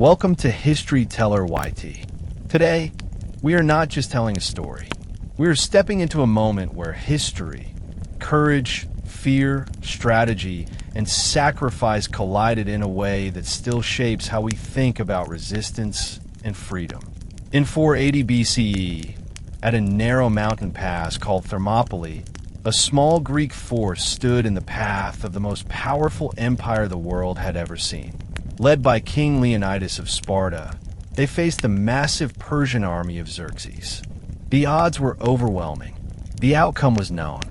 Welcome to History Teller YT. Today, we are not just telling a story. We are stepping into a moment where history, courage, fear, strategy, and sacrifice collided in a way that still shapes how we think about resistance and freedom. In 480 BCE, at a narrow mountain pass called Thermopylae, a small Greek force stood in the path of the most powerful empire the world had ever seen. Led by King Leonidas of Sparta, they faced the massive Persian army of Xerxes. The odds were overwhelming. The outcome was known,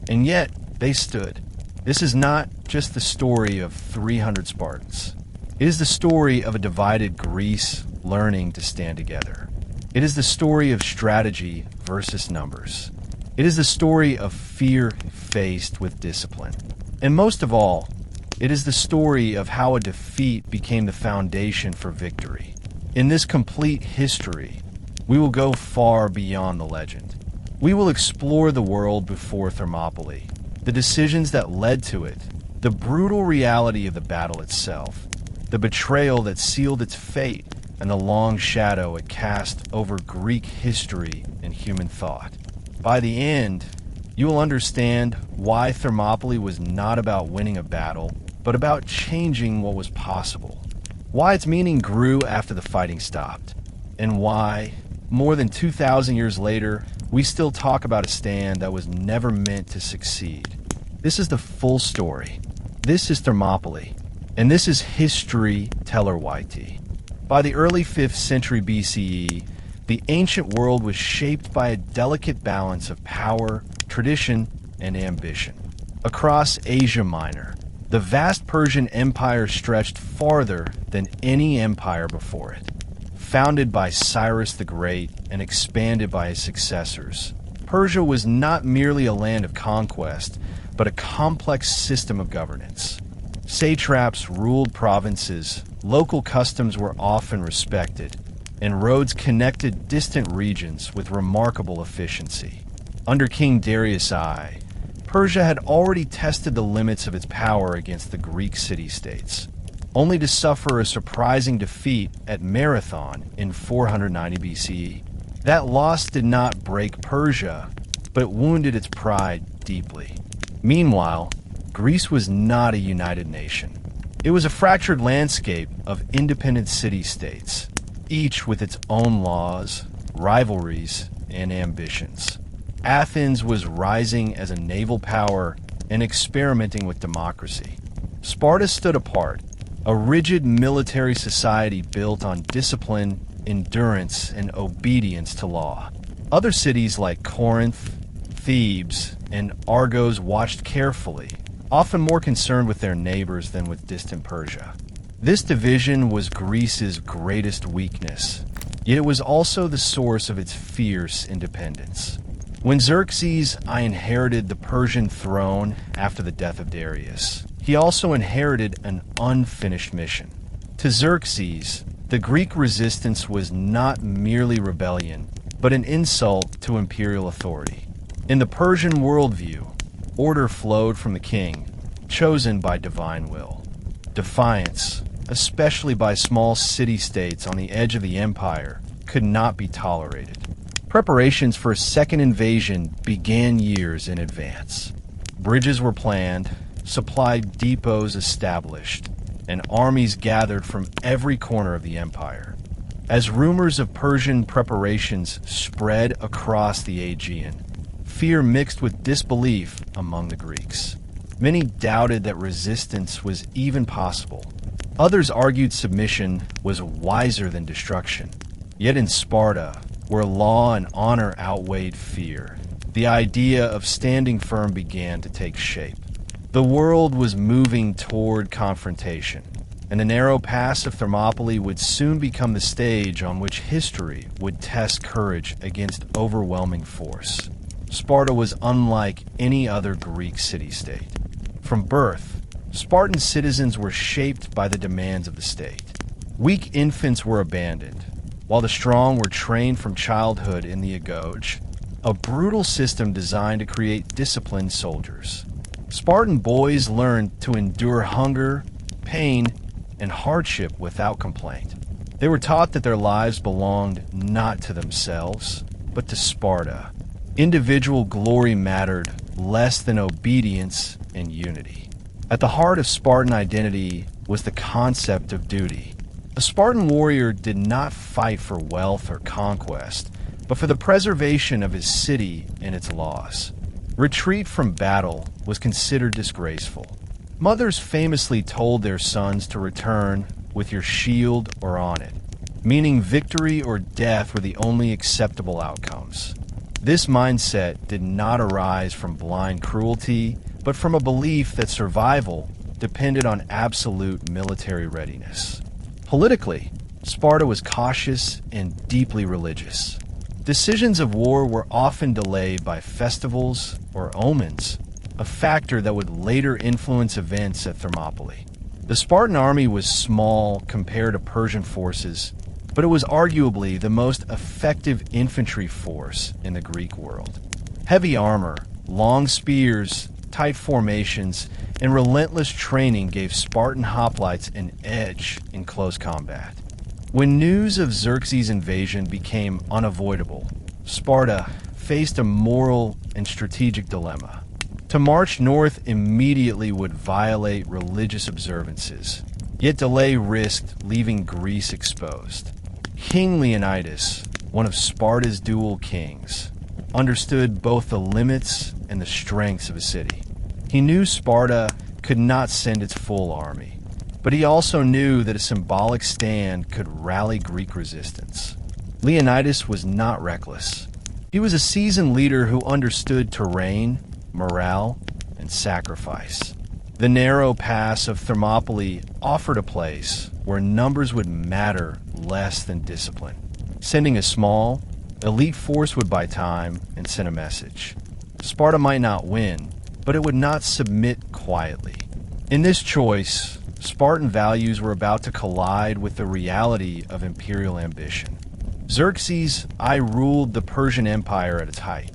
and yet they stood. This is not just the story of 300 Spartans. It is the story of a divided Greece learning to stand together. It is the story of strategy versus numbers. It is the story of fear faced with discipline. And most of all, it is the story of how a defeat became the foundation for victory. In this complete history, we will go far beyond the legend. We will explore the world before Thermopylae, the decisions that led to it, the brutal reality of the battle itself, the betrayal that sealed its fate, and the long shadow it cast over Greek history and human thought. By the end, you will understand why Thermopylae was not about winning a battle, but about changing what was possible. Why its meaning grew after the fighting stopped, and why, more than 2,000 years later, we still talk about a stand that was never meant to succeed. This is the full story. This is Thermopylae, and this is History Teller YT. By the early 5th century BCE, the ancient world was shaped by a delicate balance of power, tradition, and ambition. Across Asia Minor, the vast Persian Empire stretched farther than any empire before it. Founded by Cyrus the Great and expanded by his successors, Persia was not merely a land of conquest, but a complex system of governance. Satraps ruled provinces, local customs were often respected, and roads connected distant regions with remarkable efficiency. Under King Darius I, Persia had already tested the limits of its power against the Greek city-states, only to suffer a surprising defeat at Marathon in 490 BCE. That loss did not break Persia, but it wounded its pride deeply. Meanwhile, Greece was not a united nation. It was a fractured landscape of independent city-states, each with its own laws, rivalries, and ambitions. Athens was rising as a naval power and experimenting with democracy. Sparta stood apart, a rigid military society built on discipline, endurance, and obedience to law. Other cities like Corinth, Thebes, and Argos watched carefully, often more concerned with their neighbors than with distant Persia. This division was Greece's greatest weakness, yet it was also the source of its fierce independence. When Xerxes I inherited the Persian throne after the death of Darius, he also inherited an unfinished mission. To Xerxes, the Greek resistance was not merely rebellion, but an insult to imperial authority. In the Persian worldview, order flowed from the king, chosen by divine will. Defiance, especially by small city-states on the edge of the empire, could not be tolerated. Preparations for a second invasion began years in advance. Bridges were planned, supply depots established, and armies gathered from every corner of the empire. As rumors of Persian preparations spread across the Aegean, fear mixed with disbelief among the Greeks. Many doubted that resistance was even possible. Others argued submission was wiser than destruction. Yet in Sparta, where law and honor outweighed fear, the idea of standing firm began to take shape. The world was moving toward confrontation, and the narrow pass of Thermopylae would soon become the stage on which history would test courage against overwhelming force. Sparta was unlike any other Greek city-state. From birth, Spartan citizens were shaped by the demands of the state. Weak infants were abandoned, while the strong were trained from childhood in the agoge, a brutal system designed to create disciplined soldiers. Spartan boys learned to endure hunger, pain, and hardship without complaint. They were taught that their lives belonged not to themselves, but to Sparta. Individual glory mattered less than obedience and unity. At the heart of Spartan identity was the concept of duty. A Spartan warrior did not fight for wealth or conquest, but for the preservation of his city and its laws. Retreat from battle was considered disgraceful. Mothers famously told their sons to return with your shield or on it, meaning victory or death were the only acceptable outcomes. This mindset did not arise from blind cruelty, but from a belief that survival depended on absolute military readiness. Politically, Sparta was cautious and deeply religious. Decisions of war were often delayed by festivals or omens, a factor that would later influence events at Thermopylae. The Spartan army was small compared to Persian forces, but it was arguably the most effective infantry force in the Greek world. Heavy armor, long spears, tight formations, and relentless training gave Spartan hoplites an edge in close combat. When news of Xerxes' invasion became unavoidable, Sparta faced a moral and strategic dilemma. To march north immediately would violate religious observances, yet delay risked leaving Greece exposed. King Leonidas, one of Sparta's dual kings, understood both the limits and the strengths of a city. He knew Sparta could not send its full army, but he also knew that a symbolic stand could rally Greek resistance. Leonidas was not reckless. He was a seasoned leader who understood terrain, morale, and sacrifice. The narrow pass of Thermopylae offered a place where numbers would matter less than discipline. Sending a small, elite force would buy time and send a message. Sparta might not win, but it would not submit quietly. In this choice, Spartan values were about to collide with the reality of imperial ambition. Xerxes ruled the Persian Empire at its height.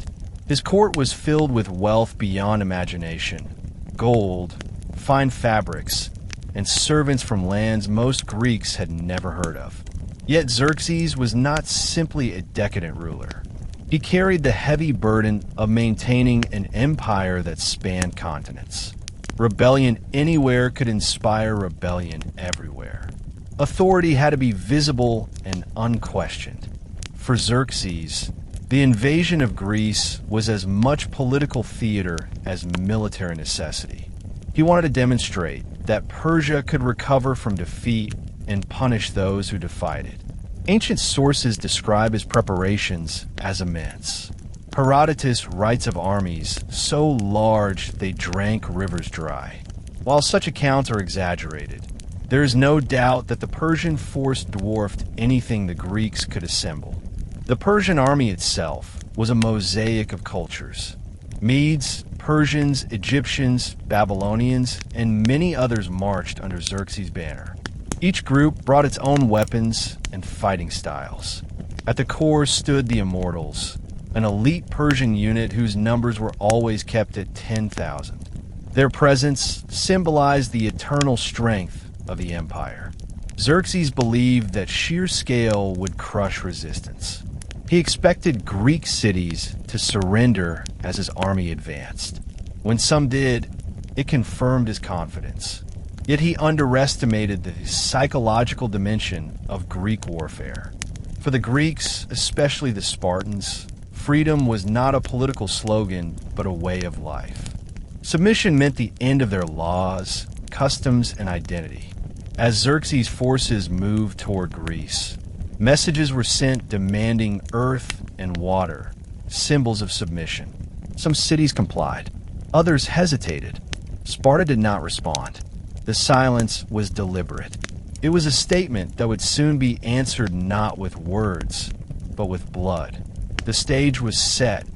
His court was filled with wealth beyond imagination, gold, fine fabrics, and servants from lands most Greeks had never heard of. Yet Xerxes was not simply a decadent ruler. He carried the heavy burden of maintaining an empire that spanned continents. Rebellion anywhere could inspire rebellion everywhere. Authority had to be visible and unquestioned. For Xerxes, the invasion of Greece was as much political theater as military necessity. He wanted to demonstrate that Persia could recover from defeat and punish those who defied it. Ancient sources describe his preparations as immense. Herodotus writes of armies so large they drank rivers dry. While such accounts are exaggerated, there is no doubt that the Persian force dwarfed anything the Greeks could assemble. The Persian army itself was a mosaic of cultures. Medes, Persians, Egyptians, Babylonians, and many others marched under Xerxes' banner. Each group brought its own weapons and fighting styles. At the core stood the Immortals, an elite Persian unit whose numbers were always kept at 10,000. Their presence symbolized the eternal strength of the empire. Xerxes believed that sheer scale would crush resistance. He expected Greek cities to surrender as his army advanced. When some did, it confirmed his confidence. Yet he underestimated the psychological dimension of Greek warfare. For the Greeks, especially the Spartans, freedom was not a political slogan, but a way of life. Submission meant the end of their laws, customs, and identity. As Xerxes' forces moved toward Greece, messages were sent demanding earth and water, symbols of submission. Some cities complied. Others hesitated. Sparta did not respond. The silence was deliberate. It was a statement that would soon be answered not with words, but with blood. The stage was set,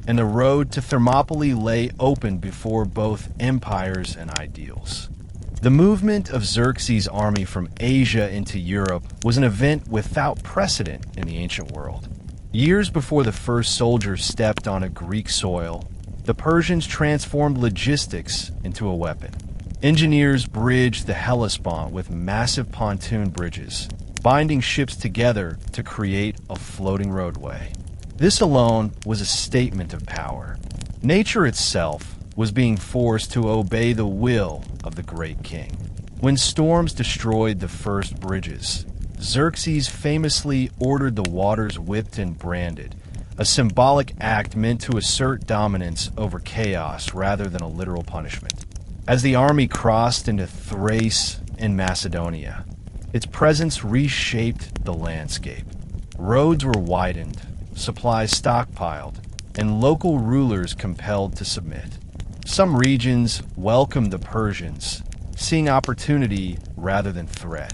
and the road to Thermopylae lay open before both empires and ideals. The movement of Xerxes' army from Asia into Europe was an event without precedent in the ancient world. Years before the first soldiers stepped on a Greek soil, the Persians transformed logistics into a weapon. Engineers bridged the Hellespont with massive pontoon bridges. binding ships together to create a floating roadway. This alone was a statement of power. Nature itself was being forced to obey the will of the great king. When storms destroyed the first bridges, Xerxes famously ordered the waters whipped and branded, a symbolic act meant to assert dominance over chaos rather than a literal punishment. As the army crossed into Thrace and Macedonia, its presence reshaped the landscape. Roads were widened, supplies stockpiled, and local rulers compelled to submit. Some regions welcomed the Persians, seeing opportunity rather than threat.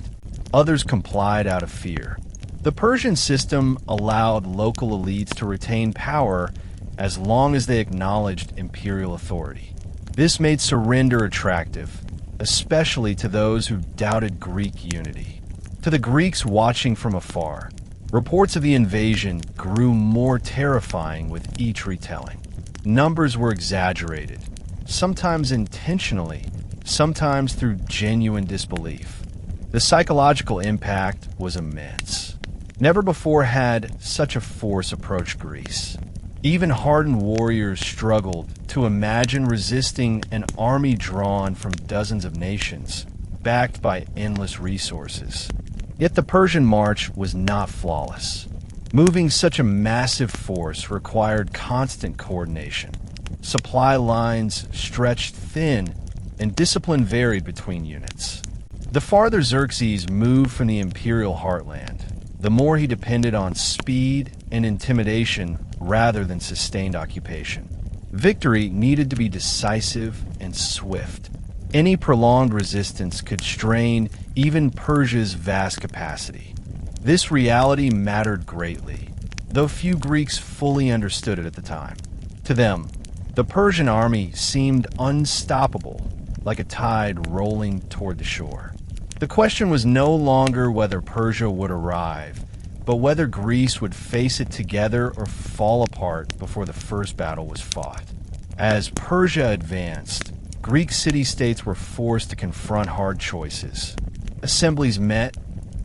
Others complied out of fear. The Persian system allowed local elites to retain power as long as they acknowledged imperial authority. This made surrender attractive, especially to those who doubted Greek unity. To the Greeks watching from afar, reports of the invasion grew more terrifying with each retelling. Numbers were exaggerated, sometimes intentionally, sometimes through genuine disbelief. The psychological impact was immense. Never before had such a force approached Greece. Even hardened warriors struggled to imagine resisting an army drawn from dozens of nations, backed by endless resources. Yet the Persian march was not flawless. Moving such a massive force required constant coordination. Supply lines stretched thin, and discipline varied between units. The farther Xerxes moved from the imperial heartland, the more he depended on speed and intimidation rather than sustained occupation. Victory needed to be decisive and swift. Any prolonged resistance could strain even Persia's vast capacity. This reality mattered greatly, though few Greeks fully understood it at the time. To them, the Persian army seemed unstoppable, like a tide rolling toward the shore. The question was no longer whether Persia would arrive, but whether Greece would face it together or fall apart before the first battle was fought. As Persia advanced, Greek city-states were forced to confront hard choices. Assemblies met,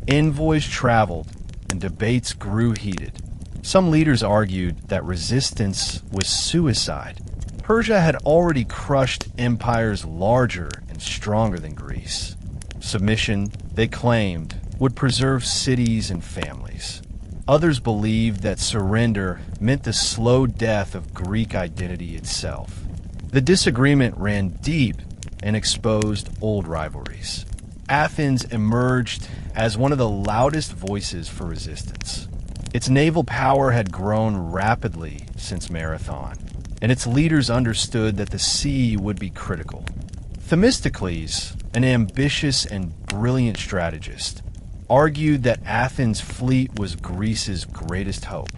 envoys traveled, and debates grew heated. Some leaders argued that resistance was suicide. Persia had already crushed empires larger and stronger than Greece. Submission, they claimed, would preserve cities and families. Others believed that surrender meant the slow death of Greek identity itself. The disagreement ran deep and exposed old rivalries. Athens emerged as one of the loudest voices for resistance. Its naval power had grown rapidly since Marathon, and its leaders understood that the sea would be critical. Themistocles, an ambitious and brilliant strategist, argued that Athens' fleet was Greece's greatest hope.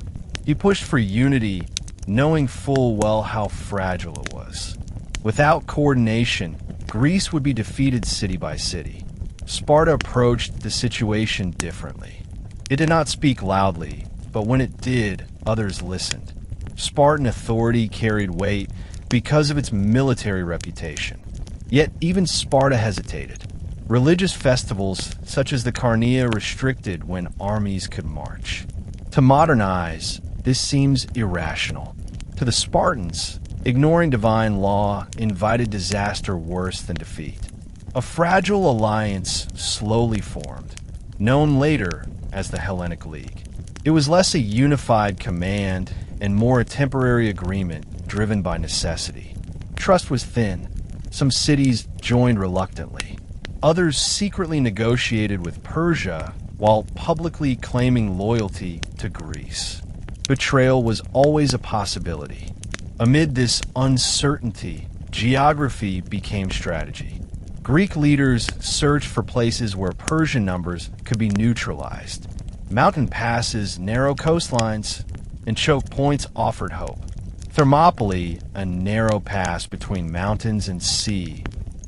He pushed for unity, knowing full well how fragile it was. Without coordination, Greece would be defeated city by city. Sparta approached the situation differently. It did not speak loudly, but when it did, others listened. Spartan authority carried weight because of its military reputation. Yet even Sparta hesitated. Religious festivals such as the Carnea restricted when armies could march. To modernize, this seems irrational. To the Spartans, ignoring divine law invited disaster worse than defeat. A fragile alliance slowly formed, known later as the Hellenic League. It was less a unified command and more a temporary agreement driven by necessity. Trust was thin. Some cities joined reluctantly. Others secretly negotiated with Persia while publicly claiming loyalty to Greece. Betrayal was always a possibility. Amid this uncertainty, geography became strategy. Greek leaders searched for places where Persian numbers could be neutralized. Mountain passes, narrow coastlines, and choke points offered hope. Thermopylae, a narrow pass between mountains and sea,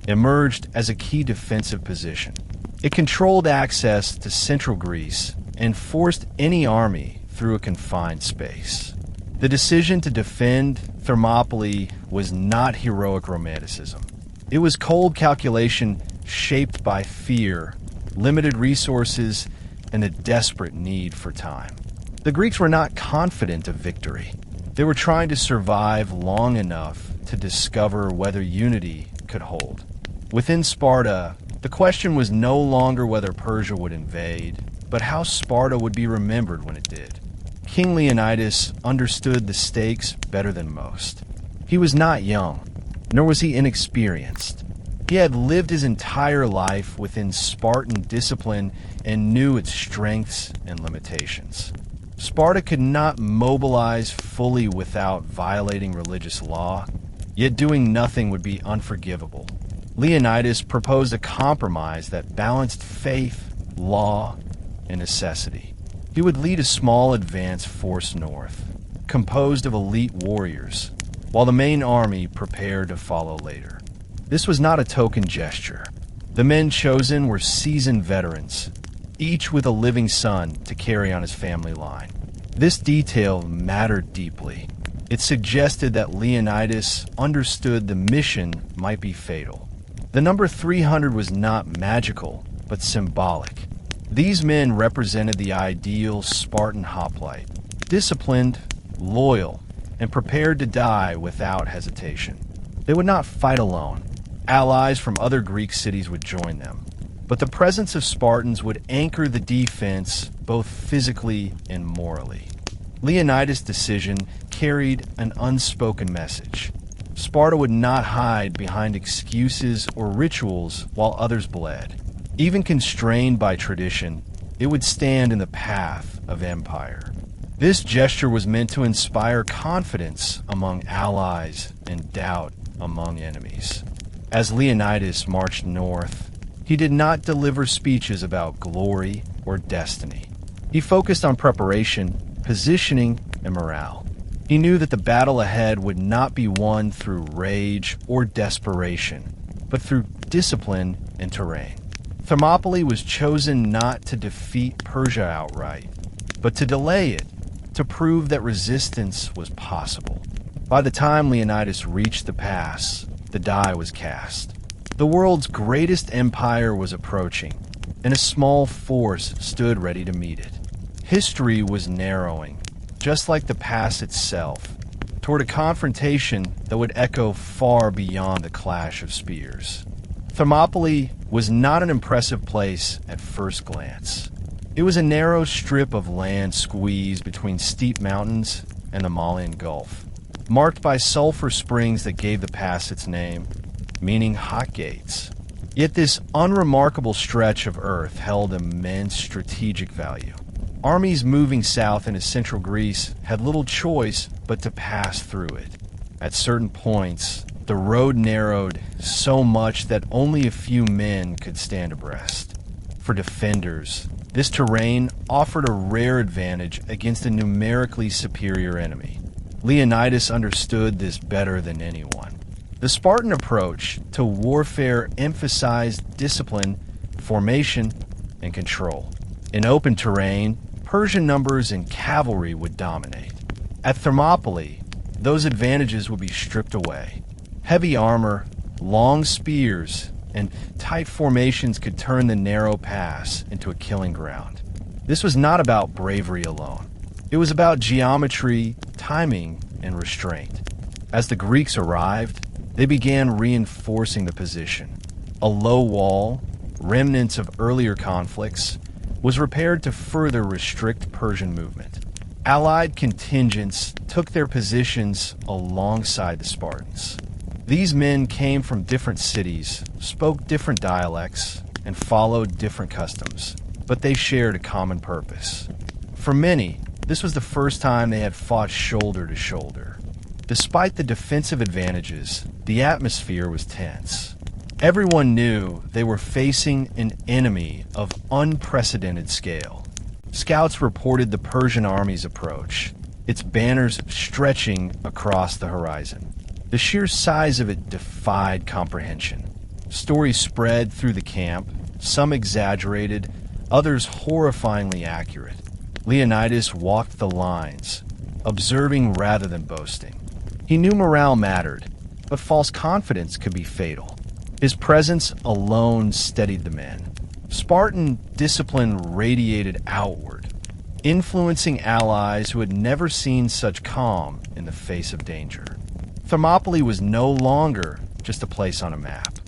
emerged as a key defensive position. It controlled access to central Greece and forced any army through a confined space. The decision to defend Thermopylae was not heroic romanticism. It was cold calculation shaped by fear, limited resources, and the desperate need for time. The Greeks were not confident of victory. They were trying to survive long enough to discover whether unity could hold. Within Sparta, the question was no longer whether Persia would invade, but how Sparta would be remembered when it did. King Leonidas understood the stakes better than most. He was not young, nor was he inexperienced. He had lived his entire life within Spartan discipline and knew its strengths and limitations. Sparta could not mobilize fully without violating religious law, yet doing nothing would be unforgivable. Leonidas proposed a compromise that balanced faith, law, and necessity. He would lead a small advance force north, composed of elite warriors, while the main army prepared to follow later. This was not a token gesture. The men chosen were seasoned veterans, each with a living son to carry on his family line. This detail mattered deeply. It suggested that Leonidas understood the mission might be fatal. The number 300 was not magical, but symbolic. These men represented the ideal Spartan hoplite, disciplined, loyal, and prepared to die without hesitation. They would not fight alone. Allies from other Greek cities would join them. But the presence of Spartans would anchor the defense both physically and morally. Leonidas' decision carried an unspoken message. Sparta would not hide behind excuses or rituals while others bled. Even constrained by tradition, it would stand in the path of empire. This gesture was meant to inspire confidence among allies and doubt among enemies. As Leonidas marched north, he did not deliver speeches about glory or destiny. He focused on preparation, positioning, and morale. He knew that the battle ahead would not be won through rage or desperation, but through discipline and terrain. Thermopylae was chosen not to defeat Persia outright, but to delay it, to prove that resistance was possible. By the time Leonidas reached the pass, the die was cast. The world's greatest empire was approaching, and a small force stood ready to meet it. History was narrowing, just like the pass itself, toward a confrontation that would echo far beyond the clash of spears. Thermopylae was not an impressive place at first glance. It was a narrow strip of land squeezed between steep mountains and the Malian Gulf, marked by sulfur springs that gave the pass its name, meaning hot gates. Yet this unremarkable stretch of earth held immense strategic value. Armies moving south into central Greece had little choice but to pass through it. At certain points, the road narrowed so much that only a few men could stand abreast. For defenders, this terrain offered a rare advantage against a numerically superior enemy. Leonidas understood this better than anyone. The Spartan approach to warfare emphasized discipline, formation, and control. In open terrain, Persian numbers and cavalry would dominate. At Thermopylae, those advantages would be stripped away. Heavy armor, long spears, and tight formations could turn the narrow pass into a killing ground. This was not about bravery alone. It was about geometry, timing, and restraint. As the Greeks arrived, they began reinforcing the position. A low wall, remnants of earlier conflicts, was repaired to further restrict Persian movement. Allied contingents took their positions alongside the Spartans. These men came from different cities, spoke different dialects, and followed different customs, but they shared a common purpose. For many, this was the first time they had fought shoulder to shoulder. Despite the defensive advantages, the atmosphere was tense. Everyone knew they were facing an enemy of unprecedented scale. Scouts reported the Persian army's approach, its banners stretching across the horizon. The sheer size of it defied comprehension. Stories spread through the camp, some exaggerated, others horrifyingly accurate. Leonidas walked the lines, observing rather than boasting. He knew morale mattered, but false confidence could be fatal. His presence alone steadied the men. Spartan discipline radiated outward, influencing allies who had never seen such calm in the face of danger. Thermopylae was no longer just a place on a map.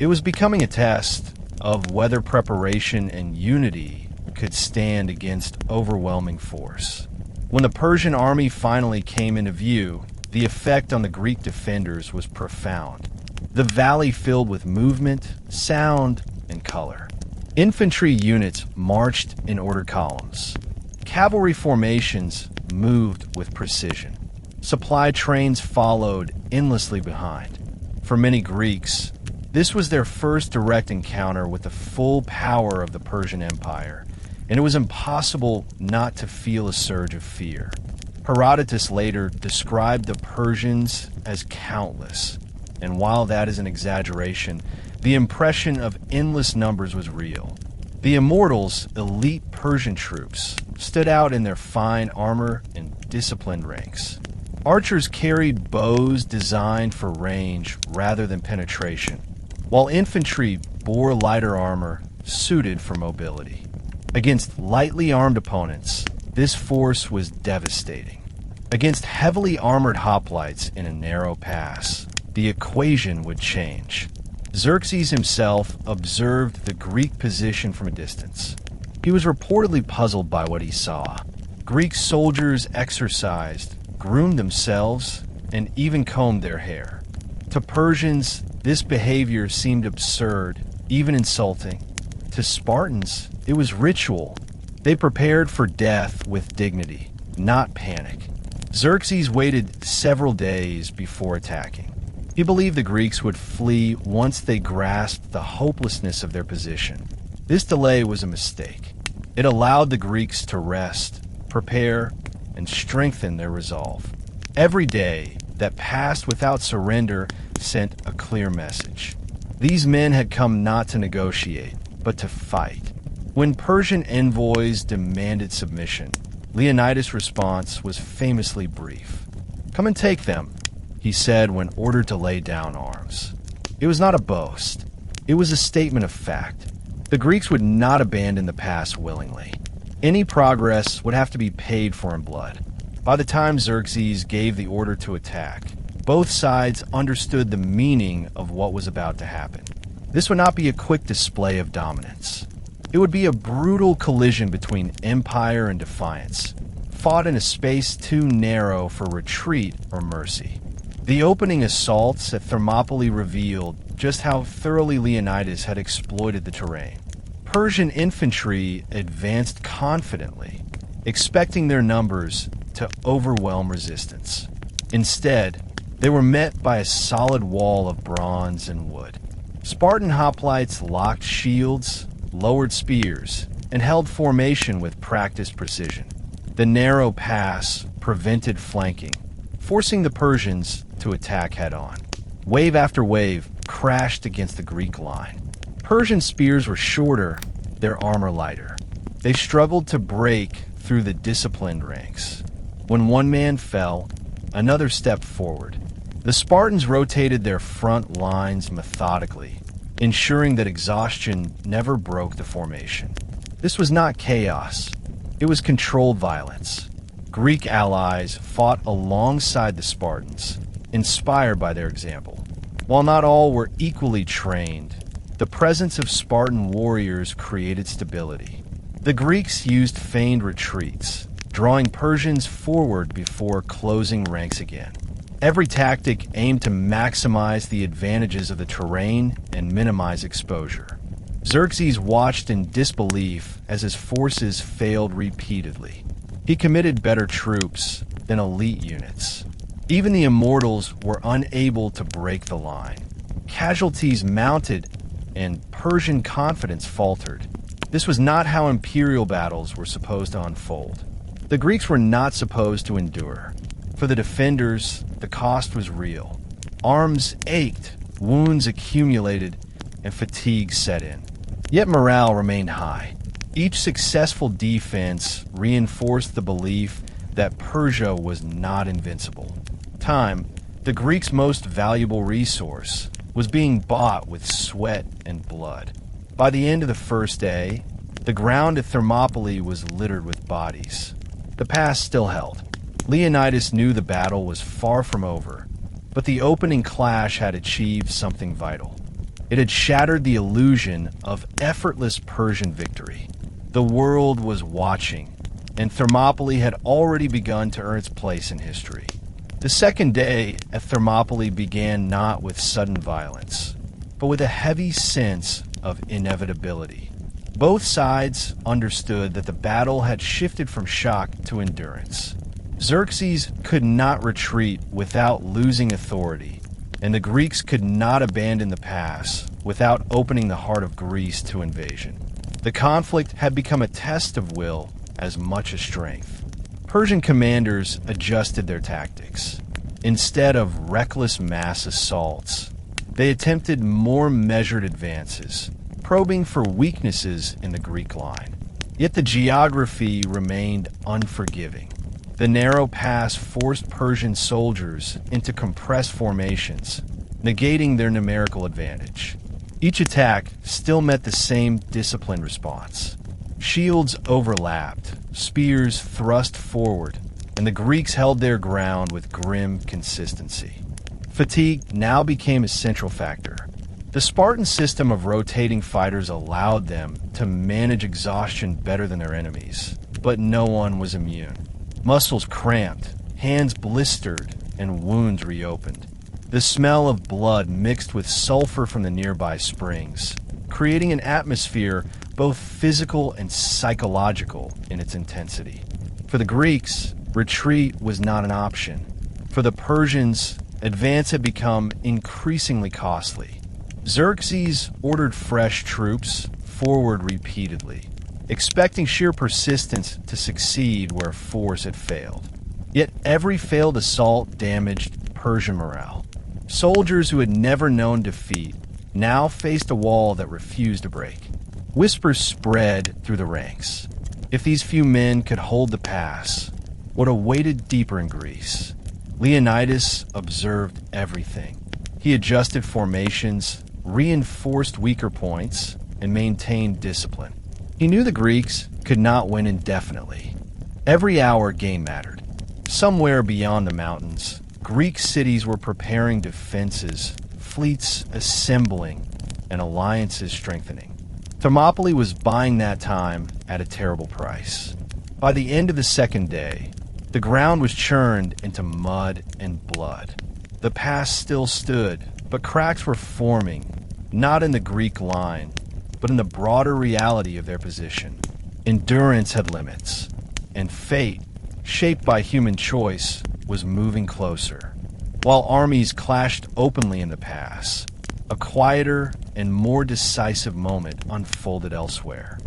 It was becoming a test of whether preparation and unity could stand against overwhelming force. When the Persian army finally came into view, the effect on the Greek defenders was profound. The valley filled with movement, sound, and color. Infantry units marched in ordered columns. Cavalry formations moved with precision. Supply trains followed endlessly behind. For many Greeks, this was their first direct encounter with the full power of the Persian Empire, and it was impossible not to feel a surge of fear. Herodotus later described the Persians as countless, and while that is an exaggeration, the impression of endless numbers was real. The Immortals, elite Persian troops, stood out in their fine armor and disciplined ranks. Archers carried bows designed for range rather than penetration, while infantry bore lighter armor suited for mobility. Against lightly armed opponents, this force was devastating. Against heavily armored hoplites in a narrow pass, the equation would change. Xerxes himself observed the Greek position from a distance. He was reportedly puzzled by what he saw. Greek soldiers exercised, groomed themselves, and even combed their hair. To Persians, this behavior seemed absurd, even insulting. To Spartans, it was ritual. They prepared for death with dignity, not panic. Xerxes waited several days before attacking. He believed the Greeks would flee once they grasped the hopelessness of their position. This delay was a mistake. It allowed the Greeks to rest, prepare, and strengthen their resolve. Every day that passed without surrender sent a clear message. These men had come not to negotiate, but to fight. When Persian envoys demanded submission, Leonidas' response was famously brief. "Come and take them," he said when ordered to lay down arms. It was not a boast. It was a statement of fact. The Greeks would not abandon the pass willingly. Any progress would have to be paid for in blood. By the time Xerxes gave the order to attack, both sides understood the meaning of what was about to happen. This would not be a quick display of dominance. It would be a brutal collision between empire and defiance, fought in a space too narrow for retreat or mercy. The opening assaults at Thermopylae revealed just how thoroughly Leonidas had exploited the terrain. Persian infantry advanced confidently, expecting their numbers to overwhelm resistance. Instead, they were met by a solid wall of bronze and wood. Spartan hoplites locked shields, lowered spears, and held formation with practiced precision. The narrow pass prevented flanking, forcing the Persians to attack head-on. Wave after wave crashed against the Greek line. Persian spears were shorter, their armor lighter. They struggled to break through the disciplined ranks. When one man fell, another stepped forward. The Spartans rotated their front lines methodically, ensuring that exhaustion never broke the formation. This was not chaos. It was controlled violence. Greek allies fought alongside the Spartans, inspired by their example. While not all were equally trained, the presence of Spartan warriors created stability. The Greeks used feigned retreats, drawing Persians forward before closing ranks again. Every tactic aimed to maximize the advantages of the terrain and minimize exposure. Xerxes watched in disbelief as his forces failed repeatedly. He committed better troops than elite units. Even the Immortals were unable to break the line. Casualties mounted and Persian confidence faltered. This was not how imperial battles were supposed to unfold. The Greeks were not supposed to endure. For the defenders, the cost was real. Arms ached, wounds accumulated, and fatigue set in. Yet morale remained high. Each successful defense reinforced the belief that Persia was not invincible. Time, the Greeks' most valuable resource, was being bought with sweat and blood. By the end of the first day, the ground at Thermopylae was littered with bodies. The pass still held. Leonidas knew the battle was far from over, but the opening clash had achieved something vital. It had shattered the illusion of effortless Persian victory. The world was watching, and Thermopylae had already begun to earn its place in history. The second day at Thermopylae began not with sudden violence, but with a heavy sense of inevitability. Both sides understood that the battle had shifted from shock to endurance. Xerxes could not retreat without losing authority, and the Greeks could not abandon the pass without opening the heart of Greece to invasion. The conflict had become a test of will as much as strength. Persian commanders adjusted their tactics. Instead of reckless mass assaults, they attempted more measured advances, probing for weaknesses in the Greek line. Yet the geography remained unforgiving. The narrow pass forced Persian soldiers into compressed formations, negating their numerical advantage. Each attack still met the same disciplined response. Shields overlapped, spears thrust forward, and the Greeks held their ground with grim consistency. Fatigue now became a central factor. The Spartan system of rotating fighters allowed them to manage exhaustion better than their enemies, but no one was immune. Muscles cramped, hands blistered, and wounds reopened. The smell of blood mixed with sulfur from the nearby springs, creating an atmosphere both physical and psychological in its intensity. For the Greeks, retreat was not an option. For the Persians, advance had become increasingly costly. Xerxes ordered fresh troops forward repeatedly, expecting sheer persistence to succeed where force had failed. Yet every failed assault damaged Persian morale. Soldiers who had never known defeat now faced a wall that refused to break. Whispers spread through the ranks. If these few men could hold the pass, what awaited deeper in Greece? Leonidas observed everything. He adjusted formations, reinforced weaker points, and maintained discipline. He knew the Greeks could not win indefinitely. Every hour gain mattered. Somewhere beyond the mountains, Greek cities were preparing defenses, fleets assembling, and alliances strengthening. Thermopylae was buying that time at a terrible price. By the end of the second day, the ground was churned into mud and blood. The pass still stood, but cracks were forming, not in the Greek line, but in the broader reality of their position. Endurance had limits, and fate, shaped by human choice, was moving closer. While armies clashed openly in the pass, a quieter and more decisive moment unfolded elsewhere.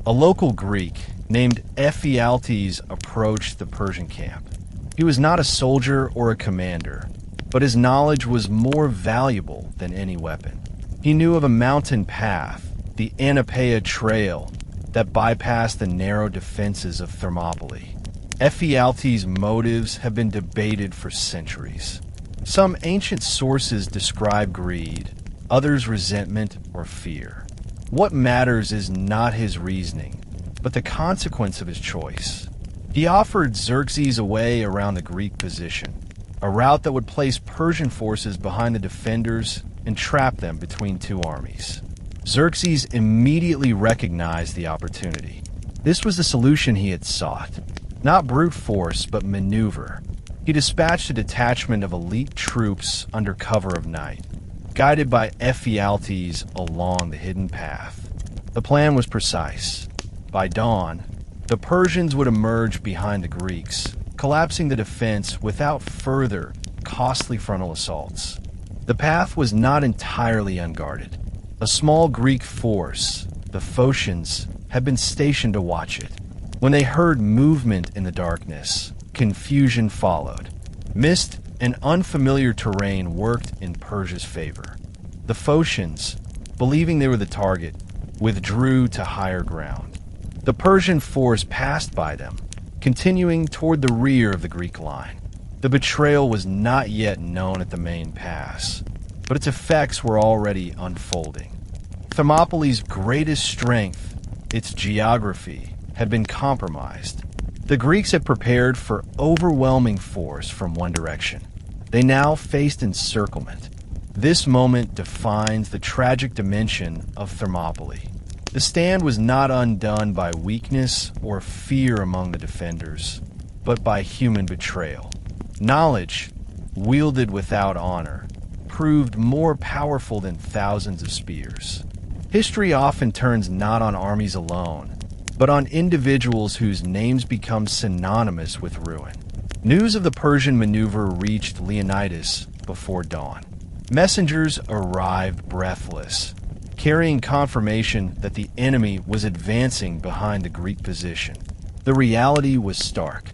A local Greek named Ephialtes approached the Persian camp. He was not a soldier or a commander, but his knowledge was more valuable than any weapon. He knew of a mountain path, the Anapeia Trail, that bypassed the narrow defenses of Thermopylae. Ephialtes' motives have been debated for centuries. Some ancient sources describe greed, others resentment or fear. What matters is not his reasoning, but the consequence of his choice. He offered Xerxes a way around the Greek position, a route that would place Persian forces behind the defenders and trap them between two armies. Xerxes immediately recognized the opportunity. This was the solution he had sought. Not brute force, but maneuver. He dispatched a detachment of elite troops under cover of night, guided by Ephialtes along the hidden path. The plan was precise. By dawn, the Persians would emerge behind the Greeks, collapsing the defense without further costly frontal assaults. The path was not entirely unguarded. A small Greek force, the Phocians, had been stationed to watch it. When they heard movement in the darkness, confusion followed. Mist and unfamiliar terrain worked in Persia's favor. The Phocians, believing they were the target, withdrew to higher ground. The Persian force passed by them, continuing toward the rear of the Greek line. The betrayal was not yet known at the main pass, but its effects were already unfolding. Thermopylae's greatest strength, its geography, had been compromised. The Greeks had prepared for overwhelming force from one direction. They now faced encirclement. This moment defines the tragic dimension of Thermopylae. The stand was not undone by weakness or fear among the defenders, but by human betrayal. Knowledge, wielded without honor, proved more powerful than thousands of spears. History often turns not on armies alone, but on individuals whose names become synonymous with ruin. News of the Persian maneuver reached Leonidas before dawn. Messengers arrived breathless, carrying confirmation that the enemy was advancing behind the Greek position. The reality was stark.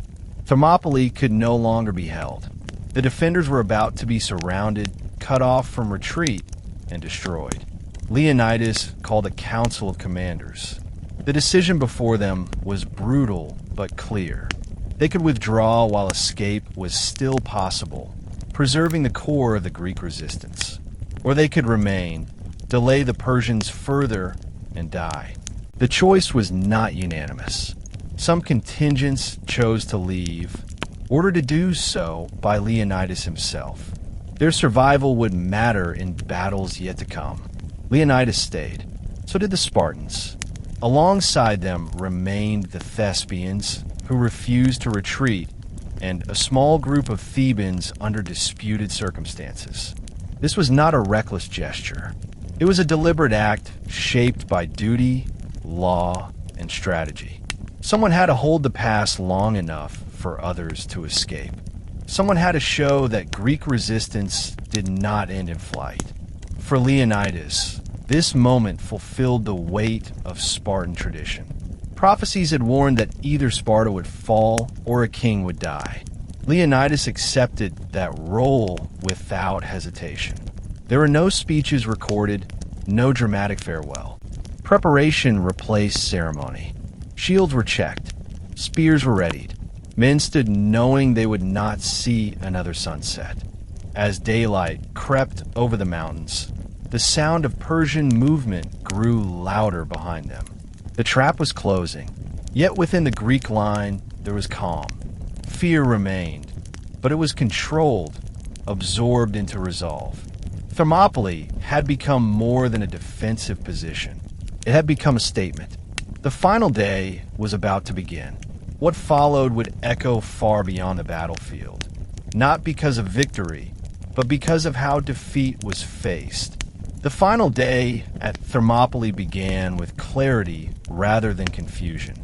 Thermopylae could no longer be held. The defenders were about to be surrounded, cut off from retreat, and destroyed. Leonidas called a council of commanders. The decision before them was brutal but clear. They could withdraw while escape was still possible, preserving the core of the Greek resistance. Or they could remain, delay the Persians further, and die. The choice was not unanimous. Some contingents chose to leave, ordered to do so by Leonidas himself. Their survival would matter in battles yet to come. Leonidas stayed. So did the Spartans. Alongside them remained the Thespians, who refused to retreat, and a small group of Thebans under disputed circumstances. This was not a reckless gesture. It was a deliberate act shaped by duty, law, and strategy. Someone had to hold the pass long enough for others to escape. Someone had to show that Greek resistance did not end in flight. For Leonidas, this moment fulfilled the weight of Spartan tradition. Prophecies had warned that either Sparta would fall or a king would die. Leonidas accepted that role without hesitation. There were no speeches recorded, no dramatic farewell. Preparation replaced ceremony. Shields were checked. Spears were readied. Men stood knowing they would not see another sunset. As daylight crept over the mountains, the sound of Persian movement grew louder behind them. The trap was closing, yet within the Greek line there was calm. Fear remained, but it was controlled, absorbed into resolve. Thermopylae had become more than a defensive position. It had become a statement. The final day was about to begin. What followed would echo far beyond the battlefield, not because of victory, but because of how defeat was faced. The final day at Thermopylae began with clarity rather than confusion.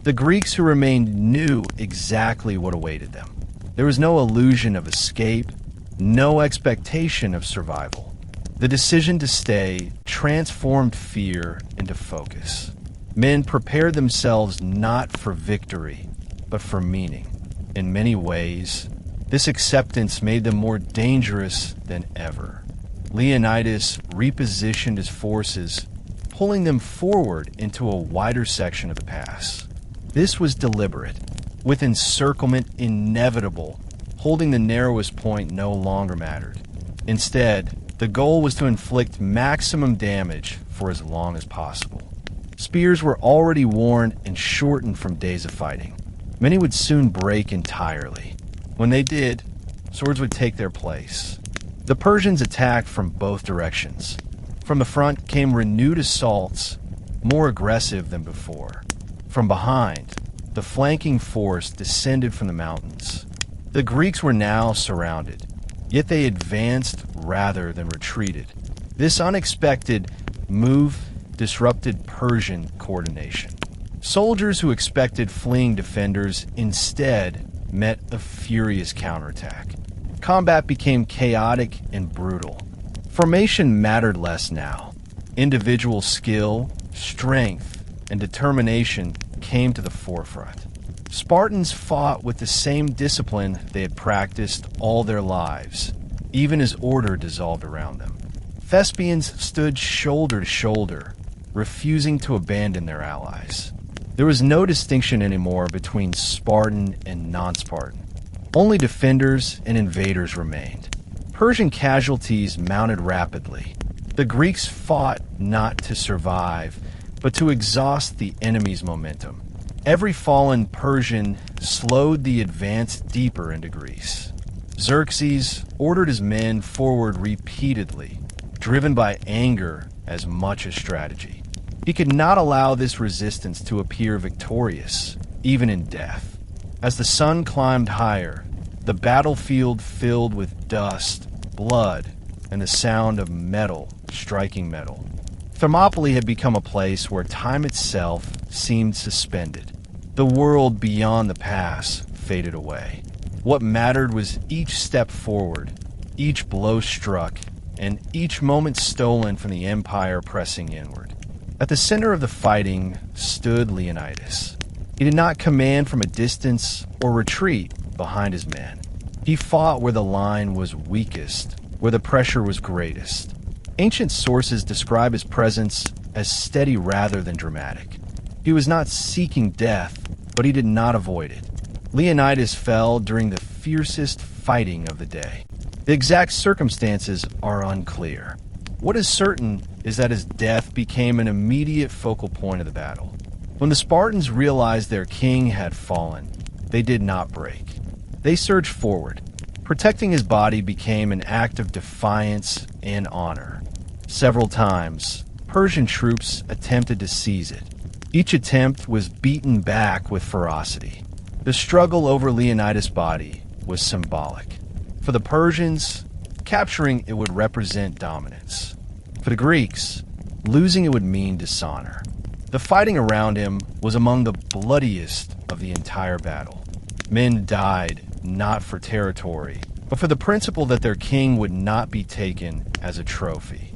The Greeks who remained knew exactly what awaited them. There was no illusion of escape, no expectation of survival. The decision to stay transformed fear into focus. Men prepared themselves not for victory, but for meaning. In many ways, this acceptance made them more dangerous than ever. Leonidas repositioned his forces, pulling them forward into a wider section of the pass. This was deliberate, with encirclement inevitable. Holding the narrowest point no longer mattered. Instead, the goal was to inflict maximum damage for as long as possible. Spears were already worn and shortened from days of fighting. Many would soon break entirely. When they did, swords would take their place. The Persians attacked from both directions. From the front came renewed assaults, more aggressive than before. From behind, the flanking force descended from the mountains. The Greeks were now surrounded, yet they advanced rather than retreated. This unexpected move disrupted Persian coordination. Soldiers who expected fleeing defenders instead met a furious counterattack. Combat became chaotic and brutal. Formation mattered less now. Individual skill, strength, and determination came to the forefront. Spartans fought with the same discipline they had practiced all their lives, even as order dissolved around them. Thespians stood shoulder to shoulder, refusing to abandon their allies. There was no distinction anymore between Spartan and non-Spartan. Only defenders and invaders remained. Persian casualties mounted rapidly. The Greeks fought not to survive, but to exhaust the enemy's momentum. Every fallen Persian slowed the advance deeper into Greece. Xerxes ordered his men forward repeatedly, driven by anger as much as strategy. He could not allow this resistance to appear victorious, even in death. As the sun climbed higher, the battlefield filled with dust, blood, and the sound of metal striking metal. Thermopylae had become a place where time itself seemed suspended. The world beyond the pass faded away. What mattered was each step forward, each blow struck, and each moment stolen from the empire pressing inward. At the center of the fighting stood Leonidas. He did not command from a distance or retreat behind his men. He fought where the line was weakest, where the pressure was greatest. Ancient sources describe his presence as steady rather than dramatic. He was not seeking death, but he did not avoid it. Leonidas fell during the fiercest fighting of the day. The exact circumstances are unclear. What is certain is that his death became an immediate focal point of the battle. When the Spartans realized their king had fallen, they did not break. They surged forward. Protecting his body became an act of defiance and honor. Several times, Persian troops attempted to seize it. Each attempt was beaten back with ferocity. The struggle over Leonidas' body was symbolic. For the Persians, capturing it would represent dominance. For the Greeks, losing it would mean dishonor. The fighting around him was among the bloodiest of the entire battle. Men died not for territory, but for the principle that their king would not be taken as a trophy.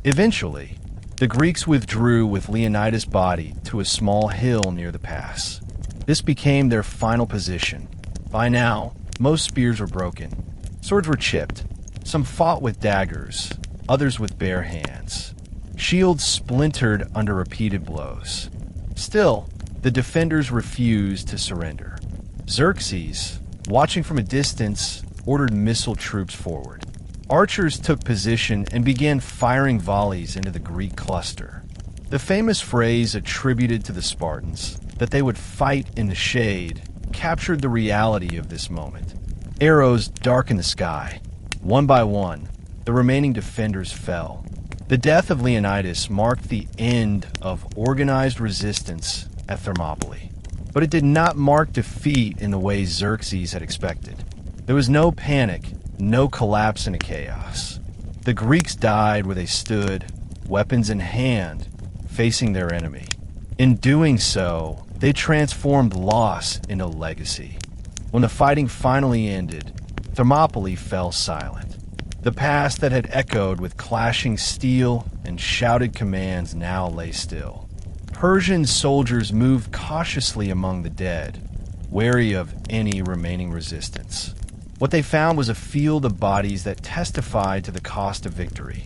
Eventually, the Greeks withdrew with Leonidas' body to a small hill near the pass. This became their final position. By now, most spears were broken. Swords were chipped. Some fought with daggers, others with bare hands. Shields splintered under repeated blows. Still, the defenders refused to surrender. Xerxes, watching from a distance, ordered missile troops forward. Archers took position and began firing volleys into the Greek cluster. The famous phrase attributed to the Spartans, that they would fight in the shade, captured the reality of this moment. Arrows darkened the sky. One by one, the remaining defenders fell. The death of Leonidas marked the end of organized resistance at Thermopylae. But it did not mark defeat in the way Xerxes had expected. There was no panic, no collapse into chaos. The Greeks died where they stood, weapons in hand, facing their enemy. In doing so, they transformed loss into legacy. When the fighting finally ended, Thermopylae fell silent. The past that had echoed with clashing steel and shouted commands now lay still. Persian soldiers moved cautiously among the dead, wary of any remaining resistance. What they found was a field of bodies that testified to the cost of victory.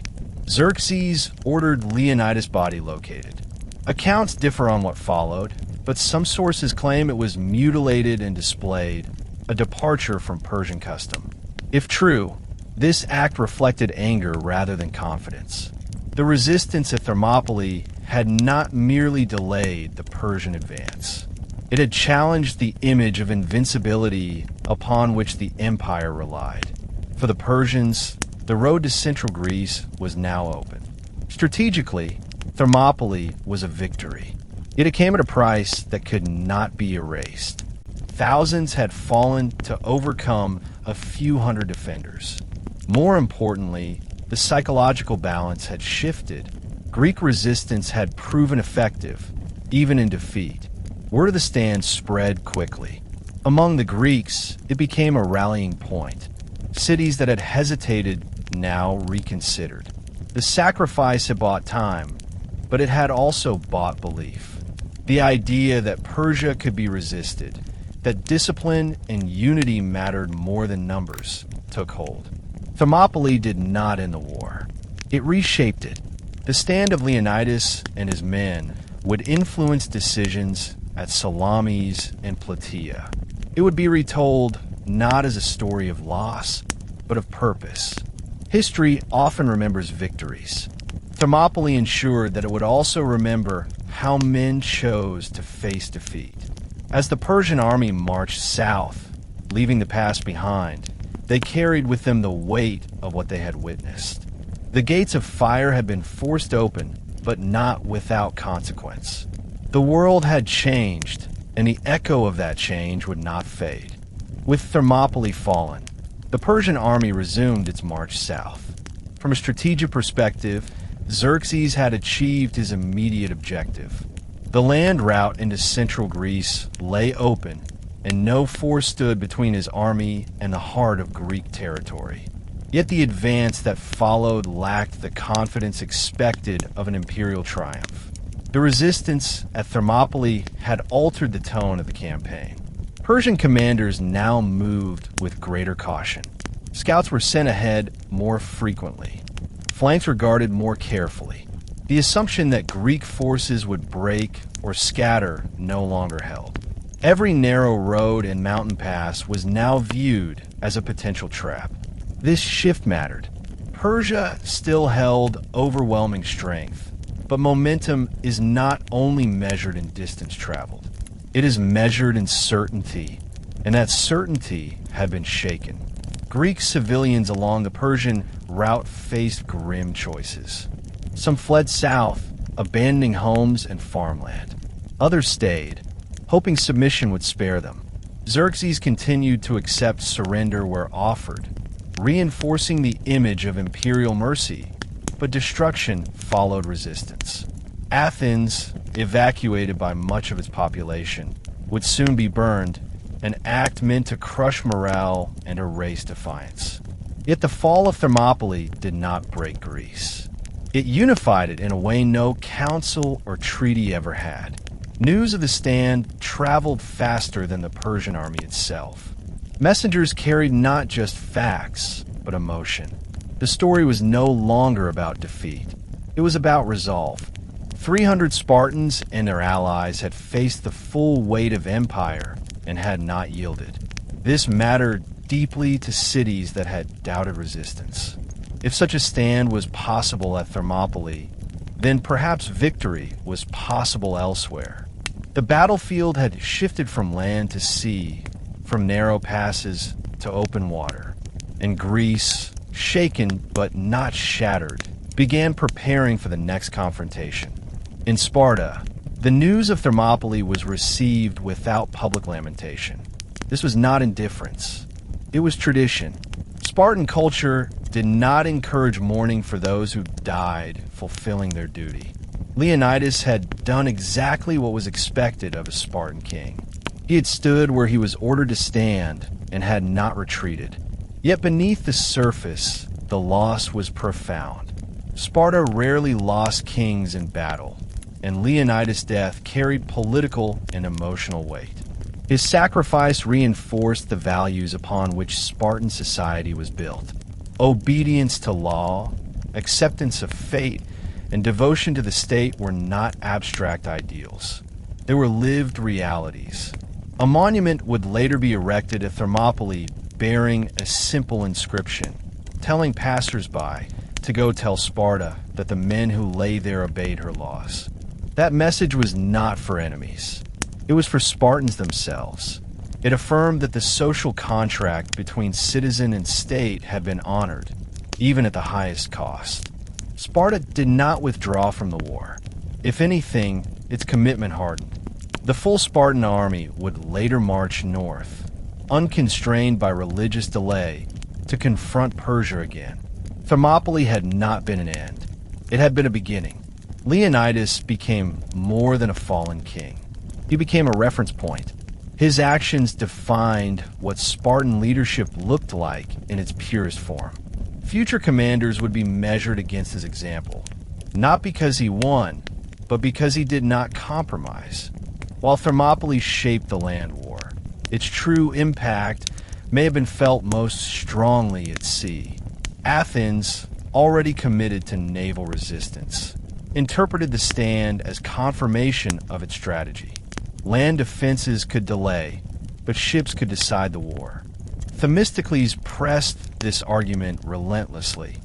Xerxes ordered Leonidas' body located. Accounts differ on what followed, but some sources claim it was mutilated and displayed, a departure from Persian custom. If true, this act reflected anger rather than confidence. The resistance at Thermopylae had not merely delayed the Persian advance. It had challenged the image of invincibility upon which the empire relied. For the Persians, the road to central Greece was now open. Strategically, Thermopylae was a victory. Yet it came at a price that could not be erased. Thousands had fallen to overcome a few hundred defenders. More importantly, the psychological balance had shifted. Greek resistance had proven effective, even in defeat. Word of the stand spread quickly. Among the Greeks, it became a rallying point. Cities that had hesitated now reconsidered. The sacrifice had bought time, but it had also bought belief. The idea that Persia could be resisted, that discipline and unity mattered more than numbers, took hold. Thermopylae did not end the war. It reshaped it. The stand of Leonidas and his men would influence decisions at Salamis and Plataea. It would be retold not as a story of loss, but of purpose. History often remembers victories, Thermopylae ensured that it would also remember how men chose to face defeat. As the Persian army marched south, leaving the past behind, they carried with them the weight of what they had witnessed. The gates of fire had been forced open, but not without consequence. The world had changed, and the echo of that change would not fade. With Thermopylae fallen, the Persian army resumed its march south. From a strategic perspective, Xerxes had achieved his immediate objective. The land route into central Greece lay open, and no force stood between his army and the heart of Greek territory. Yet the advance that followed lacked the confidence expected of an imperial triumph. The resistance at Thermopylae had altered the tone of the campaign. Persian commanders now moved with greater caution. Scouts were sent ahead more frequently. Flanks were guarded more carefully. The assumption that Greek forces would break or scatter no longer held. Every narrow road and mountain pass was now viewed as a potential trap. This shift mattered. Persia still held overwhelming strength, but momentum is not only measured in distance traveled. It is measured in certainty, and that certainty had been shaken. Greek civilians along the Persian route faced grim choices. Some fled south, abandoning homes and farmland. Others stayed, hoping submission would spare them. Xerxes continued to accept surrender where offered, reinforcing the image of imperial mercy, but destruction followed resistance. Athens, evacuated by much of its population, would soon be burned, an act meant to crush morale and erase defiance. Yet the fall of Thermopylae did not break Greece. It unified it in a way no council or treaty ever had. News of the stand traveled faster than the Persian army itself. Messengers carried not just facts, but emotion. The story was no longer about defeat. It was about resolve. 300 Spartans and their allies had faced the full weight of empire and had not yielded. This mattered deeply to cities that had doubted resistance. If such a stand was possible at Thermopylae, then perhaps victory was possible elsewhere. The battlefield had shifted from land to sea, from narrow passes to open water, and Greece, shaken but not shattered, began preparing for the next confrontation. In Sparta, the news of Thermopylae was received without public lamentation. This was not indifference. It was tradition. Spartan culture did not encourage mourning for those who died fulfilling their duty. Leonidas had done exactly what was expected of a Spartan king. He had stood where he was ordered to stand and had not retreated. Yet beneath the surface, the loss was profound. Sparta rarely lost kings in battle, and Leonidas' death carried political and emotional weight. His sacrifice reinforced the values upon which Spartan society was built. Obedience to law, acceptance of fate, and devotion to the state were not abstract ideals. They were lived realities. A monument would later be erected at Thermopylae bearing a simple inscription, telling passers-by to go tell Sparta that the men who lay there obeyed her laws. That message was not for enemies. It was for Spartans themselves. It affirmed that the social contract between citizen and state had been honored, even at the highest cost. Sparta did not withdraw from the war. If anything, its commitment hardened. The full Spartan army would later march north, unconstrained by religious delay, to confront Persia again. Thermopylae had not been an end. It had been a beginning. Leonidas became more than a fallen king. He became a reference point. His actions defined what Spartan leadership looked like in its purest form. Future commanders would be measured against his example, not because he won, but because he did not compromise. While Thermopylae shaped the land war, its true impact may have been felt most strongly at sea. Athens, already committed to naval resistance, interpreted the stand as confirmation of its strategy. Land defenses could delay, but ships could decide the war. Themistocles pressed this argument relentlessly.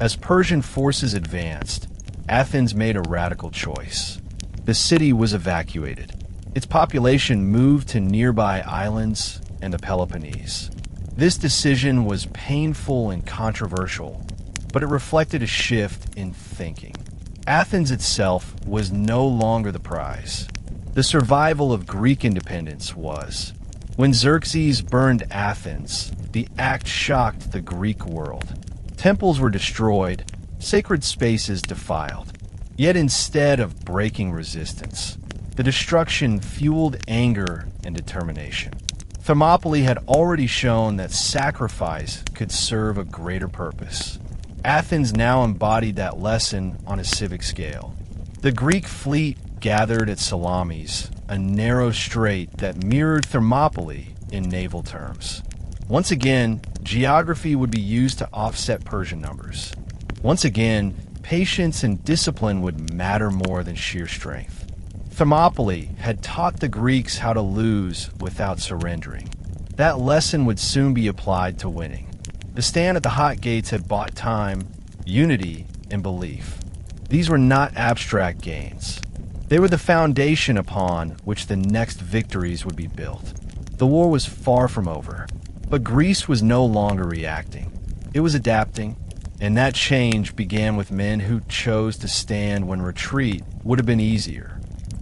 As Persian forces advanced, Athens made a radical choice. The city was evacuated. Its population moved to nearby islands and the Peloponnese. This decision was painful and controversial, but it reflected a shift in thinking. Athens itself was no longer the prize. The survival of Greek independence was. When Xerxes burned Athens, the act shocked the Greek world. Temples were destroyed, sacred spaces defiled. Yet instead of breaking resistance, the destruction fueled anger and determination. Thermopylae had already shown that sacrifice could serve a greater purpose. Athens now embodied that lesson on a civic scale. The Greek fleet gathered at Salamis, a narrow strait that mirrored Thermopylae in naval terms. Once again, geography would be used to offset Persian numbers. Once again, patience and discipline would matter more than sheer strength. Thermopylae had taught the Greeks how to lose without surrendering. That lesson would soon be applied to winning. The stand at the hot gates had bought time, unity, and belief. These were not abstract gains. They were the foundation upon which the next victories would be built. The war was far from over, but Greece was no longer reacting. It was adapting, and that change began with men who chose to stand when retreat would have been easier.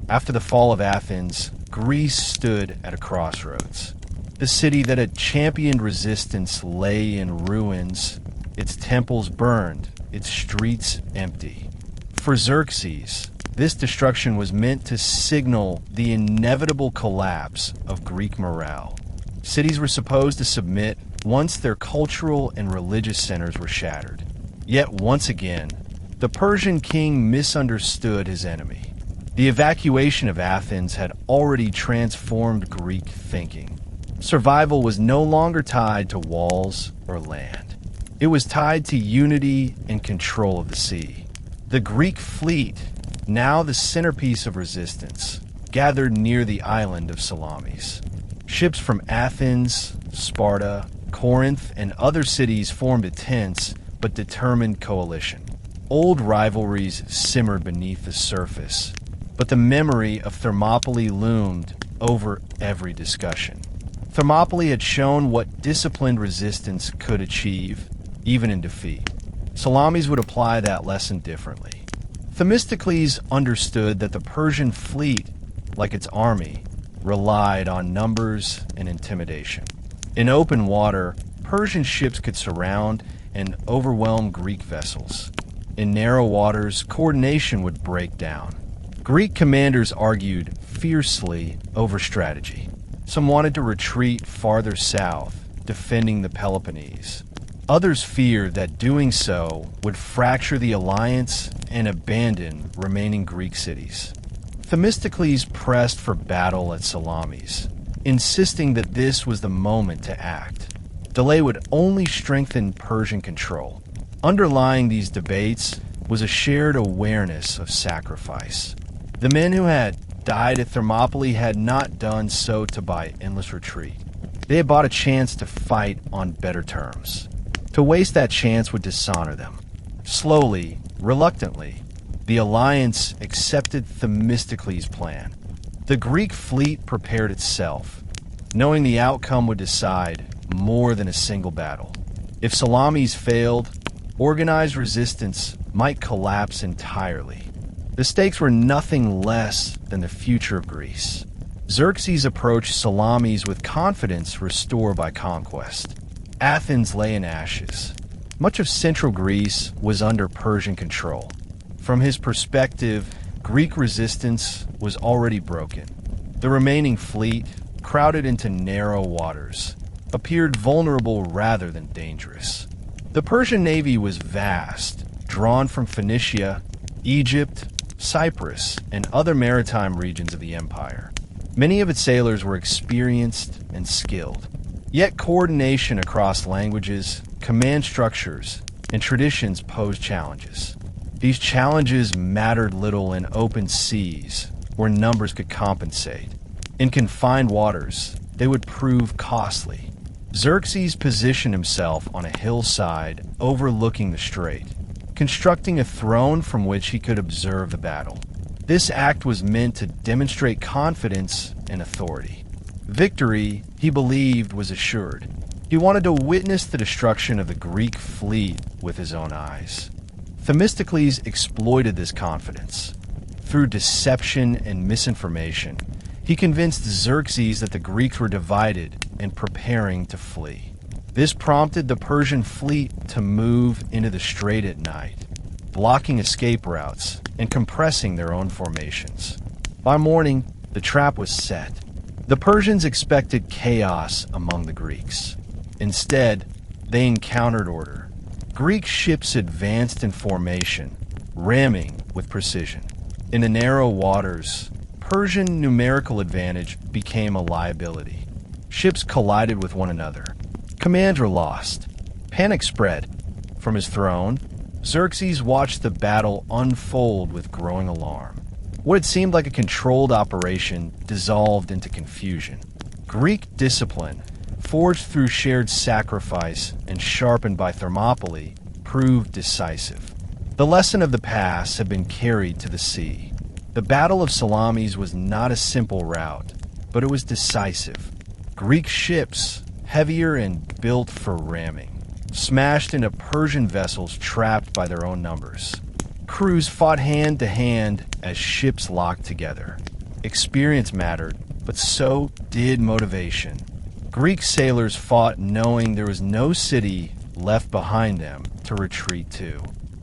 After the fall of Athens, Greece stood at a crossroads. The city that had championed resistance lay in ruins, its temples burned, its streets empty. For Xerxes, this destruction was meant to signal the inevitable collapse of Greek morale. Cities were supposed to submit once their cultural and religious centers were shattered. Yet once again, the Persian king misunderstood his enemy. The evacuation of Athens had already transformed Greek thinking. Survival was no longer tied to walls or land. It was tied to unity and control of the sea. The Greek fleet, now the centerpiece of resistance, gathered near the island of Salamis. Ships from Athens, Sparta, Corinth, and other cities formed a tense but determined coalition. Old rivalries simmered beneath the surface, but the memory of Thermopylae loomed over every discussion. Thermopylae had shown what disciplined resistance could achieve, even in defeat. Salamis would apply that lesson differently. Themistocles understood that the Persian fleet, like its army, relied on numbers and intimidation. In open water, Persian ships could surround and overwhelm Greek vessels. In narrow waters, coordination would break down. Greek commanders argued fiercely over strategy. Some wanted to retreat farther south, defending the Peloponnese. Others feared that doing so would fracture the alliance and abandon remaining Greek cities. Themistocles pressed for battle at Salamis, insisting that this was the moment to act. Delay would only strengthen Persian control. Underlying these debates was a shared awareness of sacrifice. The men who had died at Thermopylae had not done so to buy endless retreat. They had bought a chance to fight on better terms. To waste that chance would dishonor them. Slowly, reluctantly, the alliance accepted Themistocles' plan. The Greek fleet prepared itself, knowing the outcome would decide more than a single battle. If Salamis failed, organized resistance might collapse entirely. The stakes were nothing less than the future of Greece. Xerxes approached Salamis with confidence restored by conquest. Athens lay in ashes. Much of central Greece was under Persian control. From his perspective, Greek resistance was already broken. The remaining fleet, crowded into narrow waters, appeared vulnerable rather than dangerous. The Persian navy was vast, drawn from Phoenicia, Egypt, Cyprus, and other maritime regions of the empire. Many of its sailors were experienced and skilled. Yet coordination across languages, command structures, and traditions posed challenges. These challenges mattered little in open seas, where numbers could compensate. In confined waters, they would prove costly. Xerxes positioned himself on a hillside overlooking the strait. constructing a throne from which he could observe the battle. This act was meant to demonstrate confidence and authority. Victory, he believed, was assured. He wanted to witness the destruction of the Greek fleet with his own eyes. Themistocles exploited this confidence. Through deception and misinformation, he convinced Xerxes that the Greeks were divided and preparing to flee. This prompted the Persian fleet to move into the strait at night, blocking escape routes and compressing their own formations. By morning, the trap was set. The Persians expected chaos among the Greeks. Instead, they encountered order. Greek ships advanced in formation, ramming with precision. In the narrow waters, Persian numerical advantage became a liability. Ships collided with one another. Commands were lost. Panic spread. From his throne, Xerxes watched the battle unfold with growing alarm. What had seemed like a controlled operation dissolved into confusion. Greek discipline, forged through shared sacrifice and sharpened by Thermopylae, proved decisive. The lesson of the past had been carried to the sea. The Battle of Salamis was not a simple rout, but it was decisive. Greek ships, heavier and built for ramming, smashed into Persian vessels trapped by their own numbers. Crews fought hand to hand as ships locked together. Experience mattered, but so did motivation. Greek sailors fought knowing there was no city left behind them to retreat to.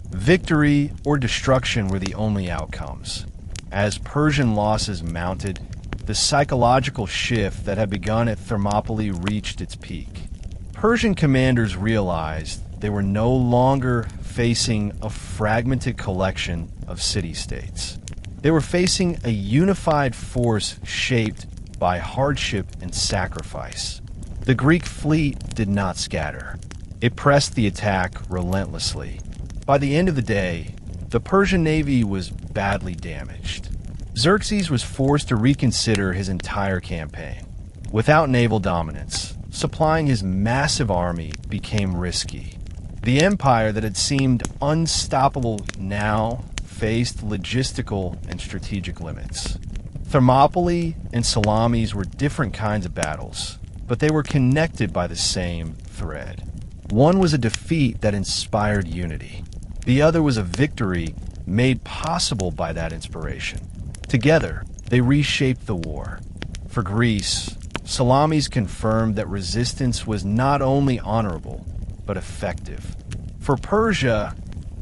Victory or destruction were the only outcomes. As Persian losses mounted, the psychological shift that had begun at Thermopylae reached its peak. Persian commanders realized they were no longer facing a fragmented collection of city-states. They were facing a unified force shaped by hardship and sacrifice. The Greek fleet did not scatter. It pressed the attack relentlessly. By the end of the day, the Persian navy was badly damaged. Xerxes was forced to reconsider his entire campaign. Without naval dominance, supplying his massive army became risky. The empire that had seemed unstoppable now faced logistical and strategic limits. Thermopylae and Salamis were different kinds of battles, but they were connected by the same thread. One was a defeat that inspired unity. The other was a victory made possible by that inspiration. Together, they reshaped the war. For Greece, Salamis confirmed that resistance was not only honorable, but effective. For Persia,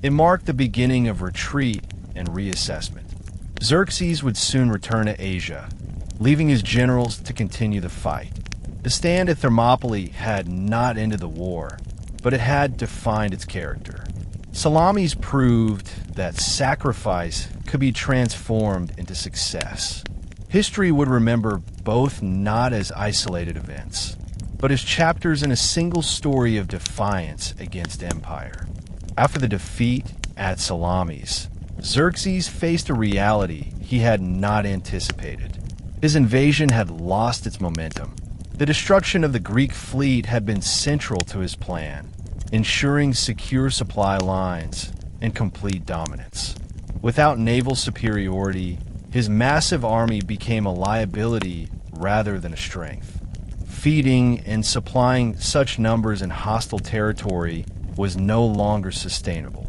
it marked the beginning of retreat and reassessment. Xerxes would soon return to Asia, leaving his generals to continue the fight. The stand at Thermopylae had not ended the war, but it had defined its character. Salamis proved that sacrifice could be transformed into success. History would remember both not as isolated events, but as chapters in a single story of defiance against empire. After the defeat at Salamis, Xerxes faced a reality he had not anticipated. His invasion had lost its momentum. The destruction of the Greek fleet had been central to his plan, ensuring secure supply lines and complete dominance. Without naval superiority, his massive army became a liability rather than a strength. Feeding and supplying such numbers in hostile territory was no longer sustainable.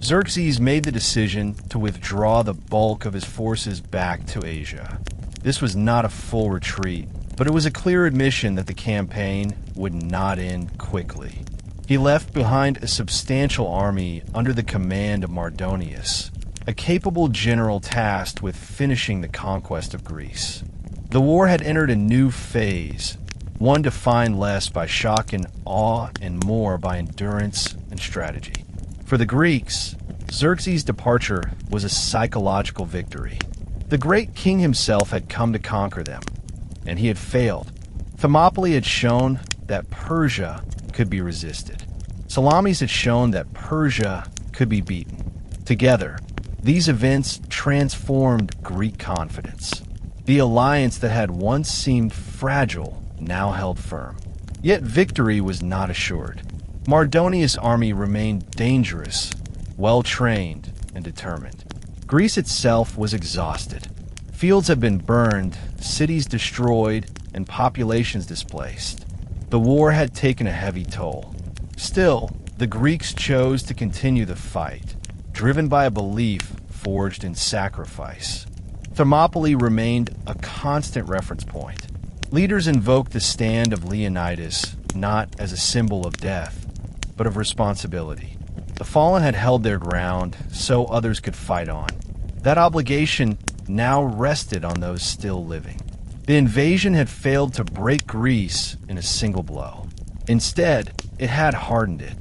Xerxes made the decision to withdraw the bulk of his forces back to Asia. This was not a full retreat, but it was a clear admission that the campaign would not end quickly. He left behind a substantial army under the command of Mardonius, a capable general tasked with finishing the conquest of Greece. The war had entered a new phase, one defined less by shock and awe and more by endurance and strategy. For the Greeks, Xerxes' departure was a psychological victory. The great king himself had come to conquer them, and he had failed. Thermopylae had shown that Persia could be resisted. Salamis had shown that Persia could be beaten. Together, these events transformed Greek confidence. The alliance that had once seemed fragile now held firm. Yet victory was not assured. Mardonius' army remained dangerous, well-trained, and determined. Greece itself was exhausted. Fields had been burned, cities destroyed, and populations displaced. The war had taken a heavy toll. Still, the Greeks chose to continue the fight, driven by a belief forged in sacrifice. Thermopylae remained a constant reference point. Leaders invoked the stand of Leonidas not as a symbol of death, but of responsibility. The fallen had held their ground so others could fight on. That obligation now rested on those still living. The invasion had failed to break Greece in a single blow. Instead, it had hardened it.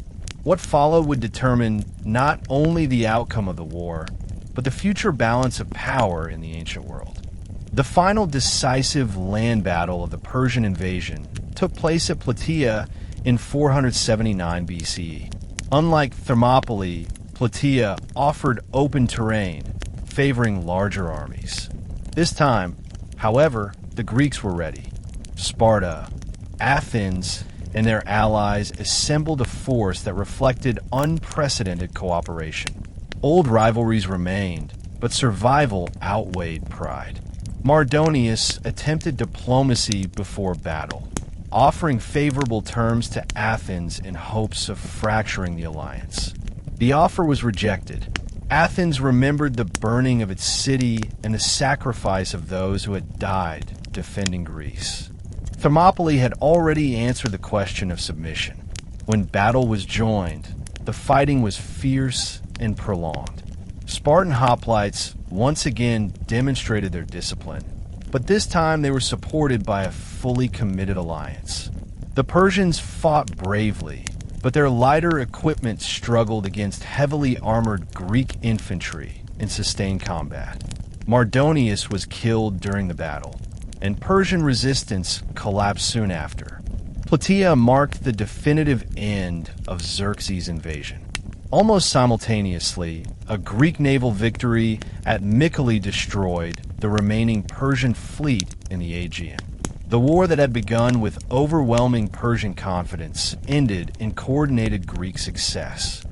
What followed would determine not only the outcome of the war, but the future balance of power in the ancient world. The final decisive land battle of the Persian invasion took place at Plataea in 479 BCE. Unlike Thermopylae, Plataea offered open terrain, favoring larger armies. This time, however, the Greeks were ready. Sparta, Athens, and their allies assembled a force that reflected unprecedented cooperation. Old rivalries remained, but survival outweighed pride. Mardonius attempted diplomacy before battle, offering favorable terms to Athens in hopes of fracturing the alliance. The offer was rejected. Athens remembered the burning of its city and the sacrifice of those who had died defending Greece. Thermopylae had already answered the question of submission. When battle was joined, the fighting was fierce and prolonged. Spartan hoplites once again demonstrated their discipline, but this time they were supported by a fully committed alliance. The Persians fought bravely, but their lighter equipment struggled against heavily armored Greek infantry in sustained combat. Mardonius was killed during the battle, and Persian resistance collapsed soon after. Plataea marked the definitive end of Xerxes' invasion. Almost simultaneously, a Greek naval victory at Mycale destroyed the remaining Persian fleet in the Aegean. The war that had begun with overwhelming Persian confidence ended in coordinated Greek success.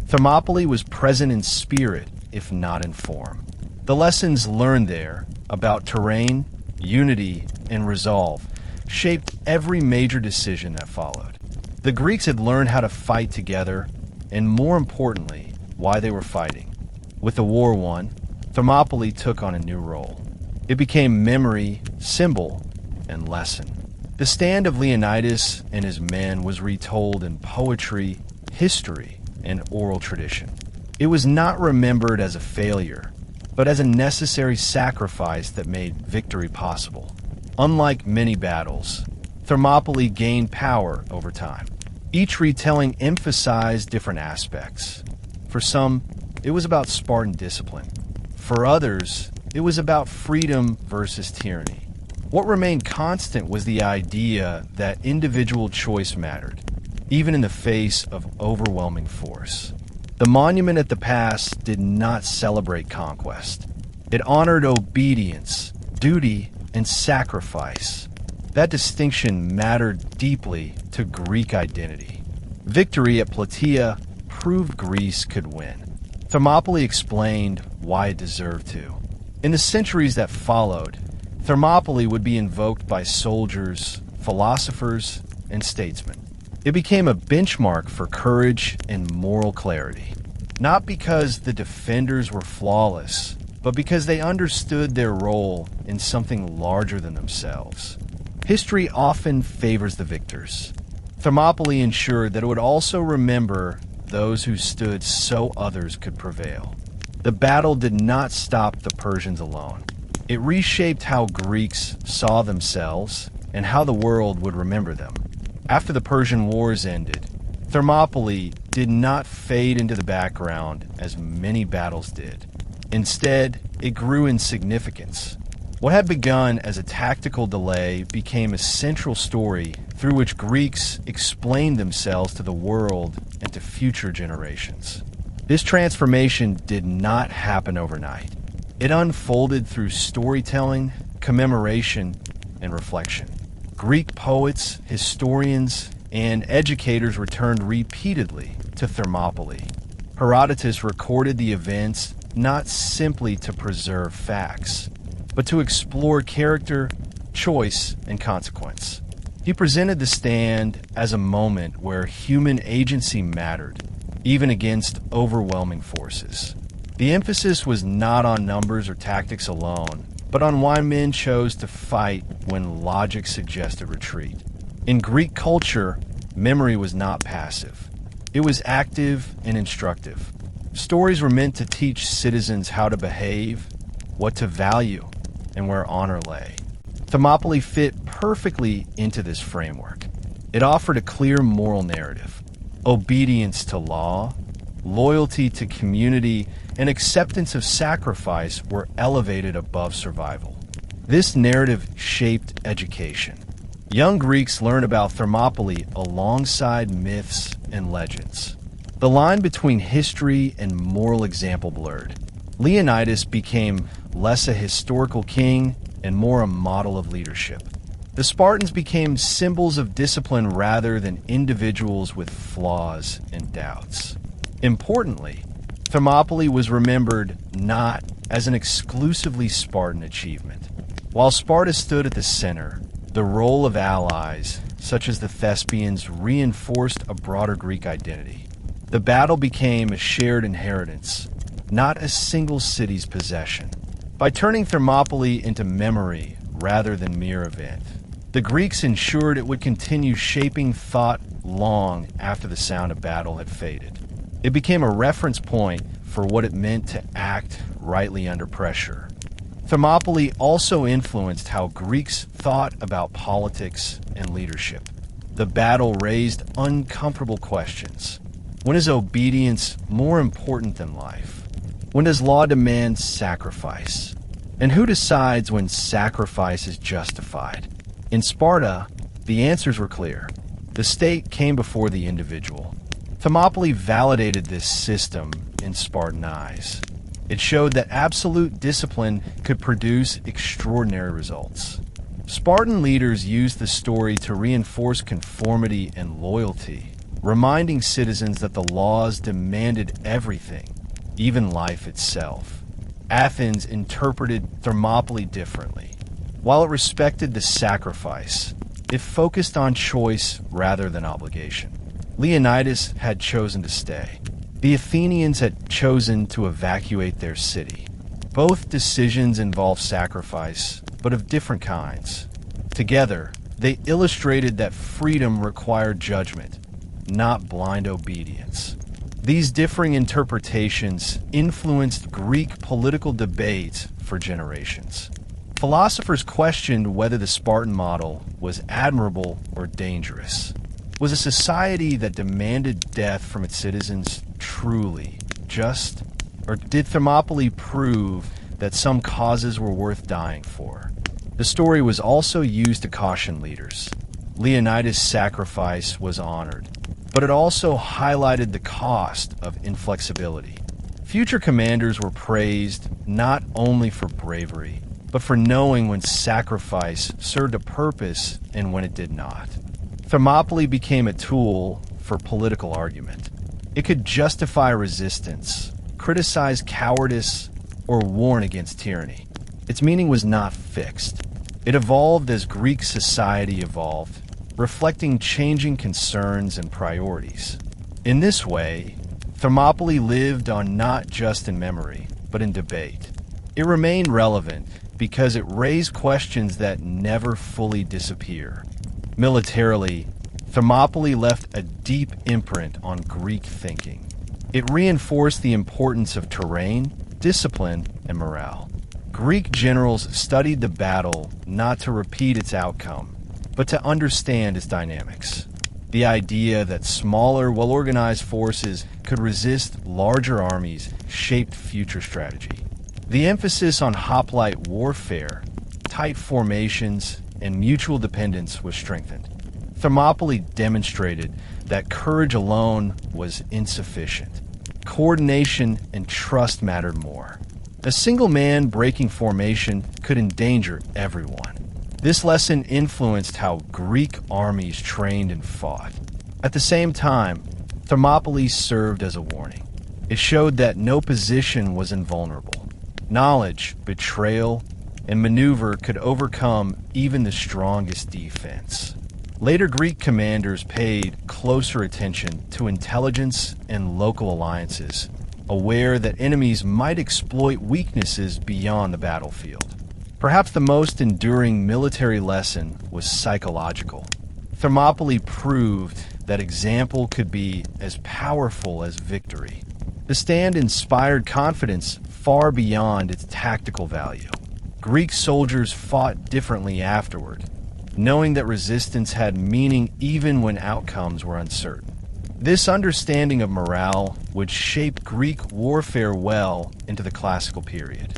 Thermopylae was present in spirit, if not in form. The lessons learned there about terrain, unity, and resolve shaped every major decision that followed. The Greeks had learned how to fight together, and more importantly, why they were fighting. With the war won, Thermopylae took on a new role. It became memory, symbol, and lesson. The stand of Leonidas and his men was retold in poetry, history, and oral tradition. It was not remembered as a failure, but as a necessary sacrifice that made victory possible. Unlike many battles, Thermopylae gained power over time. Each retelling emphasized different aspects. For some, it was about Spartan discipline. For others, it was about freedom versus tyranny. What remained constant was the idea that individual choice mattered, even in the face of overwhelming force. The monument at the pass did not celebrate conquest. It honored obedience, duty, and sacrifice. That distinction mattered deeply to Greek identity. Victory at Plataea proved Greece could win. Thermopylae explained why it deserved to. In the centuries that followed, Thermopylae would be invoked by soldiers, philosophers, and statesmen. It became a benchmark for courage and moral clarity. Not because the defenders were flawless, but because they understood their role in something larger than themselves. History often favors the victors. Thermopylae ensured that it would also remember those who stood so others could prevail. The battle did not stop the Persians alone. It reshaped how Greeks saw themselves and how the world would remember them. After the Persian Wars ended, Thermopylae did not fade into the background as many battles did. Instead, it grew in significance. What had begun as a tactical delay became a central story through which Greeks explained themselves to the world and to future generations. This transformation did not happen overnight. It unfolded through storytelling, commemoration, and reflection. Greek poets, historians, and educators returned repeatedly to Thermopylae. Herodotus recorded the events not simply to preserve facts, but to explore character, choice, and consequence. He presented the stand as a moment where human agency mattered, even against overwhelming forces. The emphasis was not on numbers or tactics alone, but on why men chose to fight when logic suggested retreat. In Greek culture, memory was not passive. It was active and instructive. Stories were meant to teach citizens how to behave, what to value, and where honor lay. Thermopylae fit perfectly into this framework. It offered a clear moral narrative. Obedience to law, loyalty to community, and acceptance of sacrifice were elevated above survival. This narrative shaped education. Young Greeks learned about Thermopylae alongside myths and legends. The line between history and moral example blurred. Leonidas became less a historical king and more a model of leadership. The Spartans became symbols of discipline rather than individuals with flaws and doubts. Importantly, Thermopylae was remembered not as an exclusively Spartan achievement. While Sparta stood at the center, the role of allies, such as the Thespians, reinforced a broader Greek identity. The battle became a shared inheritance, not a single city's possession. By turning Thermopylae into memory rather than mere event, the Greeks ensured it would continue shaping thought long after the sound of battle had faded. It became a reference point for what it meant to act rightly under pressure. Thermopylae also influenced how Greeks thought about politics and leadership. The battle raised uncomfortable questions. When is obedience more important than life? When does law demand sacrifice? And who decides when sacrifice is justified? In Sparta, the answers were clear. The state came before the individual. Thermopylae validated this system in Spartan eyes. It showed that absolute discipline could produce extraordinary results. Spartan leaders used the story to reinforce conformity and loyalty, reminding citizens that the laws demanded everything, even life itself. Athens interpreted Thermopylae differently. While it respected the sacrifice, it focused on choice rather than obligation. Leonidas had chosen to stay. The Athenians had chosen to evacuate their city. Both decisions involved sacrifice, but of different kinds. Together, they illustrated that freedom required judgment, not blind obedience. These differing interpretations influenced Greek political debates for generations. Philosophers questioned whether the Spartan model was admirable or dangerous. Was a society that demanded death from its citizens truly just? Or did Thermopylae prove that some causes were worth dying for? The story was also used to caution leaders. Leonidas' sacrifice was honored, but it also highlighted the cost of inflexibility. Future commanders were praised not only for bravery, but for knowing when sacrifice served a purpose and when it did not. Thermopylae became a tool for political argument. It could justify resistance, criticize cowardice, or warn against tyranny. Its meaning was not fixed. It evolved as Greek society evolved, reflecting changing concerns and priorities. In this way, Thermopylae lived on not just in memory, but in debate. It remained relevant because it raised questions that never fully disappear. Militarily, Thermopylae left a deep imprint on Greek thinking. It reinforced the importance of terrain, discipline, and morale. Greek generals studied the battle not to repeat its outcome, but to understand its dynamics. The idea that smaller, well-organized forces could resist larger armies shaped future strategy. The emphasis on hoplite warfare, tight formations, and mutual dependence was strengthened. Thermopylae demonstrated that courage alone was insufficient. Coordination and trust mattered more. A single man breaking formation could endanger everyone. This lesson influenced how Greek armies trained and fought. At the same time, Thermopylae served as a warning. It showed that no position was invulnerable. Knowledge, betrayal, and maneuver could overcome even the strongest defense. Later Greek commanders paid closer attention to intelligence and local alliances, aware that enemies might exploit weaknesses beyond the battlefield. Perhaps the most enduring military lesson was psychological. Thermopylae proved that example could be as powerful as victory. The stand inspired confidence far beyond its tactical value. Greek soldiers fought differently afterward, knowing that resistance had meaning even when outcomes were uncertain. This understanding of morale would shape Greek warfare well into the classical period.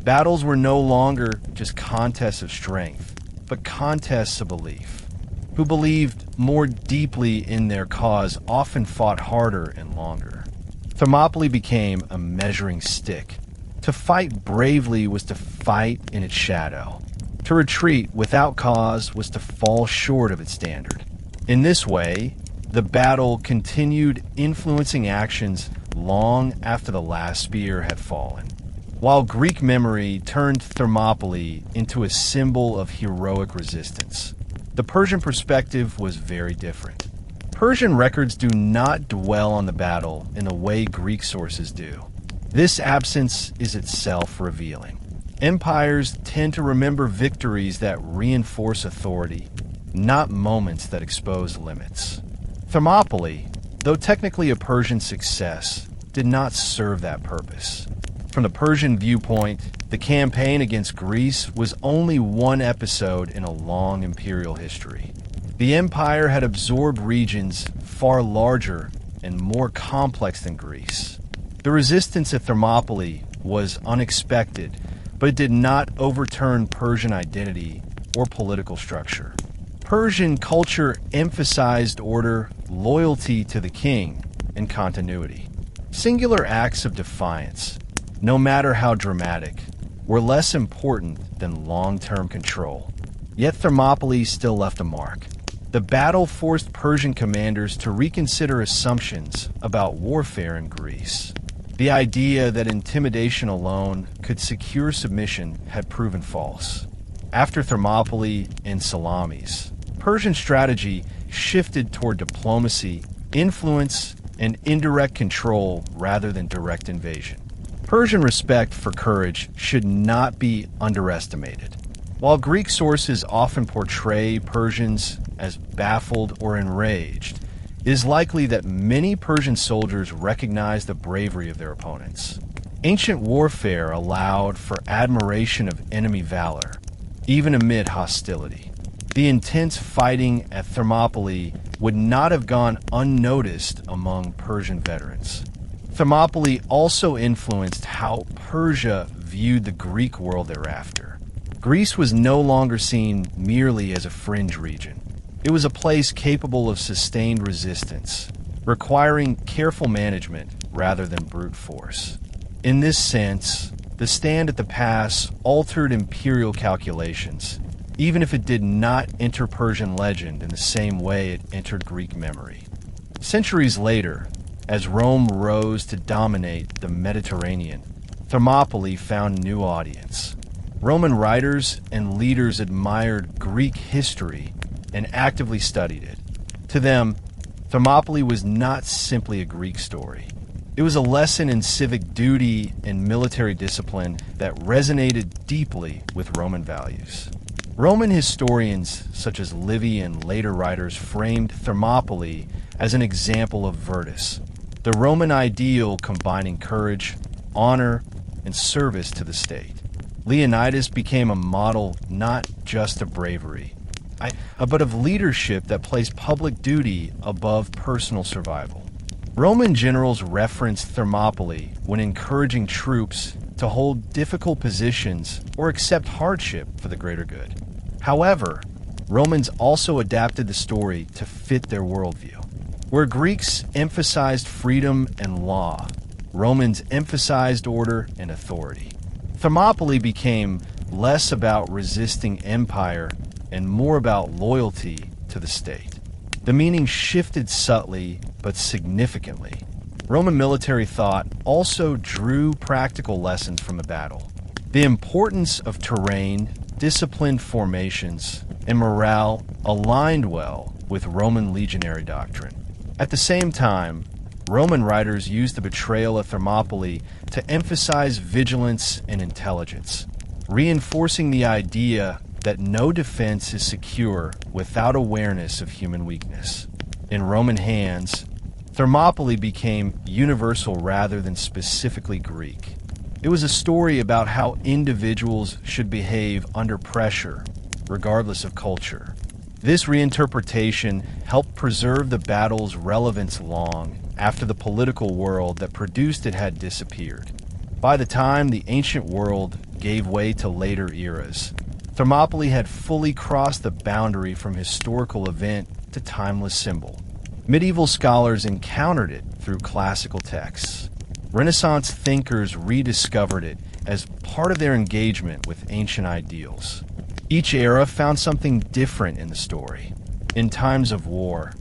Battles were no longer just contests of strength, but contests of belief. Who believed more deeply in their cause often fought harder and longer. Thermopylae became a measuring stick. To fight bravely was to fight in its shadow. To retreat without cause was to fall short of its standard. In this way, the battle continued influencing actions long after the last spear had fallen. While Greek memory turned Thermopylae into a symbol of heroic resistance, the Persian perspective was very different. Persian records do not dwell on the battle in the way Greek sources do. This absence is itself revealing. Empires tend to remember victories that reinforce authority, not moments that expose limits. Thermopylae, though technically a Persian success, did not serve that purpose. From the Persian viewpoint, the campaign against Greece was only one episode in a long imperial history. The empire had absorbed regions far larger and more complex than Greece. The resistance at Thermopylae was unexpected, but it did not overturn Persian identity or political structure. Persian culture emphasized order, loyalty to the king, and continuity. Singular acts of defiance, no matter how dramatic, were less important than long-term control. Yet Thermopylae still left a mark. The battle forced Persian commanders to reconsider assumptions about warfare in Greece. The idea that intimidation alone could secure submission had proven false. After Thermopylae and Salamis, Persian strategy shifted toward diplomacy, influence, and indirect control rather than direct invasion. Persian respect for courage should not be underestimated. While Greek sources often portray Persians as baffled or enraged, it is likely that many Persian soldiers recognized the bravery of their opponents. Ancient warfare allowed for admiration of enemy valor, even amid hostility. The intense fighting at Thermopylae would not have gone unnoticed among Persian veterans. Thermopylae also influenced how Persia viewed the Greek world thereafter. Greece was no longer seen merely as a fringe region. It was a place capable of sustained resistance, requiring careful management rather than brute force. In this sense, the stand at the pass altered imperial calculations, even if it did not enter Persian legend in the same way it entered Greek memory. Centuries later, as Rome rose to dominate the Mediterranean, Thermopylae found a new audience. Roman writers and leaders admired Greek history and actively studied it. To them, Thermopylae was not simply a Greek story. It was a lesson in civic duty and military discipline that resonated deeply with Roman values. Roman historians such as Livy and later writers framed Thermopylae as an example of virtus, the Roman ideal combining courage, honor, and service to the state. Leonidas became a model not just of bravery, but of leadership that placed public duty above personal survival. Roman generals referenced Thermopylae when encouraging troops to hold difficult positions or accept hardship for the greater good. However, Romans also adapted the story to fit their worldview. Where Greeks emphasized freedom and law, Romans emphasized order and authority. Thermopylae became less about resisting empire and more about loyalty to the state. The meaning shifted subtly but significantly. Roman military thought also drew practical lessons from the battle. The importance of terrain, disciplined formations, and morale aligned well with Roman legionary doctrine. At the same time, Roman writers used the betrayal of Thermopylae to emphasize vigilance and intelligence, reinforcing the idea that no defense is secure without awareness of human weakness. In Roman hands, Thermopylae became universal rather than specifically Greek. It was a story about how individuals should behave under pressure, regardless of culture. This reinterpretation helped preserve the battle's relevance long after the political world that produced it had disappeared. By the time the ancient world gave way to later eras, Thermopylae had fully crossed the boundary from historical event to timeless symbol. Medieval scholars encountered it through classical texts. Renaissance thinkers rediscovered it as part of their engagement with ancient ideals. Each era found something different in the story. In times of war,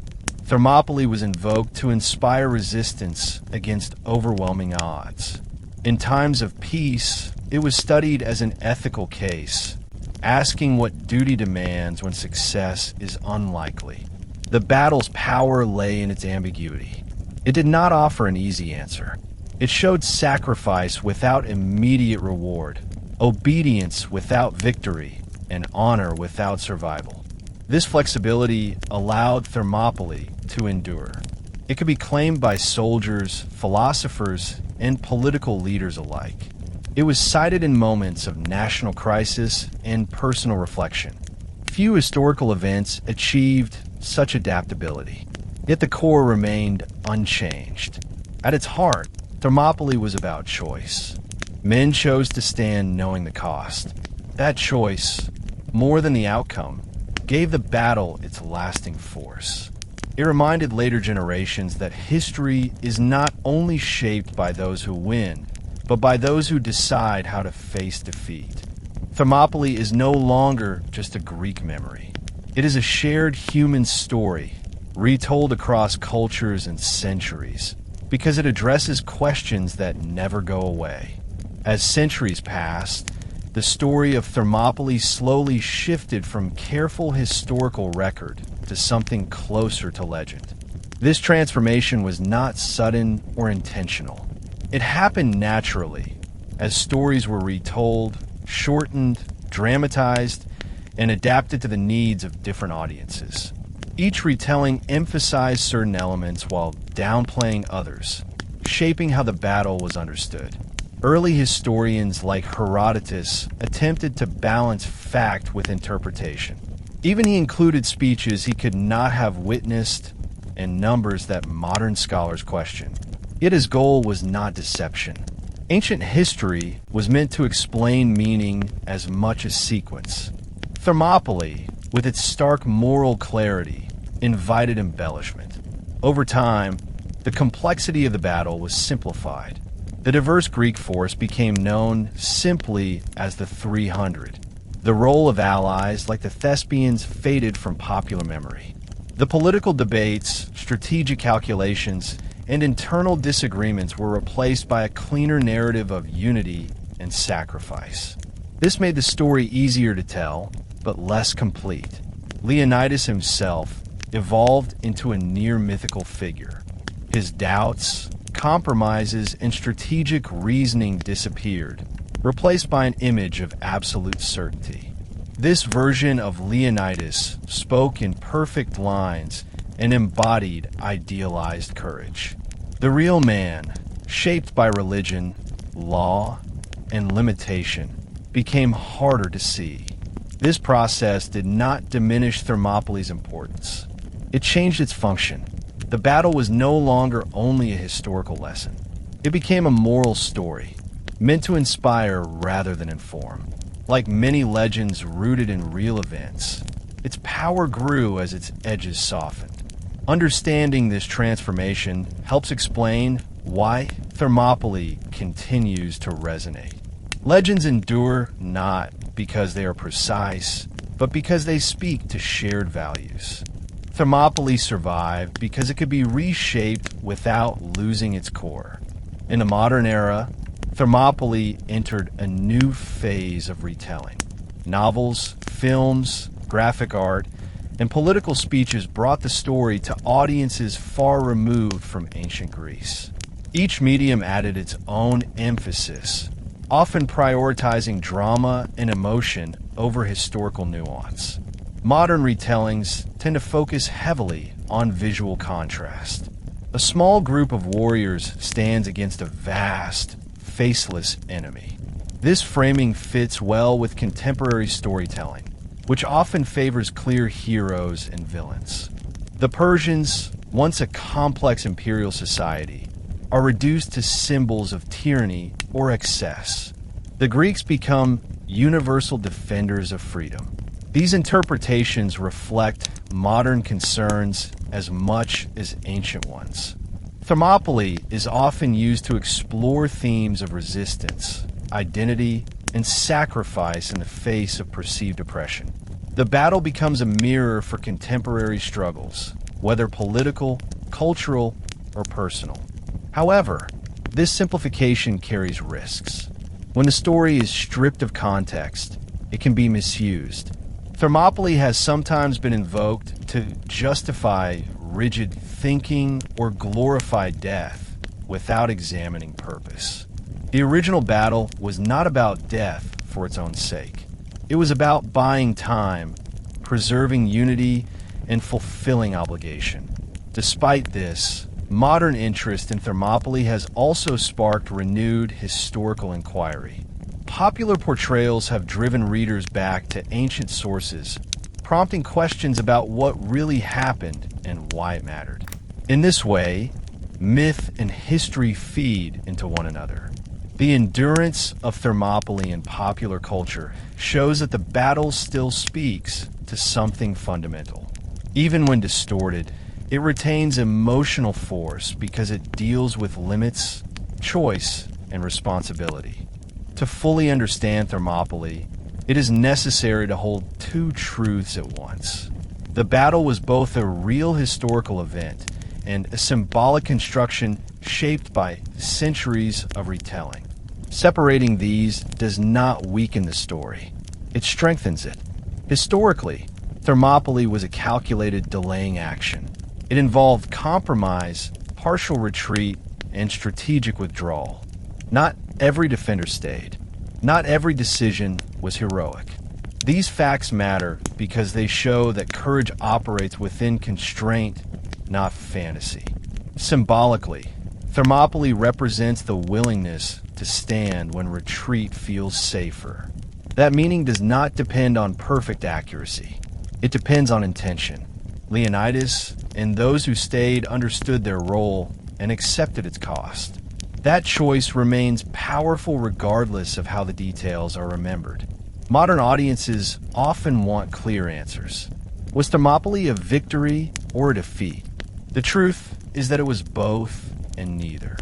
Thermopylae was invoked to inspire resistance against overwhelming odds. In times of peace, it was studied as an ethical case, asking what duty demands when success is unlikely. The battle's power lay in its ambiguity. It did not offer an easy answer. It showed sacrifice without immediate reward, obedience without victory, and honor without survival. This flexibility allowed Thermopylae to endure. It could be claimed by soldiers, philosophers, and political leaders alike. It was cited in moments of national crisis and personal reflection. Few historical events achieved such adaptability, yet the core remained unchanged. At its heart, Thermopylae was about choice. Men chose to stand knowing the cost. That choice, more than the outcome, gave the battle its lasting force. It reminded later generations that history is not only shaped by those who win, but by those who decide how to face defeat. Thermopylae is no longer just a Greek memory. It is a shared human story, retold across cultures and centuries, because it addresses questions that never go away. As centuries passed, the story of Thermopylae slowly shifted from careful historical record to something closer to legend. This transformation was not sudden or intentional. It happened naturally, as stories were retold, shortened, dramatized, and adapted to the needs of different audiences. Each retelling emphasized certain elements while downplaying others, shaping how the battle was understood. Early historians like Herodotus attempted to balance fact with interpretation. Even he included speeches he could not have witnessed and numbers that modern scholars question. Yet his goal was not deception. Ancient history was meant to explain meaning as much as sequence. Thermopylae, with its stark moral clarity, invited embellishment. Over time, the complexity of the battle was simplified. The diverse Greek force became known simply as the 300. The role of allies like the Thespians faded from popular memory. The political debates, strategic calculations, and internal disagreements were replaced by a cleaner narrative of unity and sacrifice. This made the story easier to tell, but less complete. Leonidas himself evolved into a near-mythical figure. His doubts, compromises, and strategic reasoning disappeared, replaced by an image of absolute certainty. This version of Leonidas spoke in perfect lines and embodied idealized courage. The real man, shaped by religion, law, and limitation, became harder to see. This process did not diminish Thermopylae's importance. It changed its function. The battle was no longer only a historical lesson. It became a moral story, meant to inspire rather than inform. Like many legends rooted in real events, its power grew as its edges softened. Understanding this transformation helps explain why Thermopylae continues to resonate. Legends endure not because they are precise, but because they speak to shared values. Thermopylae survived because it could be reshaped without losing its core. In the modern era, Thermopylae entered a new phase of retelling. Novels, films, graphic art, and political speeches brought the story to audiences far removed from ancient Greece. Each medium added its own emphasis, often prioritizing drama and emotion over historical nuance. Modern retellings tend to focus heavily on visual contrast. A small group of warriors stands against a vast, faceless enemy. This framing fits well with contemporary storytelling, which often favors clear heroes and villains. The Persians, once a complex imperial society, are reduced to symbols of tyranny or excess. The Greeks become universal defenders of freedom. These interpretations reflect modern concerns as much as ancient ones. Thermopylae is often used to explore themes of resistance, identity, and sacrifice in the face of perceived oppression. The battle becomes a mirror for contemporary struggles, whether political, cultural, or personal. However, this simplification carries risks. When the story is stripped of context, it can be misused. Thermopylae has sometimes been invoked to justify rigid thinking or glorify death without examining purpose. The original battle was not about death for its own sake. It was about buying time, preserving unity, and fulfilling obligation. Despite this, modern interest in Thermopylae has also sparked renewed historical inquiry. Popular portrayals have driven readers back to ancient sources, prompting questions about what really happened and why it mattered. In this way, myth and history feed into one another. The endurance of Thermopylae in popular culture shows that the battle still speaks to something fundamental. Even when distorted, it retains emotional force because it deals with limits, choice, and responsibility. To fully understand Thermopylae, it is necessary to hold two truths at once. The battle was both a real historical event and a symbolic construction shaped by centuries of retelling. Separating these does not weaken the story. It strengthens it. Historically, Thermopylae was a calculated delaying action. It involved compromise, partial retreat, and strategic withdrawal. Not every defender stayed. Not every decision was heroic. These facts matter because they show that courage operates within constraint, not fantasy. Symbolically, Thermopylae represents the willingness to stand when retreat feels safer. That meaning does not depend on perfect accuracy. It depends on intention. Leonidas and those who stayed understood their role and accepted its cost. That choice remains powerful regardless of how the details are remembered. Modern audiences often want clear answers. Was Thermopylae a victory or a defeat? The truth is that it was both and neither.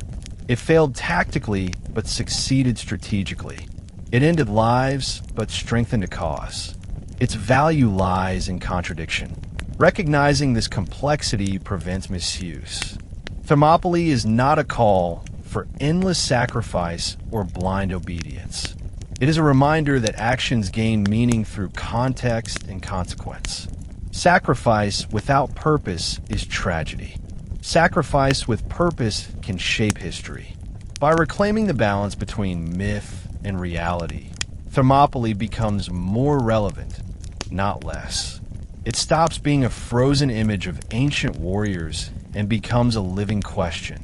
It failed tactically but succeeded strategically. It ended lives but strengthened a cause. Its value lies in contradiction. Recognizing this complexity prevents misuse. Thermopylae is not a call for endless sacrifice or blind obedience. It is a reminder that actions gain meaning through context and consequence. Sacrifice without purpose is tragedy. Sacrifice with purpose can shape history. By reclaiming the balance between myth and reality, Thermopylae becomes more relevant, not less. It stops being a frozen image of ancient warriors and becomes a living question.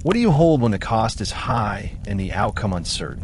What do you hold when the cost is high and the outcome uncertain?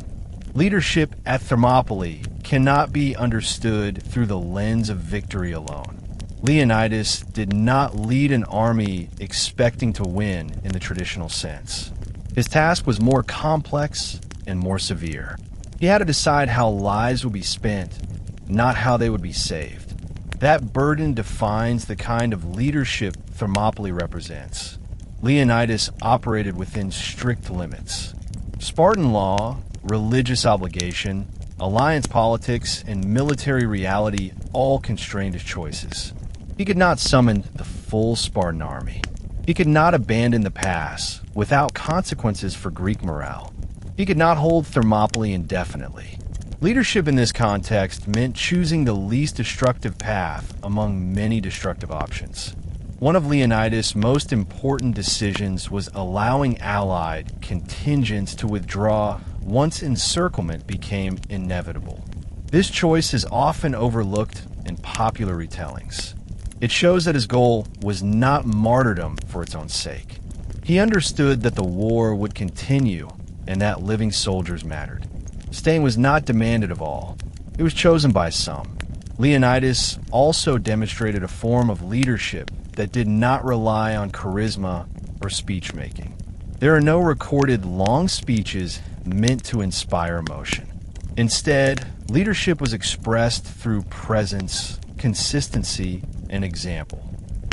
Leadership at Thermopylae cannot be understood through the lens of victory alone. Leonidas did not lead an army expecting to win in the traditional sense. His task was more complex and more severe. He had to decide how lives would be spent, not how they would be saved. That burden defines the kind of leadership Thermopylae represents. Leonidas operated within strict limits. Spartan law, religious obligation, alliance politics, and military reality all constrained his choices. He could not summon the full Spartan army. He could not abandon the pass without consequences for Greek morale. He could not hold Thermopylae indefinitely. Leadership in this context meant choosing the least destructive path among many destructive options. One of Leonidas' most important decisions was allowing allied contingents to withdraw once encirclement became inevitable. This choice is often overlooked in popular retellings. It shows that his goal was not martyrdom for its own sake. He understood that the war would continue and that living soldiers mattered. Staying was not demanded of all. It was chosen by some. Leonidas also demonstrated a form of leadership that did not rely on charisma or speech-making. There are no recorded long speeches meant to inspire emotion. Instead, leadership was expressed through presence, consistency, and example.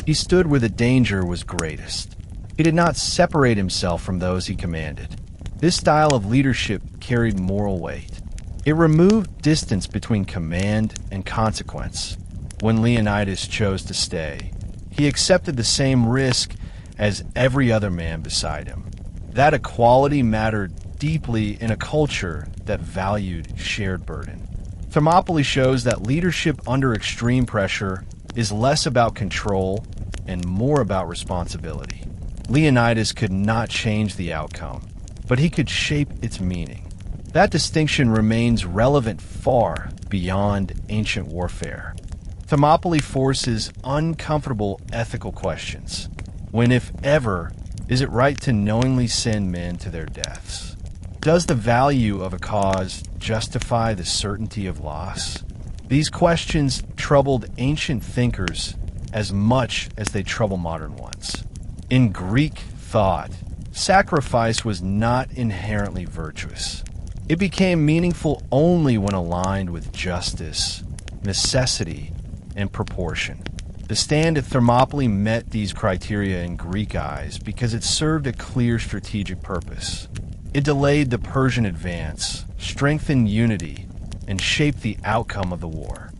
He stood where the danger was greatest. He did not separate himself from those he commanded. This style of leadership carried moral weight. It removed distance between command and consequence. When Leonidas chose to stay, he accepted the same risk as every other man beside him. That equality mattered deeply in a culture that valued shared burden. Thermopylae shows that leadership under extreme pressure is less about control and more about responsibility. Leonidas could not change the outcome, but he could shape its meaning. That distinction remains relevant far beyond ancient warfare. Thermopylae forces uncomfortable ethical questions. When, if ever, is it right to knowingly send men to their deaths? Does the value of a cause justify the certainty of loss? These questions troubled ancient thinkers as much as they trouble modern ones. In Greek thought, sacrifice was not inherently virtuous. It became meaningful only when aligned with justice, necessity, and proportion. The stand at Thermopylae met these criteria in Greek eyes because it served a clear strategic purpose. It delayed the Persian advance, strengthened unity, and shaped the outcome of the war.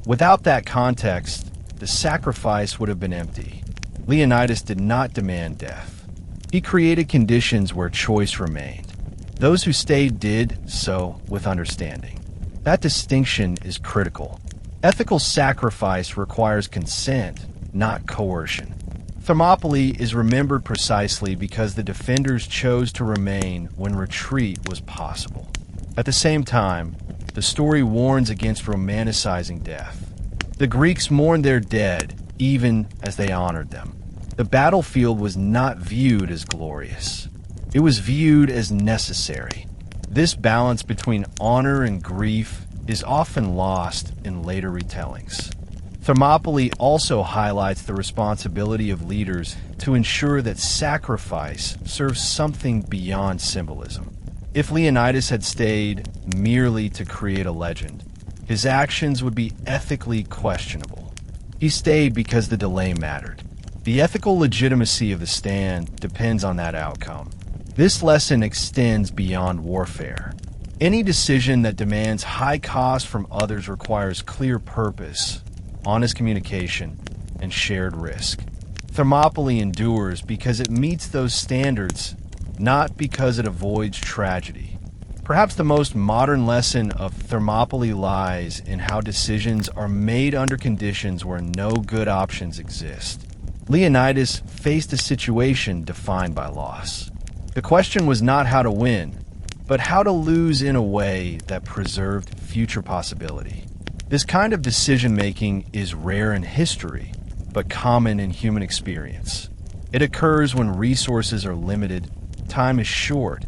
Without that context, the sacrifice would have been empty. Leonidas did not demand death. He created conditions where choice remained. Those who stayed did so with understanding. That distinction is critical. Ethical sacrifice requires consent, not coercion. Thermopylae is remembered precisely because the defenders chose to remain when retreat was possible. At the same time, the story warns against romanticizing death. The Greeks mourned their dead even as they honored them. The battlefield was not viewed as glorious. It was viewed as necessary. This balance between honor and grief is often lost in later retellings. Thermopylae also highlights the responsibility of leaders to ensure that sacrifice serves something beyond symbolism. If Leonidas had stayed merely to create a legend, his actions would be ethically questionable. He stayed because the delay mattered. The ethical legitimacy of the stand depends on that outcome. This lesson extends beyond warfare. Any decision that demands high cost from others requires clear purpose, honest communication, and shared risk. Thermopylae endures because it meets those standards, not because it avoids tragedy. Perhaps the most modern lesson of Thermopylae lies in how decisions are made under conditions where no good options exist. Leonidas faced a situation defined by loss. The question was not how to win, but how to lose in a way that preserved future possibility. This kind of decision-making is rare in history, but common in human experience. It occurs when resources are limited, time is short,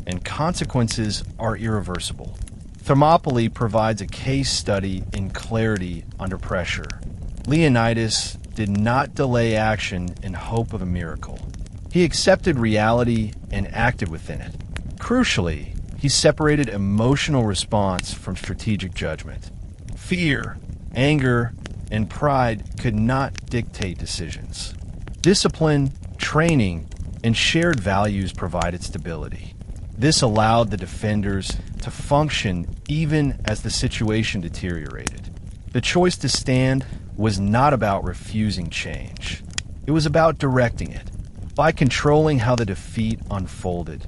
and consequences are irreversible. Thermopylae provides a case study in clarity under pressure. Leonidas did not delay action in hope of a miracle. He accepted reality and acted within it. Crucially, he separated emotional response from strategic judgment. Fear, anger, and pride could not dictate decisions. Discipline, training, and shared values provided stability. This allowed the defenders to function even as the situation deteriorated. The choice to stand was not about refusing change. It was about directing it. By controlling how the defeat unfolded,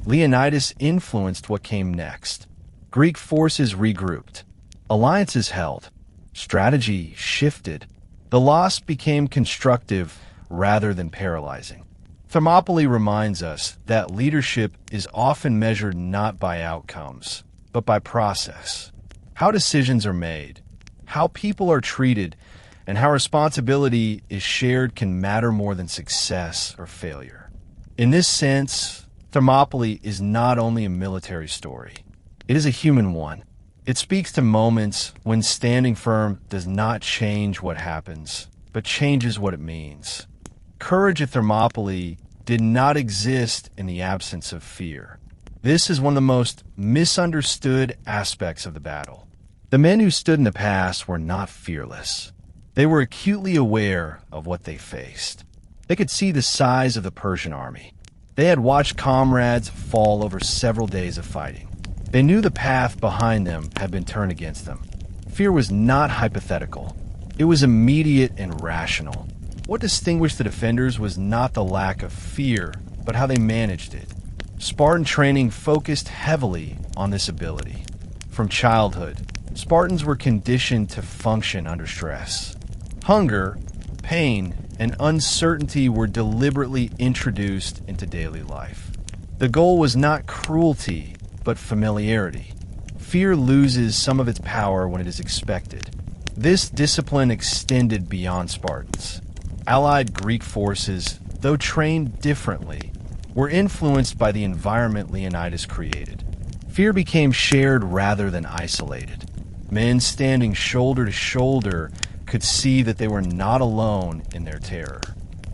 Leonidas influenced what came next. Greek forces regrouped. Alliances held. Strategy shifted. The loss became constructive rather than paralyzing. Thermopylae reminds us that leadership is often measured not by outcomes, but by process. How decisions are made, how people are treated, and how responsibility is shared can matter more than success or failure. In this sense, Thermopylae is not only a military story, it is a human one. It speaks to moments when standing firm does not change what happens, but changes what it means. Courage at Thermopylae did not exist in the absence of fear. This is one of the most misunderstood aspects of the battle. The men who stood in the past were not fearless. They were acutely aware of what they faced. They could see the size of the Persian army. They had watched comrades fall over several days of fighting. They knew the path behind them had been turned against them. Fear was not hypothetical. It was immediate and rational. What distinguished the defenders was not the lack of fear, but how they managed it. Spartan training focused heavily on this ability. From childhood, Spartans were conditioned to function under stress. Hunger, pain, and uncertainty were deliberately introduced into daily life. The goal was not cruelty, but familiarity. Fear loses some of its power when it is expected. This discipline extended beyond Spartans. Allied Greek forces, though trained differently, were influenced by the environment Leonidas created. Fear became shared rather than isolated. Men standing shoulder to shoulder could see that they were not alone in their terror.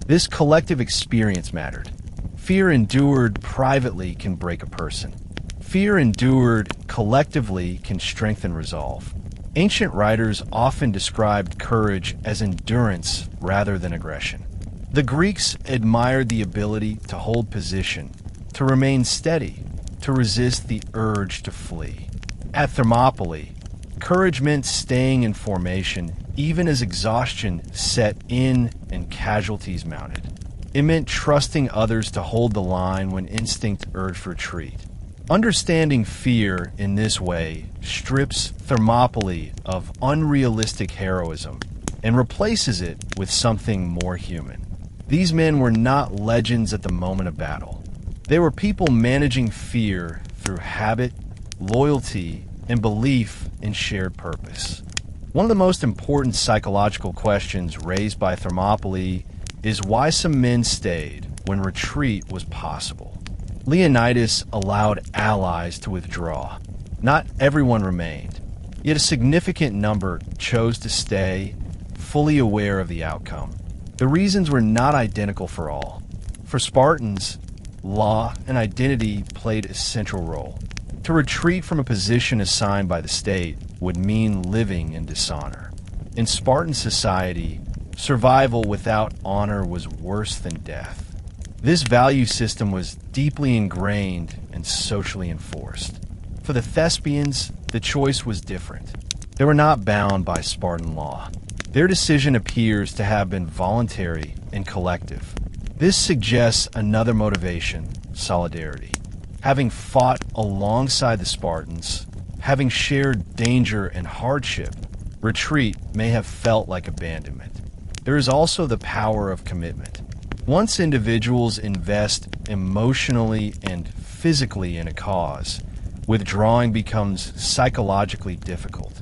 This collective experience mattered. Fear endured privately can break a person. Fear endured collectively can strengthen resolve. Ancient writers often described courage as endurance rather than aggression. The Greeks admired the ability to hold position, to remain steady, to resist the urge to flee. At Thermopylae, courage meant staying in formation even as exhaustion set in and casualties mounted. It meant trusting others to hold the line when instinct urged retreat. Understanding fear in this way strips Thermopylae of unrealistic heroism and replaces it with something more human. These men were not legends at the moment of battle. They were people managing fear through habit, loyalty, and belief in shared purpose. One of the most important psychological questions raised by Thermopylae is why some men stayed when retreat was possible. Leonidas allowed allies to withdraw. Not everyone remained, yet a significant number chose to stay, fully aware of the outcome. The reasons were not identical for all. For Spartans, law and identity played a central role. To retreat from a position assigned by the state would mean living in dishonor. In Spartan society, survival without honor was worse than death. This value system was deeply ingrained and socially enforced. For the Thespians, the choice was different. They were not bound by Spartan law. Their decision appears to have been voluntary and collective. This suggests another motivation, solidarity. Having fought alongside the Spartans, having shared danger and hardship, retreat may have felt like abandonment. There is also the power of commitment. Once individuals invest emotionally and physically in a cause, withdrawing becomes psychologically difficult.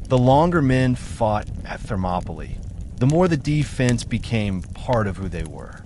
The longer men fought at Thermopylae, the more the defense became part of who they were.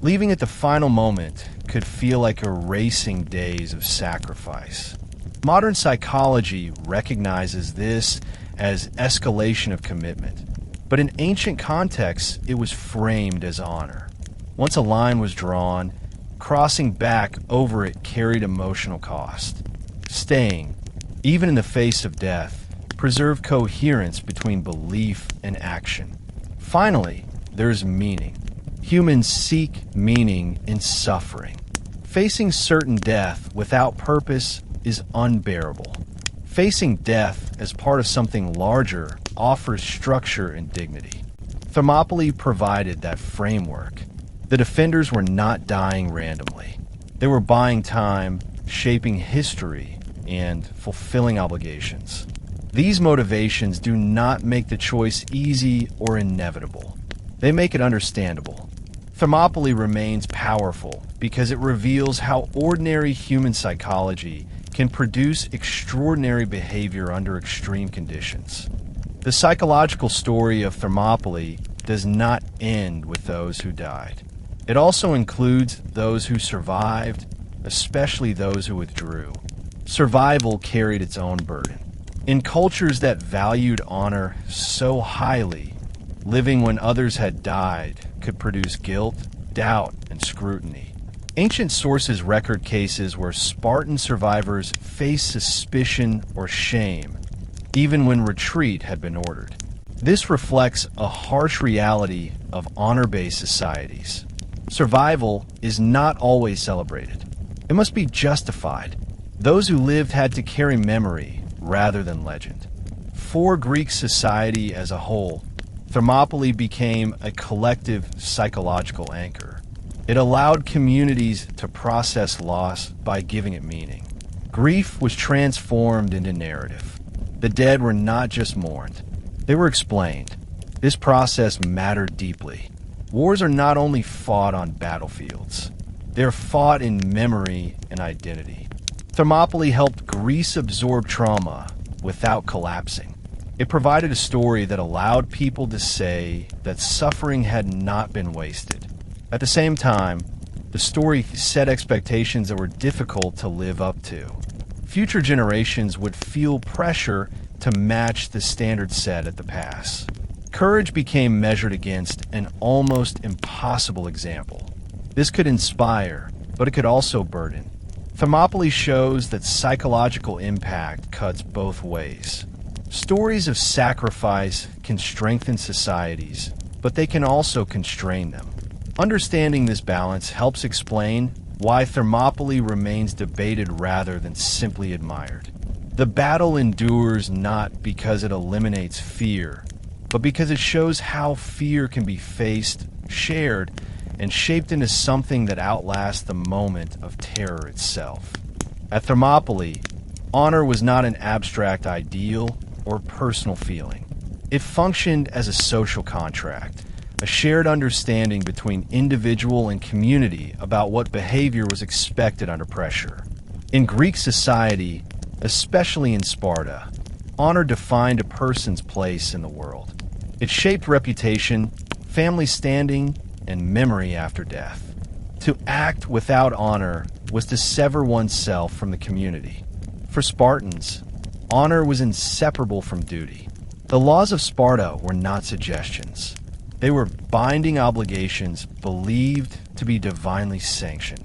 Leaving at the final moment could feel like erasing days of sacrifice. Modern psychology recognizes this as escalation of commitment, but in ancient contexts, it was framed as honor. Once a line was drawn, crossing back over it carried emotional cost. Staying, even in the face of death, preserved coherence between belief and action. Finally, there is meaning. Humans seek meaning in suffering. Facing certain death without purpose is unbearable. Facing death as part of something larger offers structure and dignity. Thermopylae provided that framework. The defenders were not dying randomly. They were buying time, shaping history, and fulfilling obligations. These motivations do not make the choice easy or inevitable. They make it understandable. Thermopylae remains powerful because it reveals how ordinary human psychology can produce extraordinary behavior under extreme conditions. The psychological story of Thermopylae does not end with those who died. It also includes those who survived, especially those who withdrew. Survival carried its own burden. In cultures that valued honor so highly, living when others had died could produce guilt, doubt, and scrutiny. Ancient sources record cases where Spartan survivors faced suspicion or shame, even when retreat had been ordered. This reflects a harsh reality of honor-based societies. Survival is not always celebrated. It must be justified. Those who lived had to carry memory rather than legend. For Greek society as a whole, Thermopylae became a collective psychological anchor. It allowed communities to process loss by giving it meaning. Grief was transformed into narrative. The dead were not just mourned, they were explained. This process mattered deeply. Wars are not only fought on battlefields, they're fought in memory and identity. Thermopylae helped Greece absorb trauma without collapsing. It provided a story that allowed people to say that suffering had not been wasted. At the same time, the story set expectations that were difficult to live up to. Future generations would feel pressure to match the standard set at the pass. Courage became measured against an almost impossible example. This could inspire, but it could also burden. Thermopylae shows that psychological impact cuts both ways. Stories of sacrifice can strengthen societies, but they can also constrain them. Understanding this balance helps explain why Thermopylae remains debated rather than simply admired. The battle endures not because it eliminates fear, but because it shows how fear can be faced, shared, and shaped into something that outlasts the moment of terror itself. At Thermopylae, honor was not an abstract ideal or personal feeling. It functioned as a social contract, a shared understanding between individual and community about what behavior was expected under pressure. In Greek society, especially in Sparta, honor defined a person's place in the world. It shaped reputation, family standing, and memory after death. To act without honor was to sever oneself from the community. For Spartans, honor was inseparable from duty. The laws of Sparta were not suggestions. They were binding obligations believed to be divinely sanctioned.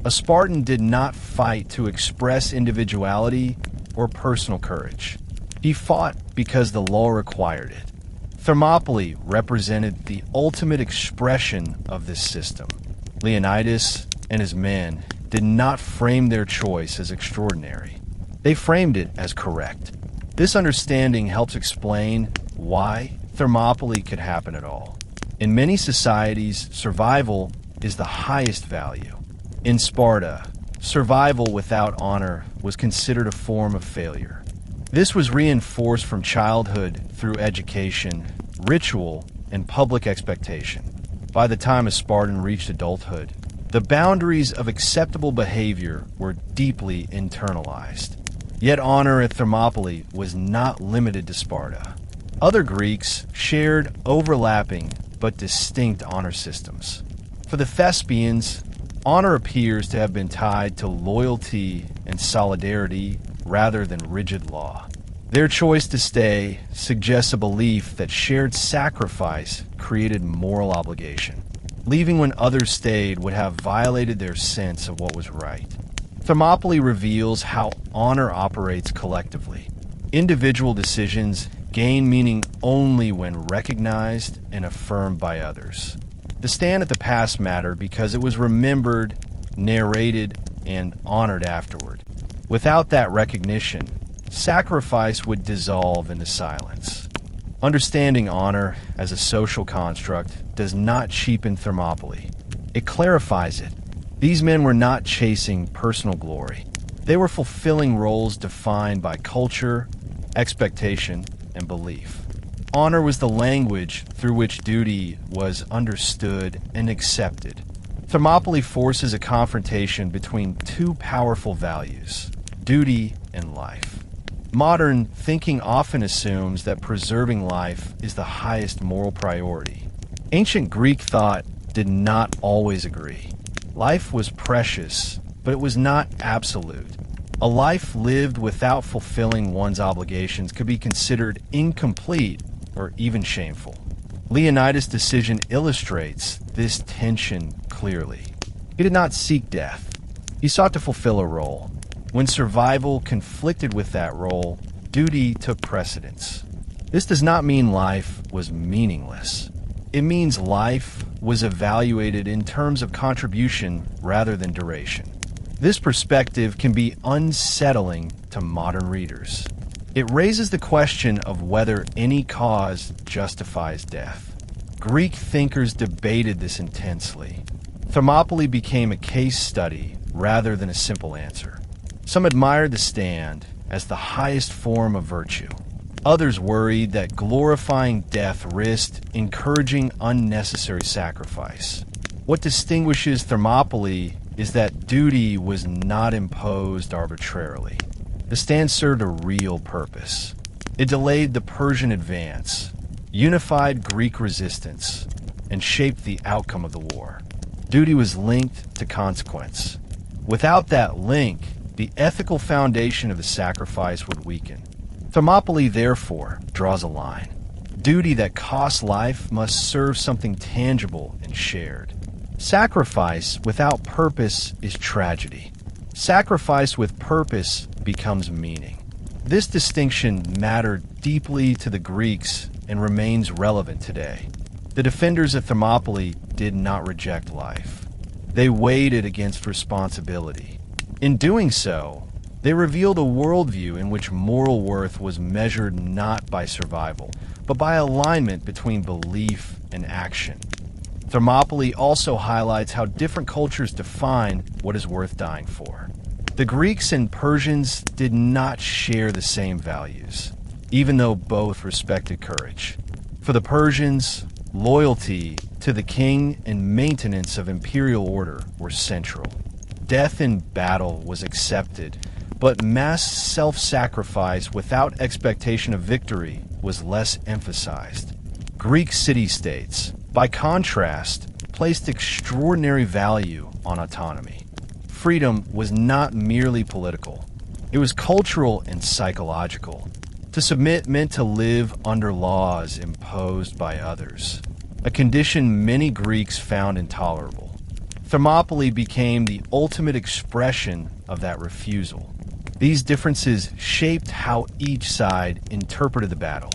A Spartan did not fight to express individuality or personal courage. He fought because the law required it. Thermopylae represented the ultimate expression of this system. Leonidas and his men did not frame their choice as extraordinary. They framed it as correct. This understanding helps explain why Thermopylae could happen at all. In many societies, survival is the highest value. In Sparta, survival without honor was considered a form of failure. This was reinforced from childhood through education, ritual, and public expectation. By the time a Spartan reached adulthood, the boundaries of acceptable behavior were deeply internalized. Yet honor at Thermopylae was not limited to Sparta. Other Greeks shared overlapping but distinct honor systems. For the Thespians, honor appears to have been tied to loyalty and solidarity rather than rigid law. Their choice to stay suggests a belief that shared sacrifice created moral obligation. Leaving when others stayed would have violated their sense of what was right. Thermopylae reveals how honor operates collectively. Individual decisions gain meaning only when recognized and affirmed by others. The stand at the past mattered because it was remembered, narrated, and honored afterward. Without that recognition, sacrifice would dissolve into silence. Understanding honor as a social construct does not cheapen Thermopylae. It clarifies it. These men were not chasing personal glory. They were fulfilling roles defined by culture, expectation, and belief. Honor was the language through which duty was understood and accepted. Thermopylae forces a confrontation between two powerful values, duty and life. Modern thinking often assumes that preserving life is the highest moral priority. Ancient Greek thought did not always agree. Life was precious, but it was not absolute. A life lived without fulfilling one's obligations could be considered incomplete or even shameful. Leonidas' decision illustrates this tension clearly. He did not seek death. He sought to fulfill a role. When survival conflicted with that role, duty took precedence. This does not mean life was meaningless. It means life was evaluated in terms of contribution rather than duration. This perspective can be unsettling to modern readers. It raises the question of whether any cause justifies death. Greek thinkers debated this intensely. Thermopylae became a case study rather than a simple answer. Some admired the stand as the highest form of virtue. Others worried that glorifying death risked encouraging unnecessary sacrifice. What distinguishes Thermopylae is that duty was not imposed arbitrarily. The stand served a real purpose. It delayed the Persian advance, unified Greek resistance, and shaped the outcome of the war. Duty was linked to consequence. Without that link, the ethical foundation of the sacrifice would weaken. Thermopylae, therefore, draws a line. Duty that costs life must serve something tangible and shared. Sacrifice without purpose is tragedy. Sacrifice with purpose becomes meaning. This distinction mattered deeply to the Greeks and remains relevant today. The defenders of Thermopylae did not reject life. They weighed it against responsibility. In doing so, they revealed a worldview in which moral worth was measured not by survival, but by alignment between belief and action. Thermopylae also highlights how different cultures define what is worth dying for. The Greeks and Persians did not share the same values, even though both respected courage. For the Persians, loyalty to the king and maintenance of imperial order were central. Death in battle was accepted, but mass self-sacrifice without expectation of victory was less emphasized. Greek city-states, by contrast, placed extraordinary value on autonomy. Freedom was not merely political. It was cultural and psychological. To submit meant to live under laws imposed by others, a condition many Greeks found intolerable. Thermopylae became the ultimate expression of that refusal. These differences shaped how each side interpreted the battle.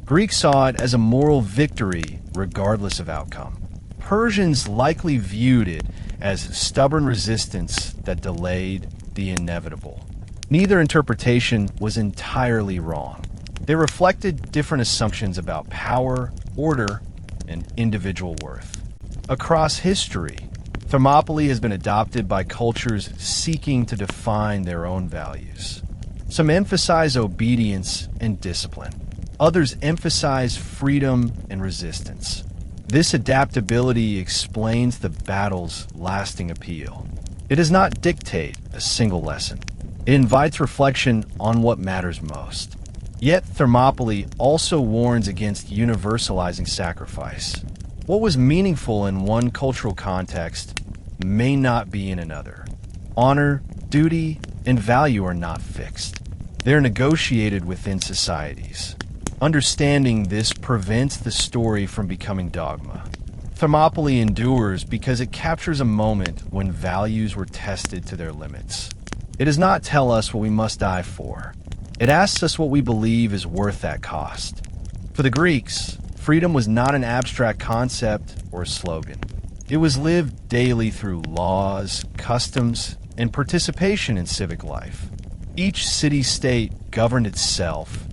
Greeks saw it as a moral victory regardless of outcome. Persians likely viewed it as stubborn resistance that delayed the inevitable. Neither interpretation was entirely wrong. They reflected different assumptions about power, order, and individual worth. Across history, Thermopylae has been adopted by cultures seeking to define their own values. Some emphasize obedience and discipline. Others emphasize freedom and resistance. This adaptability explains the battle's lasting appeal. It does not dictate a single lesson. It invites reflection on what matters most. Yet Thermopylae also warns against universalizing sacrifice. What was meaningful in one cultural context may not be in another. Honor, duty, and value are not fixed. They're negotiated within societies. Understanding this prevents the story from becoming dogma. Thermopylae endures because it captures a moment when values were tested to their limits. It does not tell us what we must die for. It asks us what we believe is worth that cost. For the Greeks, freedom was not an abstract concept or a slogan. It was lived daily through laws, customs, and participation in civic life. Each city-state governed itself,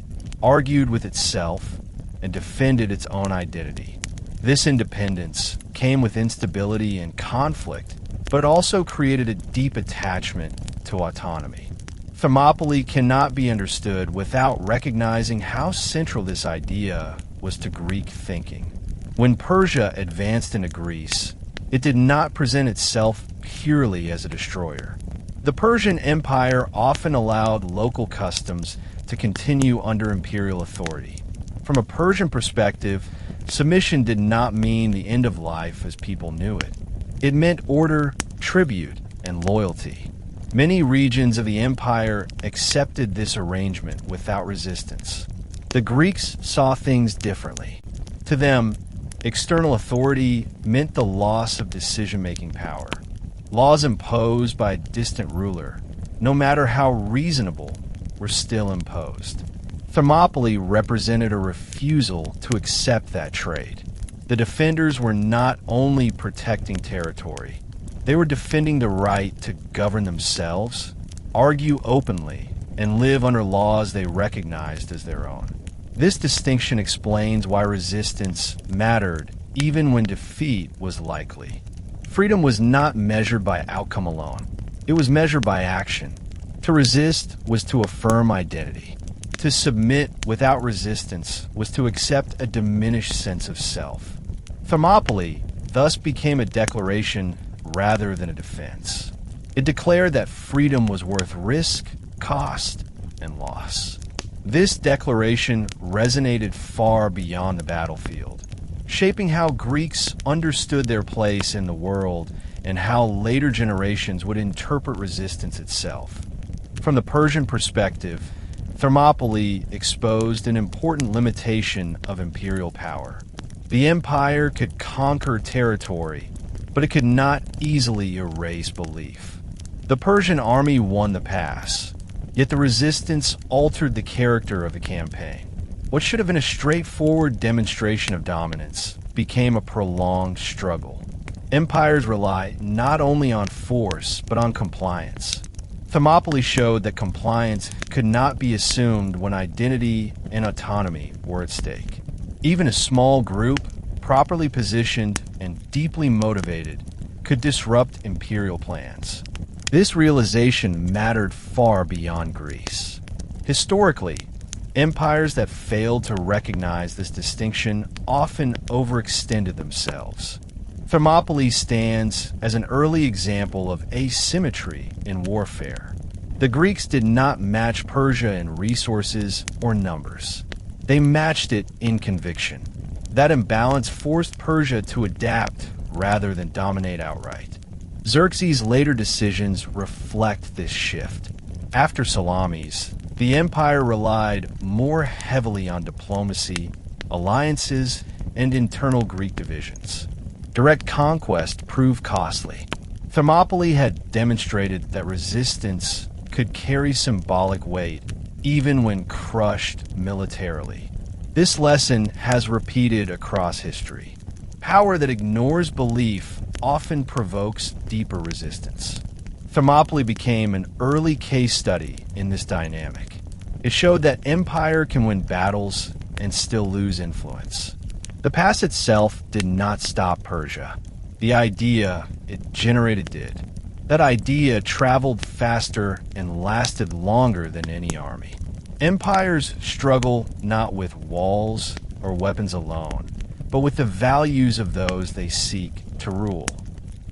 argued with itself, and defended its own identity. This independence came with instability and conflict, but also created a deep attachment to autonomy. Thermopylae cannot be understood without recognizing how central this idea was to Greek thinking. When Persia advanced into Greece, it did not present itself purely as a destroyer. The Persian Empire often allowed local customs to continue under imperial authority. From a Persian perspective, submission did not mean the end of life as people knew it. It meant order, tribute, and loyalty. Many regions of the empire accepted this arrangement without resistance. The Greeks saw things differently. To them, external authority meant the loss of decision-making power. Laws imposed by a distant ruler, no matter how reasonable, were still imposed. Thermopylae represented a refusal to accept that trade. The defenders were not only protecting territory, they were defending the right to govern themselves, argue openly, and live under laws they recognized as their own. This distinction explains why resistance mattered even when defeat was likely. Freedom was not measured by outcome alone. It was measured by action. To resist was to affirm identity. To submit without resistance was to accept a diminished sense of self. Thermopylae thus became a declaration rather than a defense. It declared that freedom was worth risk, cost, and loss. This declaration resonated far beyond the battlefield, shaping how Greeks understood their place in the world and how later generations would interpret resistance itself. From the Persian perspective, Thermopylae exposed an important limitation of imperial power. The empire could conquer territory, but it could not easily erase belief. The Persian army won the pass, yet the resistance altered the character of the campaign. What should have been a straightforward demonstration of dominance became a prolonged struggle. Empires rely not only on force, but on compliance. Thermopylae showed that compliance could not be assumed when identity and autonomy were at stake. Even a small group, properly positioned and deeply motivated, could disrupt imperial plans. This realization mattered far beyond Greece. Historically, empires that failed to recognize this distinction often overextended themselves. Thermopylae stands as an early example of asymmetry in warfare. The Greeks did not match Persia in resources or numbers. They matched it in conviction. That imbalance forced Persia to adapt rather than dominate outright. Xerxes' later decisions reflect this shift. After Salamis, the empire relied more heavily on diplomacy, alliances, and internal Greek divisions. Direct conquest proved costly. Thermopylae had demonstrated that resistance could carry symbolic weight even when crushed militarily. This lesson has repeated across history. Power that ignores belief often provokes deeper resistance. Thermopylae became an early case study in this dynamic. It showed that empire can win battles and still lose influence. The past itself did not stop Persia. The idea it generated did. That idea traveled faster and lasted longer than any army. Empires struggle not with walls or weapons alone, but with the values of those they seek to rule.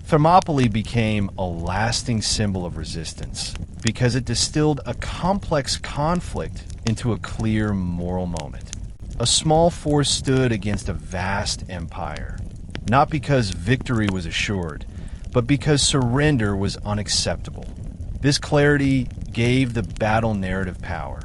Thermopylae became a lasting symbol of resistance because it distilled a complex conflict into a clear moral moment. A small force stood against a vast empire, not because victory was assured, but because surrender was unacceptable. This clarity gave the battle narrative power.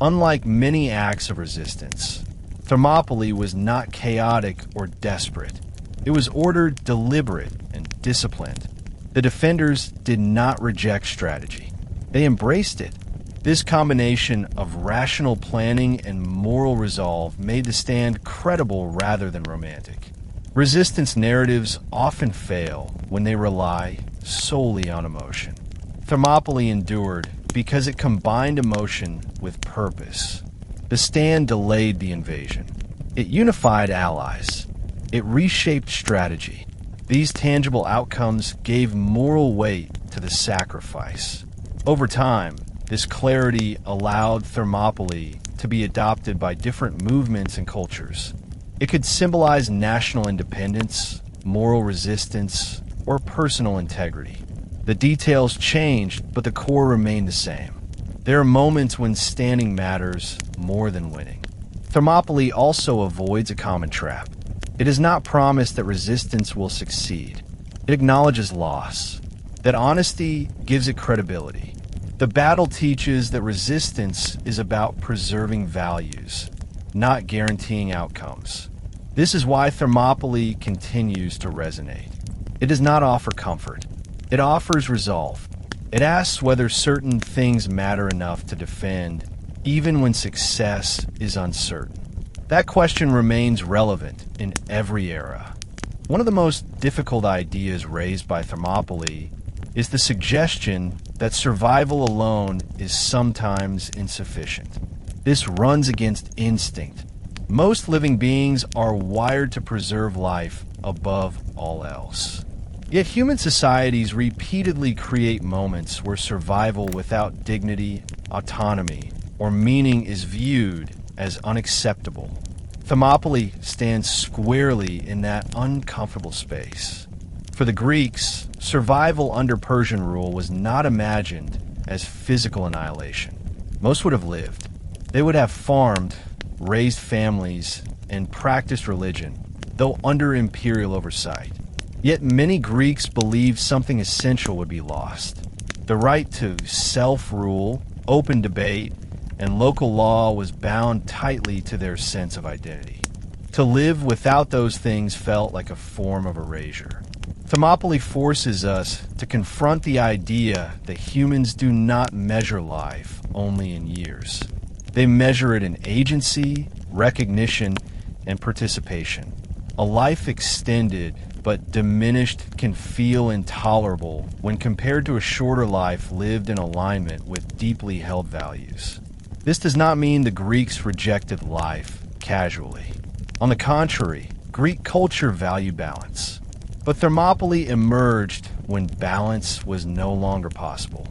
Unlike many acts of resistance, Thermopylae was not chaotic or desperate. It was ordered, deliberate, and disciplined. The defenders did not reject strategy. They embraced it. This combination of rational planning and moral resolve made the stand credible rather than romantic. Resistance narratives often fail when they rely solely on emotion. Thermopylae endured because it combined emotion with purpose. The stand delayed the invasion. It unified allies. It reshaped strategy. These tangible outcomes gave moral weight to the sacrifice. Over time, this clarity allowed Thermopylae to be adopted by different movements and cultures. It could symbolize national independence, moral resistance, or personal integrity. The details changed, but the core remained the same. There are moments when standing matters more than winning. Thermopylae also avoids a common trap. It does not promise that resistance will succeed. It acknowledges loss, that honesty gives it credibility. The battle teaches that resistance is about preserving values, not guaranteeing outcomes. This is why Thermopylae continues to resonate. It does not offer comfort. It offers resolve. It asks whether certain things matter enough to defend, even when success is uncertain. That question remains relevant in every era. One of the most difficult ideas raised by Thermopylae is the suggestion that survival alone is sometimes insufficient. This runs against instinct. Most living beings are wired to preserve life above all else. Yet human societies repeatedly create moments where survival without dignity, autonomy, or meaning is viewed as unacceptable. Thermopylae stands squarely in that uncomfortable space. For the Greeks, survival under Persian rule was not imagined as physical annihilation. Most would have lived. They would have farmed, raised families, and practiced religion, though under imperial oversight. Yet many Greeks believed something essential would be lost. The right to self-rule, open debate, and local law was bound tightly to their sense of identity. To live without those things felt like a form of erasure. Thermopylae forces us to confront the idea that humans do not measure life only in years. They measure it in agency, recognition, and participation. A life extended but diminished can feel intolerable when compared to a shorter life lived in alignment with deeply held values. This does not mean the Greeks rejected life casually. On the contrary, Greek culture valued balance. But Thermopylae emerged when balance was no longer possible.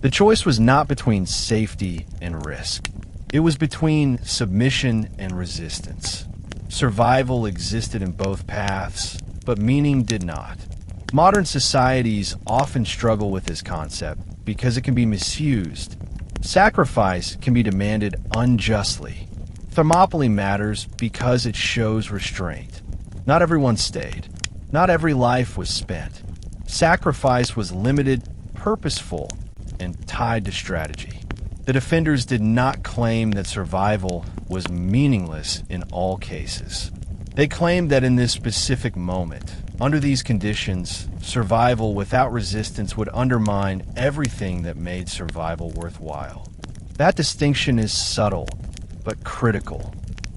The choice was not between safety and risk. It was between submission and resistance. Survival existed in both paths, but meaning did not. Modern societies often struggle with this concept because it can be misused. Sacrifice can be demanded unjustly. Thermopylae matters because it shows restraint. Not everyone stayed. Not every life was spent. Sacrifice was limited, purposeful, and tied to strategy. The defenders did not claim that survival was meaningless in all cases. They claimed that in this specific moment, under these conditions, survival without resistance would undermine everything that made survival worthwhile. That distinction is subtle, but critical.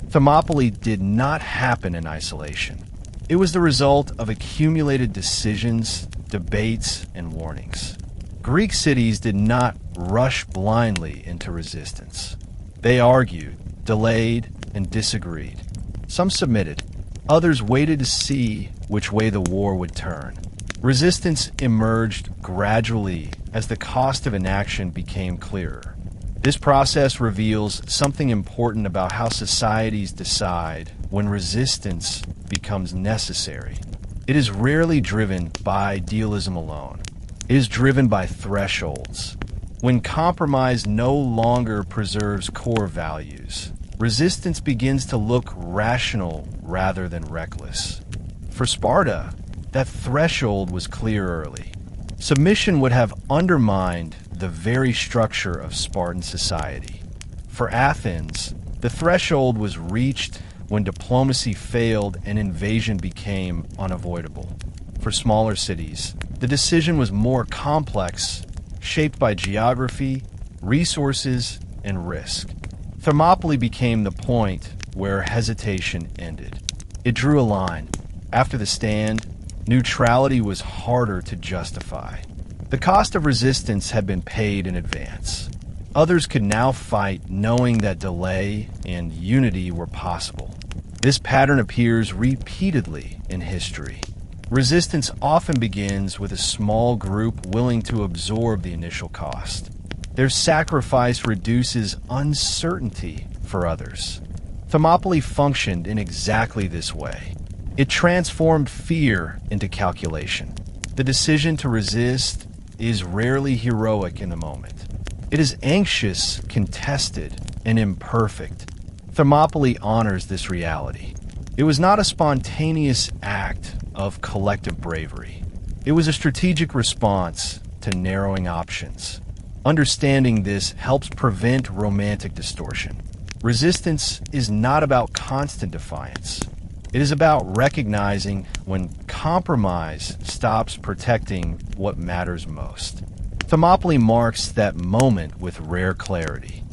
Thermopylae did not happen in isolation. It was the result of accumulated decisions, debates, and warnings. Greek cities did not rush blindly into resistance. They argued, delayed, and disagreed. Some submitted. Others waited to see which way the war would turn. Resistance emerged gradually as the cost of inaction became clearer. This process reveals something important about how societies decide when resistance becomes necessary. It is rarely driven by idealism alone. It is driven by thresholds. When compromise no longer preserves core values, resistance begins to look rational rather than reckless. For Sparta, that threshold was clear early. Submission would have undermined the very structure of Spartan society. For Athens, the threshold was reached when diplomacy failed and invasion became unavoidable. For smaller cities, the decision was more complex, shaped by geography, resources, and risk. Thermopylae became the point where hesitation ended. It drew a line. After the stand, neutrality was harder to justify. The cost of resistance had been paid in advance. Others could now fight knowing that delay and unity were possible. This pattern appears repeatedly in history. Resistance often begins with a small group willing to absorb the initial cost. Their sacrifice reduces uncertainty for others. Thermopylae functioned in exactly this way. It transformed fear into calculation. The decision to resist is rarely heroic in the moment. It is anxious, contested, and imperfect. Thermopylae honors this reality. It was not a spontaneous act of collective bravery. It was a strategic response to narrowing options. Understanding this helps prevent romantic distortion. Resistance is not about constant defiance. It is about recognizing when compromise stops protecting what matters most. Thermopylae marks that moment with rare clarity.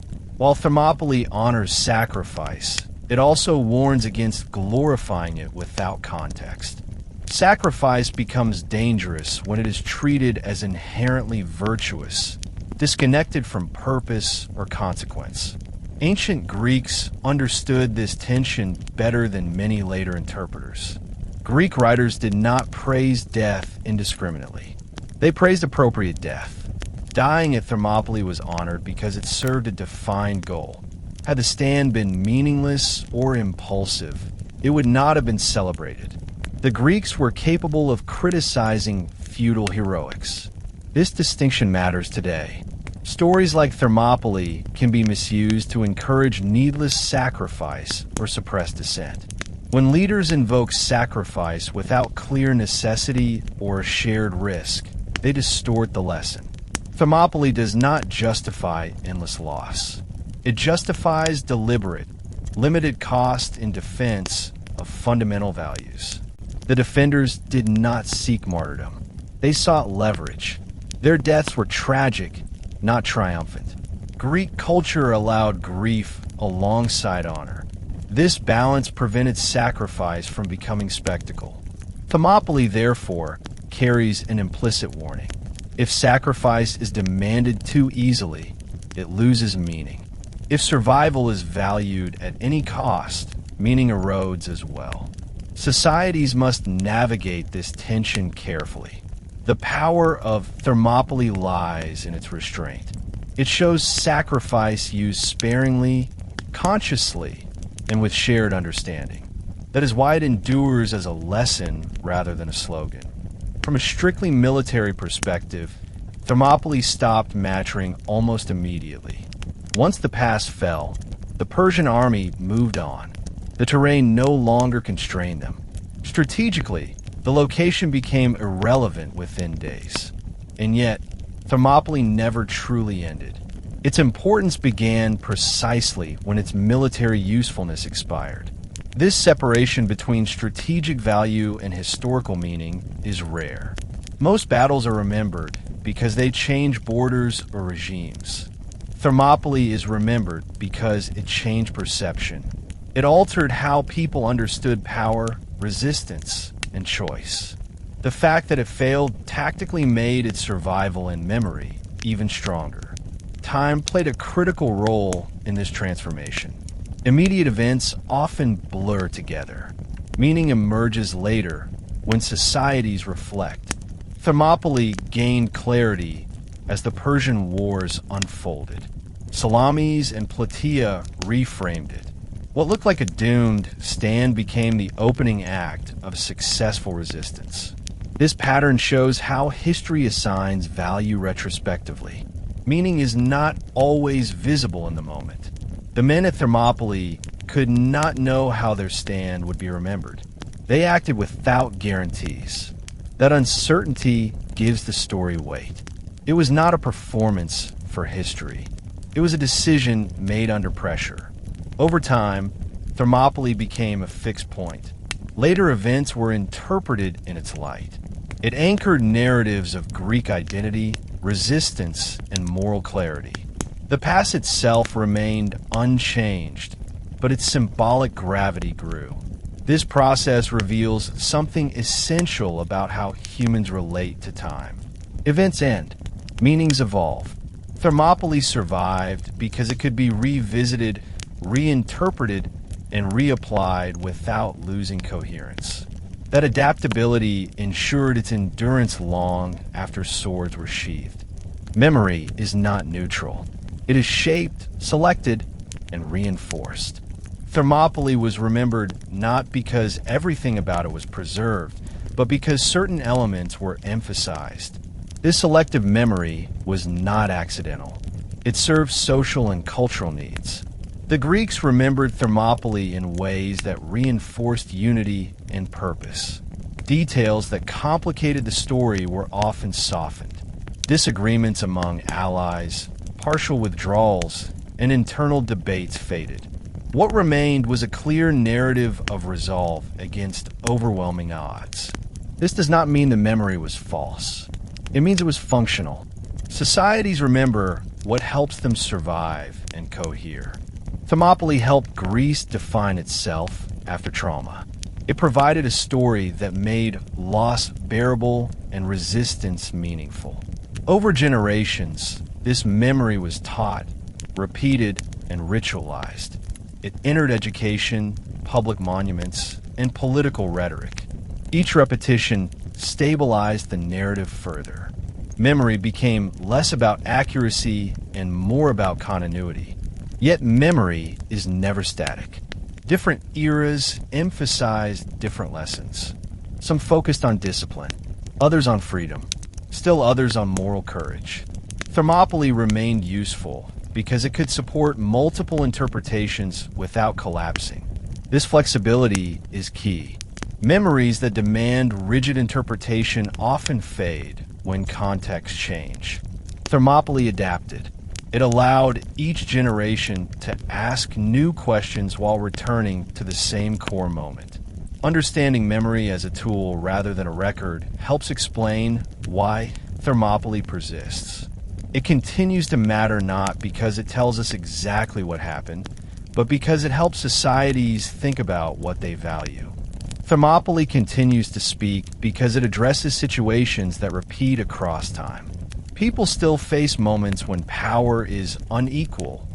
While Thermopylae honors sacrifice, it also warns against glorifying it without context. Sacrifice becomes dangerous when it is treated as inherently virtuous, disconnected from purpose or consequence. Ancient Greeks understood this tension better than many later interpreters. Greek writers did not praise death indiscriminately. They praised appropriate death. Dying at Thermopylae was honored because it served a defined goal. Had the stand been meaningless or impulsive, it would not have been celebrated. The Greeks were capable of criticizing feudal heroics. This distinction matters today. Stories like Thermopylae can be misused to encourage needless sacrifice or suppress dissent. When leaders invoke sacrifice without clear necessity or shared risk, they distort the lesson. Thermopylae does not justify endless loss. It justifies deliberate, limited cost in defense of fundamental values. The defenders did not seek martyrdom. They sought leverage. Their deaths were tragic, not triumphant. Greek culture allowed grief alongside honor. This balance prevented sacrifice from becoming spectacle. Thermopylae, therefore, carries an implicit warning. If sacrifice is demanded too easily, it loses meaning. If survival is valued at any cost, meaning erodes as well. Societies must navigate this tension carefully. The power of Thermopylae lies in its restraint. It shows sacrifice used sparingly, consciously, and with shared understanding. That is why it endures as a lesson rather than a slogan. From a strictly military perspective, Thermopylae stopped mattering almost immediately. Once the pass fell, the Persian army moved on. The terrain no longer constrained them. Strategically, the location became irrelevant within days. And yet, Thermopylae never truly ended. Its importance began precisely when its military usefulness expired. This separation between strategic value and historical meaning is rare. Most battles are remembered because they change borders or regimes. Thermopylae is remembered because it changed perception. It altered how people understood power, resistance, and choice. The fact that it failed tactically made its survival and memory even stronger. Time played a critical role in this transformation. Immediate events often blur together. Meaning emerges later when societies reflect. Thermopylae gained clarity as the Persian Wars unfolded. Salamis and Plataea reframed it. What looked like a doomed stand became the opening act of successful resistance. This pattern shows how history assigns value retrospectively. Meaning is not always visible in the moment. The men at Thermopylae could not know how their stand would be remembered. They acted without guarantees. That uncertainty gives the story weight. It was not a performance for history. It was a decision made under pressure. Over time, Thermopylae became a fixed point. Later events were interpreted in its light. It anchored narratives of Greek identity, resistance, and moral clarity. The pass itself remained unchanged, but its symbolic gravity grew. This process reveals something essential about how humans relate to time. Events end. Meanings evolve. Thermopylae survived because it could be revisited, reinterpreted, and reapplied without losing coherence. That adaptability ensured its endurance long after swords were sheathed. Memory is not neutral. It is shaped, selected, and reinforced. Thermopylae was remembered not because everything about it was preserved, but because certain elements were emphasized. This selective memory was not accidental. It served social and cultural needs. The Greeks remembered Thermopylae in ways that reinforced unity and purpose. Details that complicated the story were often softened. Disagreements among allies, partial withdrawals, and internal debates faded. What remained was a clear narrative of resolve against overwhelming odds. This does not mean the memory was false. It means it was functional. Societies remember what helps them survive and cohere. Thermopylae helped Greece define itself after trauma. It provided a story that made loss bearable and resistance meaningful. Over generations, this memory was taught, repeated, and ritualized. It entered education, public monuments, and political rhetoric. Each repetition stabilized the narrative further. Memory became less about accuracy and more about continuity. Yet memory is never static. Different eras emphasized different lessons. Some focused on discipline, others on freedom, still others on moral courage. Thermopylae remained useful because it could support multiple interpretations without collapsing. This flexibility is key. Memories that demand rigid interpretation often fade when contexts change. Thermopylae adapted. It allowed each generation to ask new questions while returning to the same core moment. Understanding memory as a tool rather than a record helps explain why Thermopylae persists. It continues to matter not because it tells us exactly what happened, but because it helps societies think about what they value. Thermopylae continues to speak because it addresses situations that repeat across time. People still face moments when power is unequal,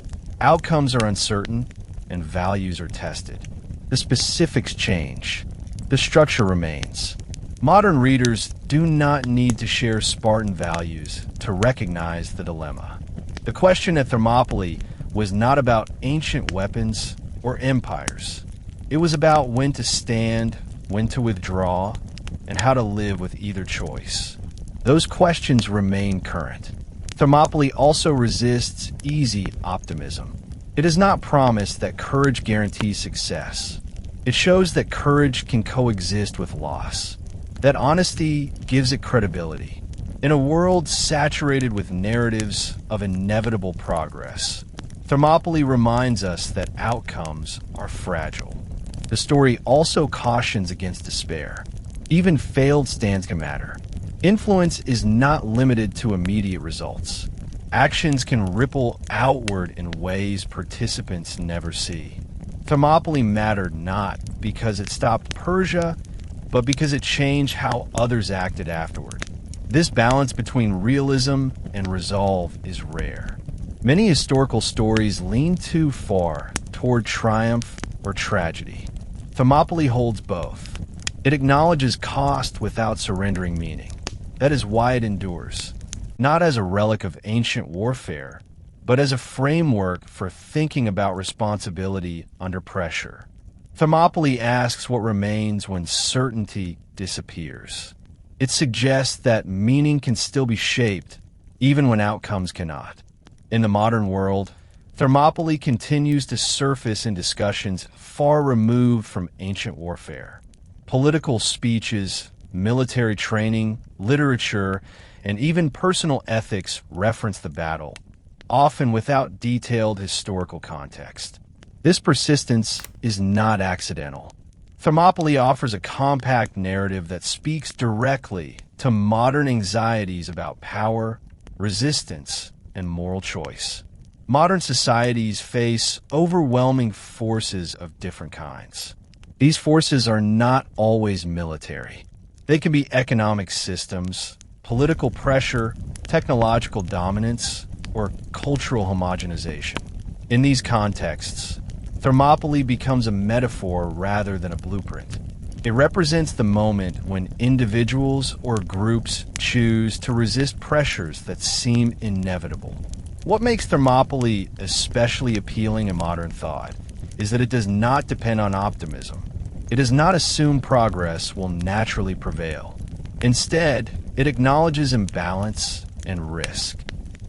outcomes are uncertain, and values are tested. The specifics change. The structure remains. Modern readers do not need to share Spartan values to recognize the dilemma. The question at Thermopylae was not about ancient weapons or empires. It was about when to stand, when to withdraw, and how to live with either choice. Those questions remain current. Thermopylae also resists easy optimism. It does not promise that courage guarantees success. It shows that courage can coexist with loss, that honesty gives it credibility. In a world saturated with narratives of inevitable progress, Thermopylae reminds us that outcomes are fragile. The story also cautions against despair. Even failed stands can matter. Influence is not limited to immediate results. Actions can ripple outward in ways participants never see. Thermopylae mattered not because it stopped Persia, but because it changed how others acted afterward. This balance between realism and resolve is rare. Many historical stories lean too far toward triumph or tragedy. Thermopylae holds both. It acknowledges cost without surrendering meaning. That is why it endures, not as a relic of ancient warfare, but as a framework for thinking about responsibility under pressure. Thermopylae asks what remains when certainty disappears. It suggests that meaning can still be shaped, even when outcomes cannot. In the modern world, Thermopylae continues to surface in discussions far removed from ancient warfare. Political speeches, military training, literature, and even personal ethics reference the battle, often without detailed historical context. This persistence is not accidental. Thermopylae offers a compact narrative that speaks directly to modern anxieties about power, resistance, and moral choice. Modern societies face overwhelming forces of different kinds. These forces are not always military. They can be economic systems, political pressure, technological dominance, or cultural homogenization. In these contexts, Thermopylae becomes a metaphor rather than a blueprint. It represents the moment when individuals or groups choose to resist pressures that seem inevitable. What makes Thermopylae especially appealing in modern thought is that it does not depend on optimism. It does not assume progress will naturally prevail. Instead, it acknowledges imbalance and risk.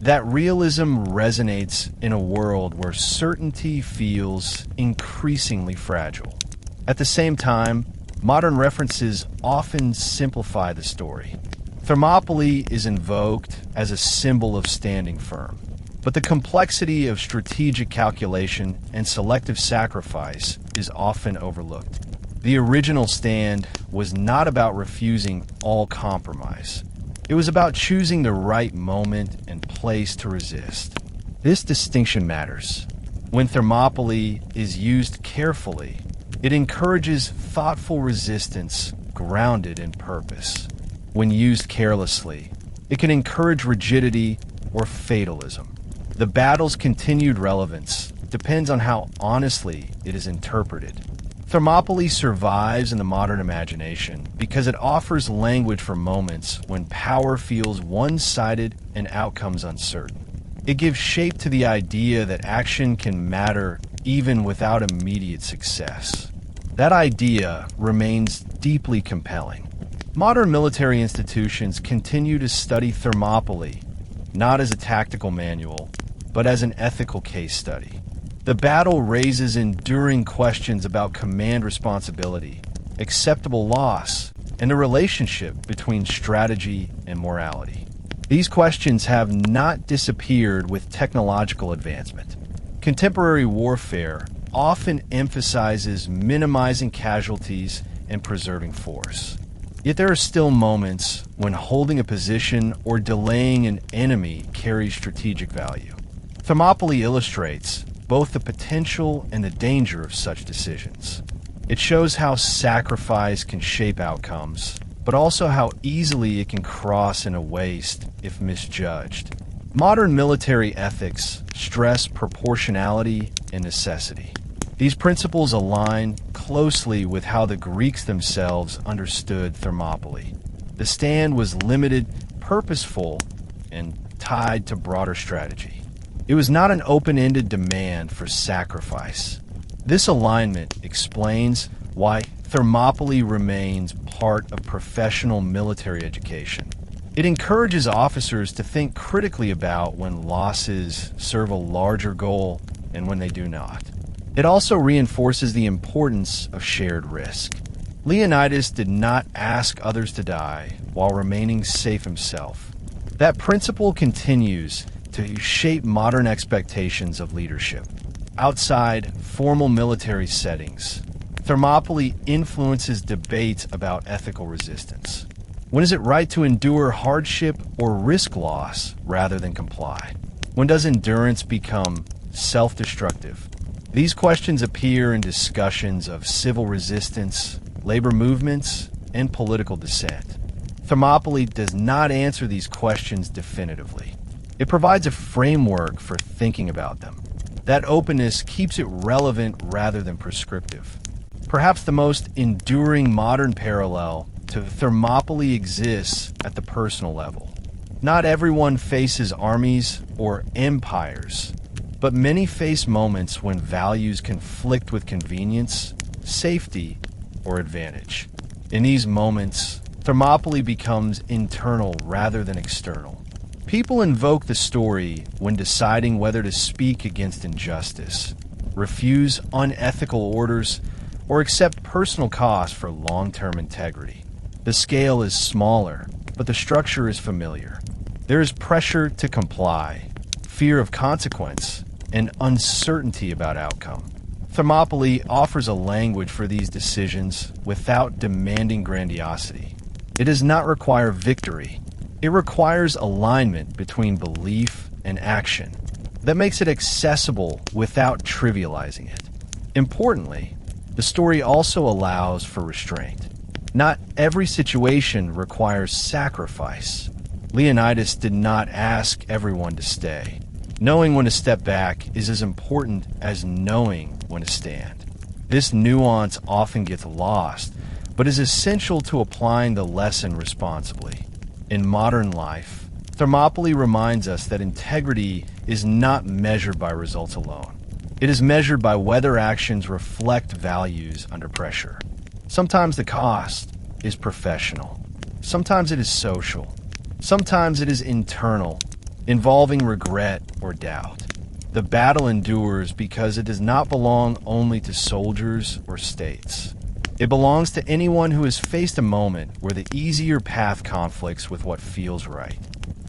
That realism resonates in a world where certainty feels increasingly fragile. At the same time, modern references often simplify the story. Thermopylae is invoked as a symbol of standing firm, but the complexity of strategic calculation and selective sacrifice is often overlooked. The original stand was not about refusing all compromise. It was about choosing the right moment and place to resist. This distinction matters. When Thermopylae is used carefully, it encourages thoughtful resistance grounded in purpose. When used carelessly, it can encourage rigidity or fatalism. The battle's continued relevance depends on how honestly it is interpreted. Thermopylae survives in the modern imagination because it offers language for moments when power feels one-sided and outcomes uncertain. It gives shape to the idea that action can matter even without immediate success. That idea remains deeply compelling. Modern military institutions continue to study Thermopylae not as a tactical manual, but as an ethical case study. The battle raises enduring questions about command responsibility, acceptable loss, and the relationship between strategy and morality. These questions have not disappeared with technological advancement. Contemporary warfare often emphasizes minimizing casualties and preserving force. Yet there are still moments when holding a position or delaying an enemy carries strategic value. Thermopylae illustrates both the potential and the danger of such decisions. It shows how sacrifice can shape outcomes, but also how easily it can cross into waste if misjudged. Modern military ethics stress proportionality and necessity. These principles align closely with how the Greeks themselves understood Thermopylae. The stand was limited, purposeful, and tied to broader strategy. It was not an open-ended demand for sacrifice. This alignment explains why Thermopylae remains part of professional military education. It encourages officers to think critically about when losses serve a larger goal and when they do not. It also reinforces the importance of shared risk. Leonidas did not ask others to die while remaining safe himself. That principle continues to shape modern expectations of leadership. Outside formal military settings, Thermopylae influences debates about ethical resistance. When is it right to endure hardship or risk loss rather than comply? When does endurance become self-destructive? These questions appear in discussions of civil resistance, labor movements, and political dissent. Thermopylae does not answer these questions definitively. It provides a framework for thinking about them. That openness keeps it relevant rather than prescriptive. Perhaps the most enduring modern parallel to Thermopylae exists at the personal level. Not everyone faces armies or empires, but many face moments when values conflict with convenience, safety, or advantage. In these moments, Thermopylae becomes internal rather than external. People invoke the story when deciding whether to speak against injustice, refuse unethical orders, or accept personal costs for long-term integrity. The scale is smaller, but the structure is familiar. There is pressure to comply, fear of consequence, and uncertainty about outcome. Thermopylae offers a language for these decisions without demanding grandiosity. It does not require victory. It requires alignment between belief and action that makes it accessible without trivializing it. Importantly, the story also allows for restraint. Not every situation requires sacrifice. Leonidas did not ask everyone to stay. Knowing when to step back is as important as knowing when to stand. This nuance often gets lost, but is essential to applying the lesson responsibly. In modern life, Thermopylae reminds us that integrity is not measured by results alone. It is measured by whether actions reflect values under pressure. Sometimes the cost is professional. Sometimes it is social. Sometimes it is internal, involving regret or doubt. The battle endures because it does not belong only to soldiers or states. It belongs to anyone who has faced a moment where the easier path conflicts with what feels right.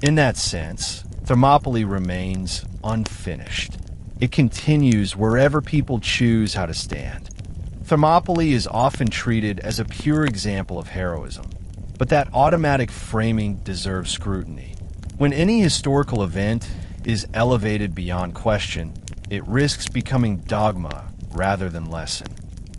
In that sense, Thermopylae remains unfinished. It continues wherever people choose how to stand. Thermopylae is often treated as a pure example of heroism, but that automatic framing deserves scrutiny. When any historical event is elevated beyond question, it risks becoming dogma rather than lesson.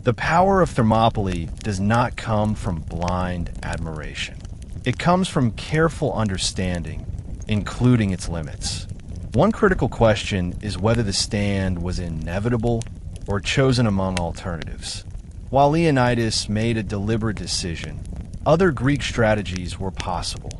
The power of Thermopylae does not come from blind admiration. It comes from careful understanding, including its limits. One critical question is whether the stand was inevitable or chosen among alternatives. While Leonidas made a deliberate decision, other Greek strategies were possible.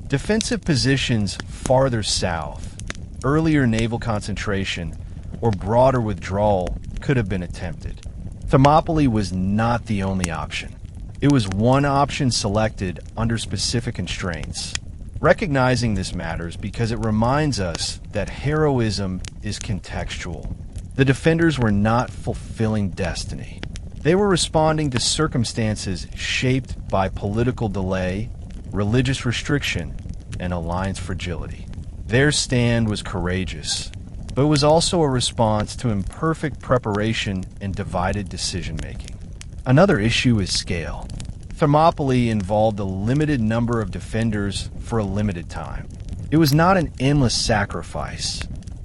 Defensive positions farther south, earlier naval concentration, or broader withdrawal could have been attempted. Thermopylae was not the only option. It was one option selected under specific constraints. Recognizing this matters because it reminds us that heroism is contextual. The defenders were not fulfilling destiny. They were responding to circumstances shaped by political delay, religious restriction, and alliance fragility. Their stand was courageous, but it was also a response to imperfect preparation and divided decision-making. Another issue is scale. Thermopylae involved a limited number of defenders for a limited time. It was not an endless sacrifice.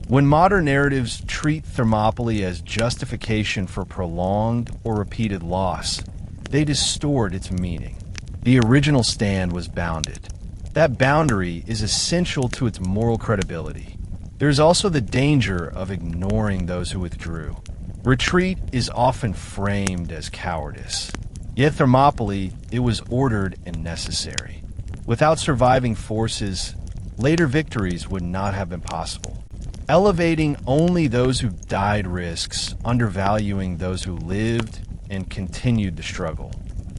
When modern narratives treat Thermopylae as justification for prolonged or repeated loss, they distort its meaning. The original stand was bounded. That boundary is essential to its moral credibility. There is also the danger of ignoring those who withdrew. Retreat is often framed as cowardice. Yet Thermopylae, it was ordered and necessary. Without surviving forces, later victories would not have been possible. Elevating only those who died risks undervaluing those who lived and continued the struggle.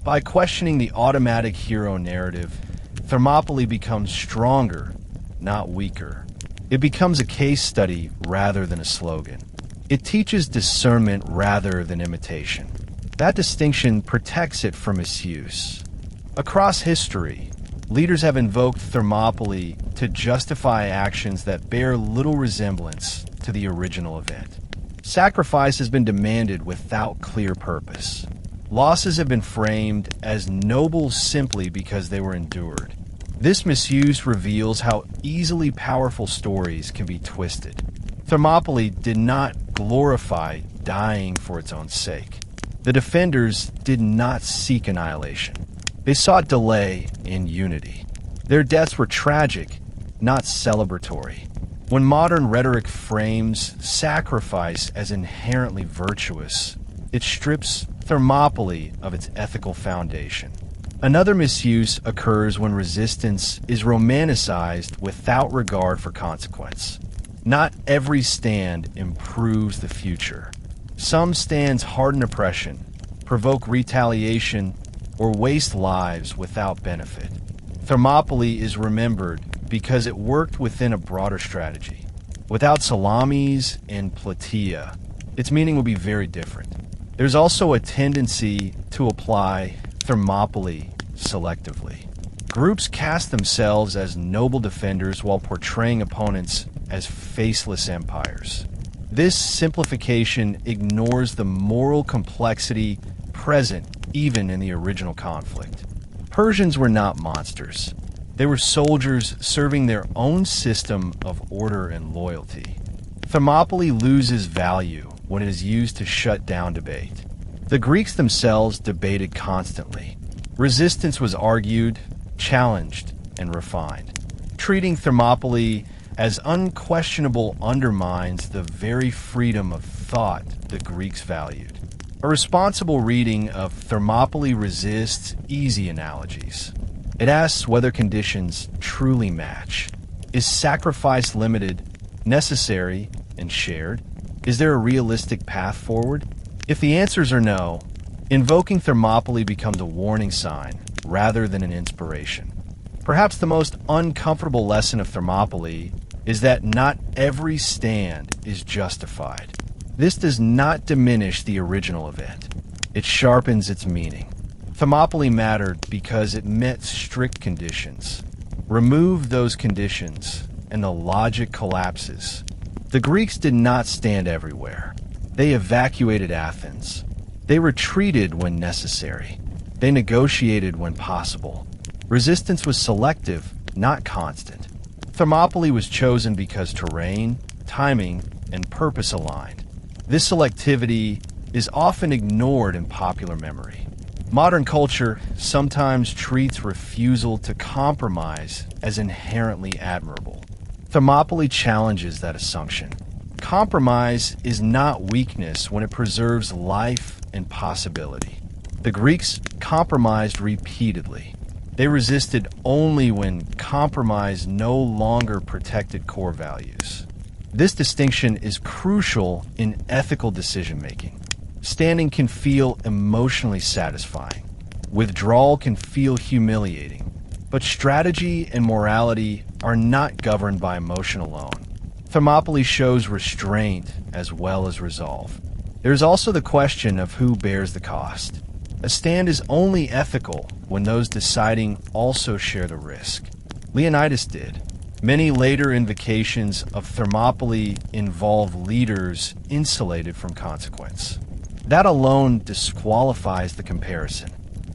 By questioning the automatic hero narrative, Thermopylae becomes stronger, not weaker. It becomes a case study rather than a slogan. It teaches discernment rather than imitation. That distinction protects it from misuse. Across history, leaders have invoked Thermopylae to justify actions that bear little resemblance to the original event. Sacrifice has been demanded without clear purpose. Losses have been framed as noble simply because they were endured. This misuse reveals how easily powerful stories can be twisted. Thermopylae did not glorify dying for its own sake. The defenders did not seek annihilation. They sought delay in unity. Their deaths were tragic, not celebratory. When modern rhetoric frames sacrifice as inherently virtuous, it strips Thermopylae of its ethical foundation. Another misuse occurs when resistance is romanticized without regard for consequence. Not every stand improves the future. Some stands harden oppression, provoke retaliation, or waste lives without benefit. Thermopylae is remembered because it worked within a broader strategy. Without Salamis and Plataea, its meaning would be very different. There's also a tendency to apply Thermopylae selectively. Groups cast themselves as noble defenders while portraying opponents as faceless empires. This simplification ignores the moral complexity present even in the original conflict. Persians were not monsters. They were soldiers serving their own system of order and loyalty. Thermopylae loses value when it is used to shut down debate. The Greeks themselves debated constantly. Resistance was argued, challenged, and refined. Treating Thermopylae as unquestionable undermines the very freedom of thought the Greeks valued. A responsible reading of Thermopylae resists easy analogies. It asks whether conditions truly match. Is sacrifice limited, necessary, and shared? Is there a realistic path forward? If the answers are no, invoking Thermopylae becomes a warning sign rather than an inspiration. Perhaps the most uncomfortable lesson of Thermopylae is that not every stand is justified. This does not diminish the original event. It sharpens its meaning. Thermopylae mattered because it met strict conditions. Remove those conditions, and the logic collapses. The Greeks did not stand everywhere. They evacuated Athens. They retreated when necessary. They negotiated when possible. Resistance was selective, not constant. Thermopylae was chosen because terrain, timing, and purpose aligned. This selectivity is often ignored in popular memory. Modern culture sometimes treats refusal to compromise as inherently admirable. Thermopylae challenges that assumption. Compromise is not weakness when it preserves life and possibility. The Greeks compromised repeatedly. They resisted only when compromise no longer protected core values. This distinction is crucial in ethical decision-making. Standing can feel emotionally satisfying. Withdrawal can feel humiliating. But strategy and morality are not governed by emotion alone. Thermopylae shows restraint as well as resolve. There's also the question of who bears the cost. A stand is only ethical when those deciding also share the risk. Leonidas did. Many later invocations of Thermopylae involve leaders insulated from consequence. That alone disqualifies the comparison.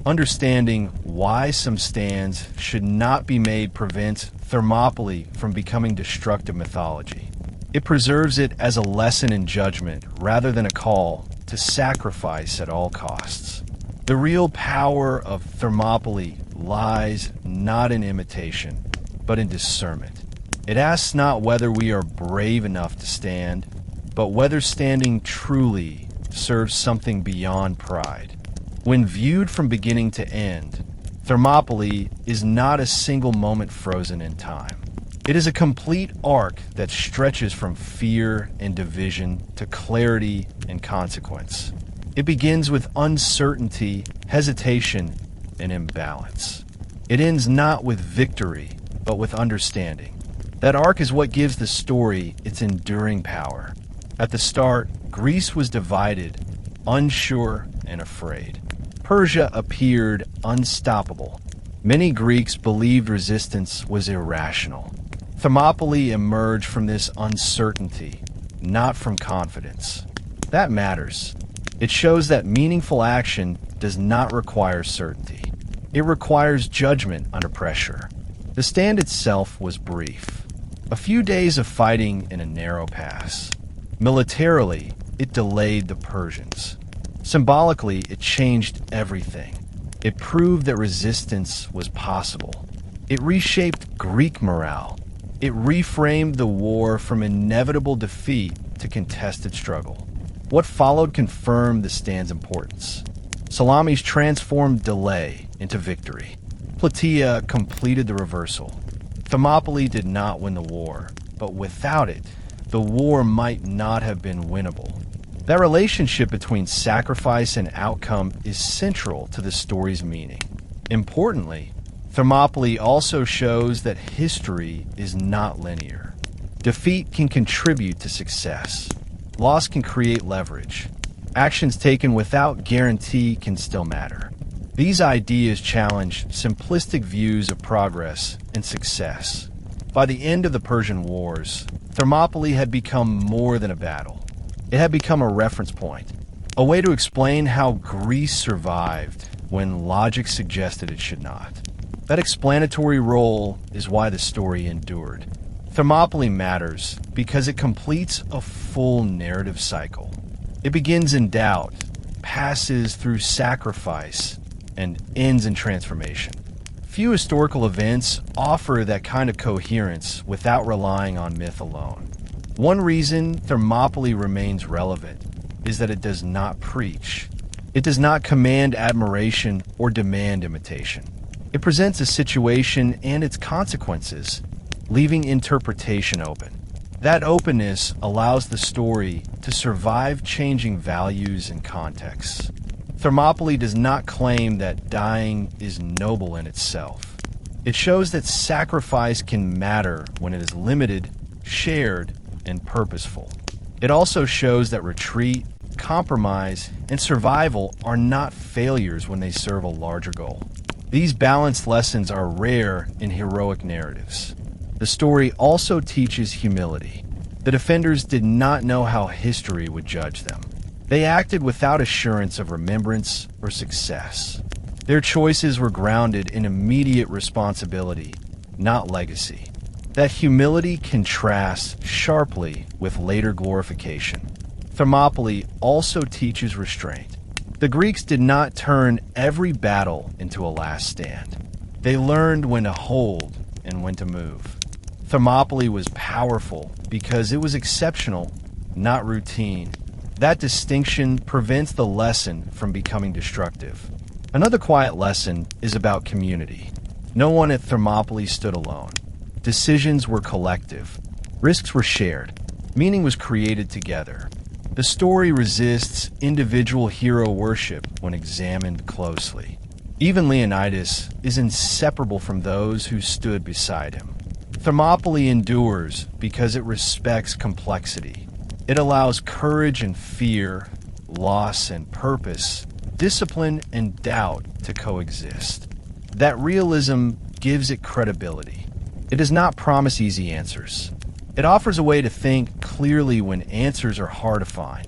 Understanding why some stands should not be made prevents Thermopylae from becoming destructive mythology. It preserves it as a lesson in judgment rather than a call to sacrifice at all costs. The real power of Thermopylae lies not in imitation, but in discernment. It asks not whether we are brave enough to stand, but whether standing truly serves something beyond pride. When viewed from beginning to end, Thermopylae is not a single moment frozen in time. It is a complete arc that stretches from fear and division to clarity and consequence. It begins with uncertainty, hesitation, and imbalance. It ends not with victory, but with understanding. That arc is what gives the story its enduring power. At the start, Greece was divided, unsure, and afraid. Persia appeared unstoppable. Many Greeks believed resistance was irrational. Thermopylae emerged from this uncertainty, not from confidence. That matters. It shows that meaningful action does not require certainty. It requires judgment under pressure. The stand itself was brief. A few days of fighting in a narrow pass. Militarily, it delayed the Persians. Symbolically, it changed everything. It proved that resistance was possible. It reshaped Greek morale. It reframed the war from inevitable defeat to contested struggle. What followed confirmed the stand's importance. Salamis transformed delay into victory. Plataea completed the reversal. Thermopylae did not win the war, but without it, the war might not have been winnable. That relationship between sacrifice and outcome is central to the story's meaning. Importantly, Thermopylae also shows that history is not linear. Defeat can contribute to success. Loss can create leverage. Actions taken without guarantee can still matter. These ideas challenge simplistic views of progress and success. By the end of the Persian Wars, Thermopylae had become more than a battle. It had become a reference point, a way to explain how Greece survived when logic suggested it should not. That explanatory role is why the story endured. Thermopylae matters because it completes a full narrative cycle. It begins in doubt, passes through sacrifice, and ends in transformation. Few historical events offer that kind of coherence without relying on myth alone. One reason Thermopylae remains relevant is that it does not preach. It does not command admiration or demand imitation. It presents a situation and its consequences, leaving interpretation open. That openness allows the story to survive changing values and contexts. Thermopylae does not claim that dying is noble in itself. It shows that sacrifice can matter when it is limited, shared, and purposeful. It also shows that retreat, compromise, and survival are not failures when they serve a larger goal. These balanced lessons are rare in heroic narratives. The story also teaches humility. The defenders did not know how history would judge them. They acted without assurance of remembrance or success. Their choices were grounded in immediate responsibility, not legacy. That humility contrasts sharply with later glorification. Thermopylae also teaches restraint. The Greeks did not turn every battle into a last stand. They learned when to hold and when to move. Thermopylae was powerful because it was exceptional, not routine. That distinction prevents the lesson from becoming destructive. Another quiet lesson is about community. No one at Thermopylae stood alone. Decisions were collective. Risks were shared. Meaning was created together. The story resists individual hero worship when examined closely. Even Leonidas is inseparable from those who stood beside him. Thermopylae endures because it respects complexity. It allows courage and fear, loss and purpose, discipline and doubt to coexist. That realism gives it credibility. It does not promise easy answers. It offers a way to think clearly when answers are hard to find.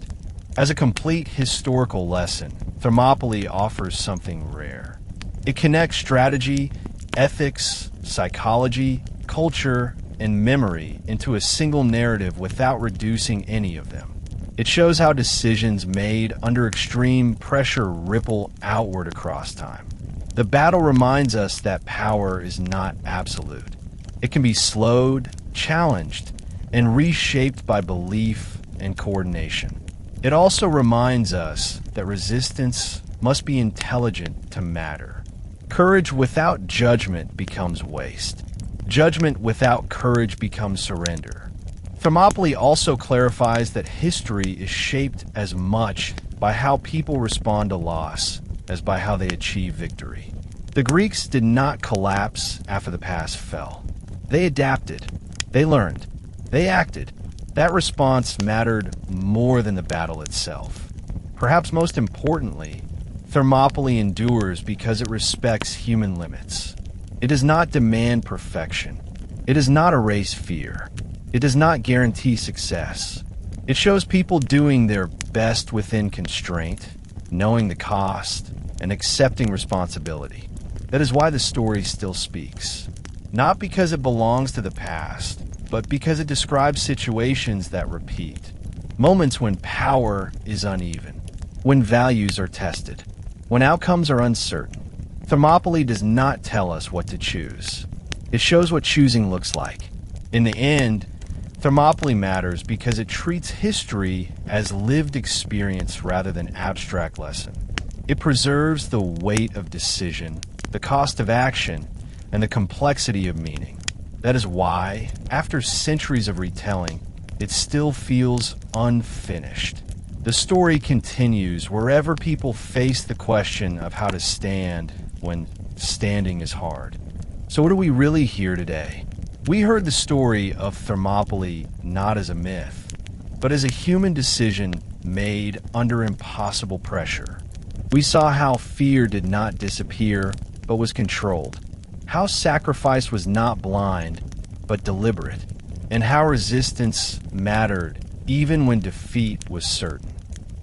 As a complete historical lesson, Thermopylae offers something rare. It connects strategy, ethics, psychology, culture, and memory into a single narrative without reducing any of them. It shows how decisions made under extreme pressure ripple outward across time. The battle reminds us that power is not absolute. It can be slowed, challenged, and reshaped by belief and coordination. It also reminds us that resistance must be intelligent to matter. Courage without judgment becomes waste. Judgment without courage becomes surrender. Thermopylae also clarifies that history is shaped as much by how people respond to loss as by how they achieve victory. The Greeks did not collapse after the past fell. They adapted. They learned. They acted. That response mattered more than the battle itself. Perhaps most importantly, Thermopylae endures because it respects human limits. It does not demand perfection. It does not erase fear. It does not guarantee success. It shows people doing their best within constraint, knowing the cost, and accepting responsibility. That is why the story still speaks. Not because it belongs to the past, but because it describes situations that repeat. Moments when power is uneven, when values are tested, when outcomes are uncertain. Thermopylae does not tell us what to choose. It shows what choosing looks like. In the end, Thermopylae matters because it treats history as lived experience rather than abstract lesson. It preserves the weight of decision, the cost of action, and the complexity of meaning. That is why, after centuries of retelling, it still feels unfinished. The story continues wherever people face the question of how to stand when standing is hard. So what do we really hear today? We heard the story of Thermopylae not as a myth, but as a human decision made under impossible pressure. We saw how fear did not disappear, but was controlled. How sacrifice was not blind, but deliberate. And how resistance mattered even when defeat was certain.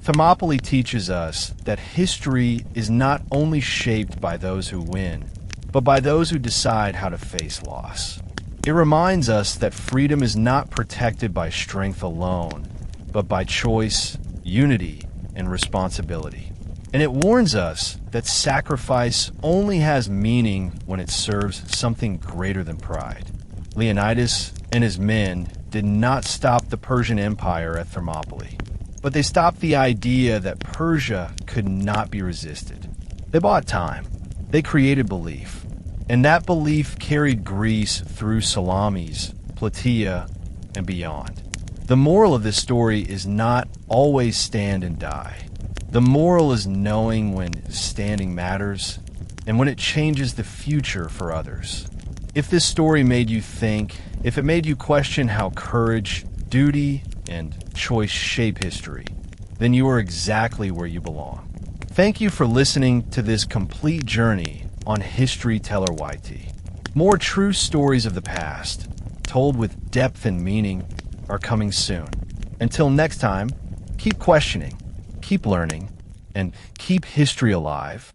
Thermopylae teaches us that history is not only shaped by those who win, but by those who decide how to face loss. It reminds us that freedom is not protected by strength alone, but by choice, unity, and responsibility. And it warns us that sacrifice only has meaning when it serves something greater than pride. Leonidas and his men did not stop the Persian Empire at Thermopylae, but they stopped the idea that Persia could not be resisted. They bought time. They created belief. And that belief carried Greece through Salamis, Plataea, and beyond. The moral of this story is not always stand and die. The moral is knowing when standing matters and when it changes the future for others. If this story made you think, if it made you question how courage, duty, and choice shape history, then you are exactly where you belong. Thank you for listening to this complete journey on History Teller YT. More true stories of the past, told with depth and meaning, are coming soon. Until next time, keep questioning, keep learning, and keep history alive.